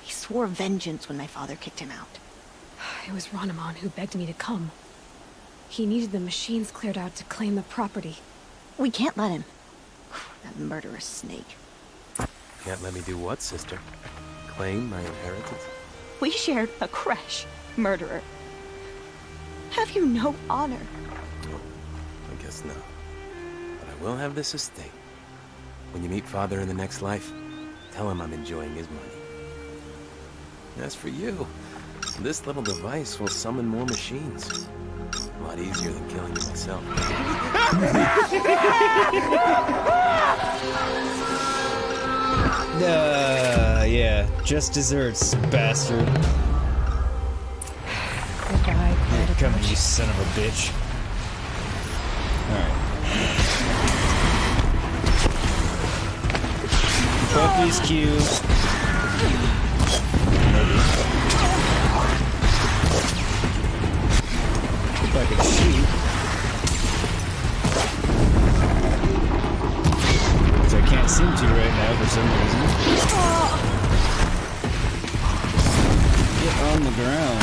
He swore vengeance when my father kicked him out. It was Rainaman who begged me to come. He needed the machines cleared out to claim the property. We can't let him. That murderous snake. Can't let me do what, sister? Claim my inheritance? We shared a crash, murderer. Have you no honor? Oh, I guess not. But I will have this estate. When you meet Father in the next life, tell him I'm enjoying his money. As for you, this little device will summon more machines. A lot easier than killing you myself. Yeah, just desserts, bastard. Goodbye, Here, come, you son of a bitch. Alright. Buffy's Q. Maybe. If I could shoot. Which I can't seem to right now for some reason. Get on the ground.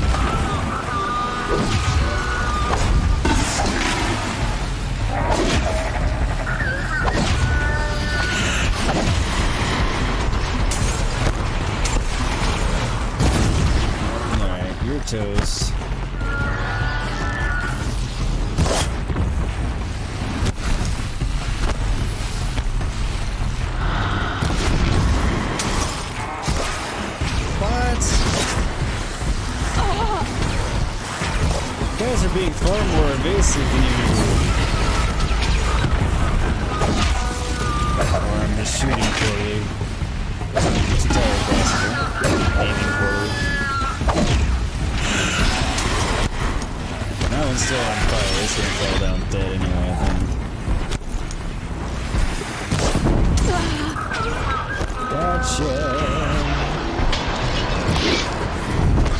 Alright, you're toast. You guys are being far more evasive than usual.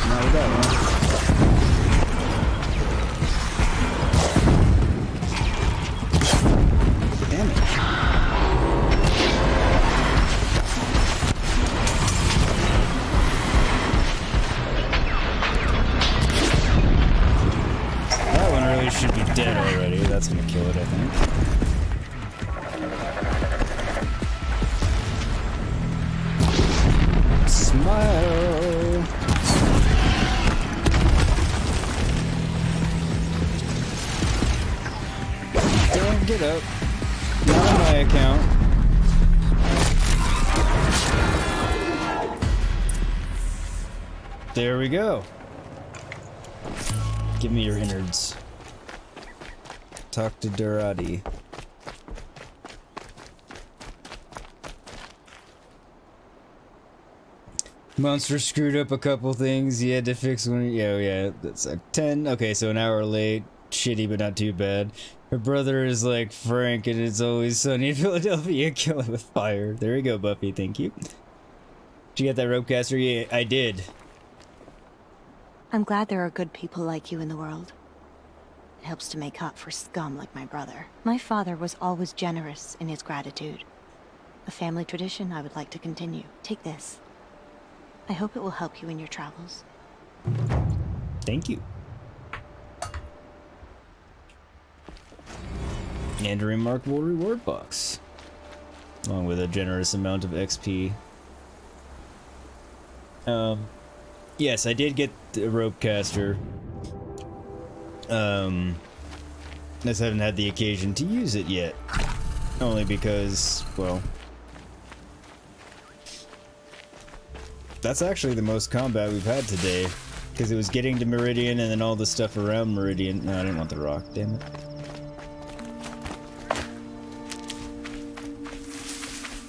Not with that one. Damn it. That one really should be dead already. That's gonna kill it, I think. Smile. Don't get up. Not on my account. There we go. Give me your innards. Talk to Durati. Monster screwed up a couple things. He had to fix one. Yeah, that's like 10. Okay, so an hour late. Shitty, but not too bad. Her brother is like Frank, and it's always sunny in Philadelphia. Kill him with fire. There you go, Buffy. Thank you. Did you get that rope caster? Yeah, I did. I'm glad there are good people like you in the world. It helps to make up for scum like my brother. My father was always generous in his gratitude. A family tradition I would like to continue. Take this. I hope it will help you in your travels. Thank you. And a remarkable reward box. Along with a generous amount of XP. Yes, I did get the rope caster. I just haven't had the occasion to use it yet. Only because, well... That's actually the most combat we've had today. Because it was getting to Meridian and then all the stuff around Meridian. No, I didn't want the rock, damn it.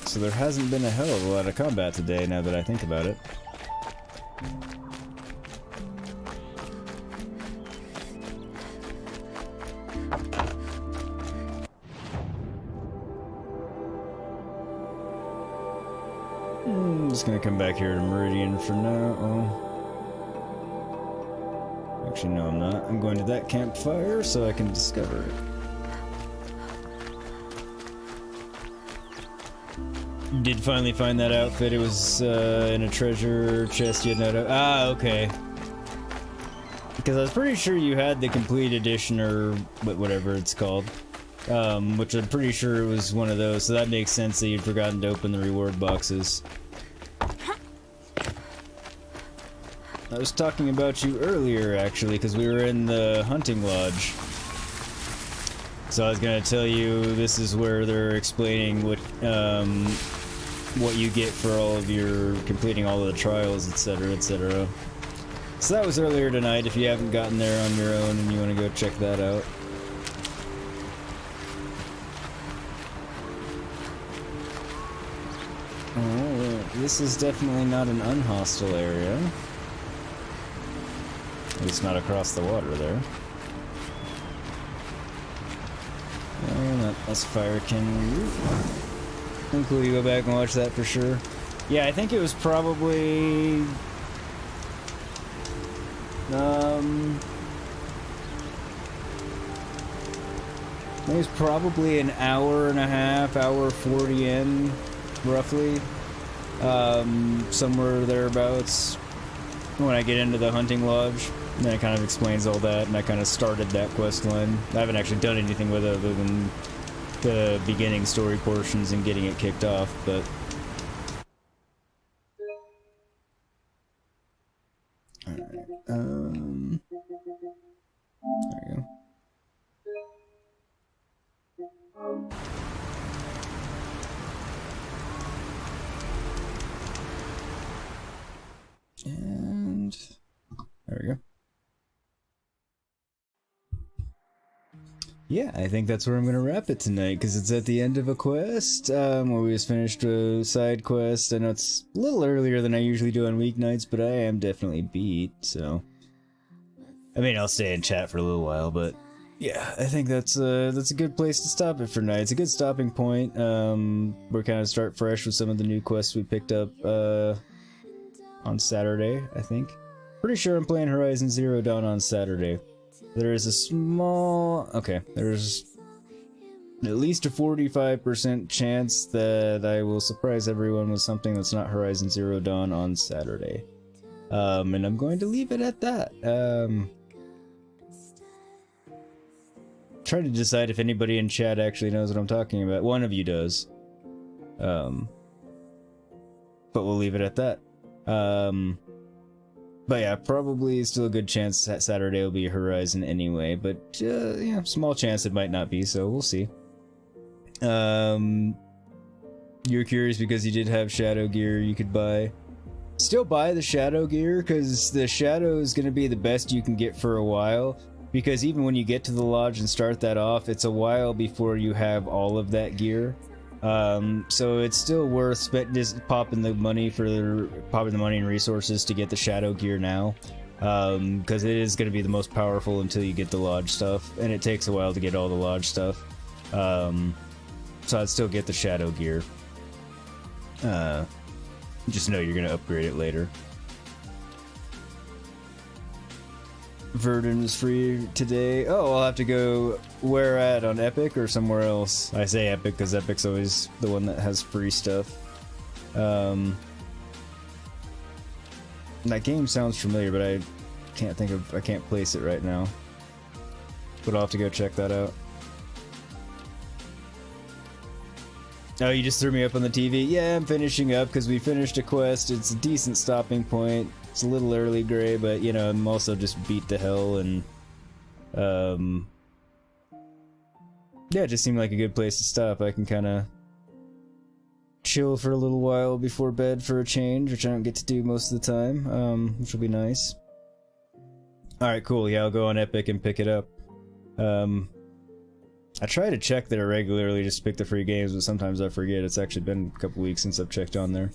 So there hasn't been a hell of a lot of combat today, now that I think about it. I'm just gonna come back here to Meridian for now. Oh. Actually, no, I'm not. I'm going to that campfire so I can discover it. Did finally find that outfit. It was in a treasure chest you had not. Ah, okay. Because I was pretty sure you had the complete edition or whatever it's called. Which I'm pretty sure it was one of those, so that makes sense that you'd forgotten to open the reward boxes. I was talking about you earlier, actually, because we were in the hunting lodge. So I was gonna tell you this is where they're explaining what you get for all of your completing all of the trials, etc., etc. So that was earlier tonight. If you haven't gotten there on your own and you want to go check that out. Oh, this is definitely not an unhostile area. At least not across the water there. Oh, that's fire cannon. I think we'll go back and watch that for sure. Yeah, I think it was probably... I think it was probably an hour and a half, hour 40 in, roughly. Somewhere thereabouts. When I get into the hunting lodge. And then it kind of explains all that, and I kind of started that quest line. I haven't actually done anything with it other than the beginning story portions and getting it kicked off, but... Alright, there we go. And... there we go. Yeah, I think that's where I'm gonna wrap it tonight, because it's at the end of a quest, where we just finished a side quest. I know it's a little earlier than I usually do on weeknights, but I am definitely beat, so... I mean, I'll stay in chat for a little while, but yeah, I think that's a good place to stop it for tonight. It's a good stopping point. We're kind of start fresh with some of the new quests we picked up on Saturday, I think. Pretty sure I'm playing Horizon Zero Dawn on Saturday. There is a small... Okay, there's at least a 45% chance that I will surprise everyone with something that's not Horizon Zero Dawn on Saturday. And I'm going to leave it at that. Trying to decide if anybody in chat actually knows what I'm talking about. One of you does. But we'll leave it at that. But yeah, probably still a good chance that Saturday will be Horizon anyway, but yeah, small chance it might not be, so we'll see. You're curious because you did have Shadow Gear you could buy. Still buy the Shadow Gear, because the Shadow is going to be the best you can get for a while, because even when you get to the lodge and start that off, it's a while before you have all of that gear. So it's still worth just popping the money and resources to get the Shadow Gear now, because it is going to be the most powerful until you get the lodge stuff, and it takes a while to get all the lodge stuff. So I'd still get the Shadow Gear. Just know you're going to upgrade it later. Verdun is free today. Oh, I'll have to go where at, on Epic or somewhere else? I say Epic because Epic's always the one that has free stuff. That game sounds familiar, but I can't place it right now. But I'll have to go check that out. Oh, you just threw me up on the TV? Yeah, I'm finishing up because we finished a quest. It's a decent stopping point. It's a little early, Gray, but, you know, I'm also just beat to hell, and, yeah, it just seemed like a good place to stop. I can kind of chill for a little while before bed for a change, which I don't get to do most of the time, which will be nice. Alright, cool. Yeah, I'll go on Epic and pick it up. I try to check there regularly just to pick the free games, but sometimes I forget. It's actually been a couple weeks since I've checked on there.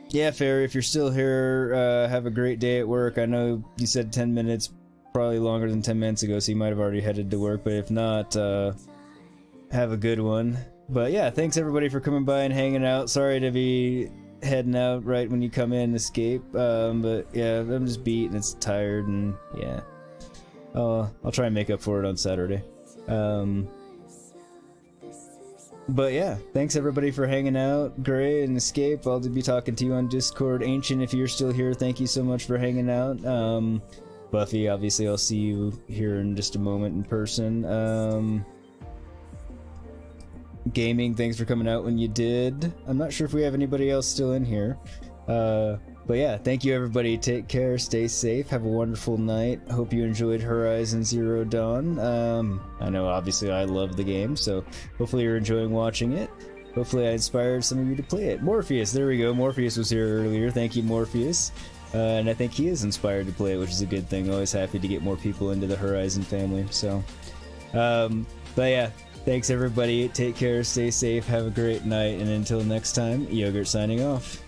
Yeah, Fairy, if you're still here, have a great day at work. I know you said 10 minutes, probably longer than 10 minutes ago, so you might have already headed to work, but if not, have a good one. But yeah, thanks everybody for coming by and hanging out. Sorry to be heading out right when you come in, Escape, but yeah, I'm just beat and it's tired, and yeah. I'll try and make up for it on Saturday. But yeah, thanks everybody for hanging out. Gray and Escape, I'll be talking to you on Discord. Ancient, if you're still here, thank you so much for hanging out. Buffy, obviously I'll see you here in just a moment in person. Gaming, thanks for coming out when you did. I'm not sure if we have anybody else still in here. But yeah, thank you everybody. Take care, stay safe, have a wonderful night. Hope you enjoyed Horizon Zero Dawn. I know obviously I love the game, so hopefully you're enjoying watching it. Hopefully I inspired some of you to play it. Morpheus, there we go. Morpheus was here earlier. Thank you, Morpheus. And I think he is inspired to play it, which is a good thing. Always happy to get more people into the Horizon family. So, but yeah, thanks everybody. Take care, stay safe, have a great night, and until next time, Yogurt signing off.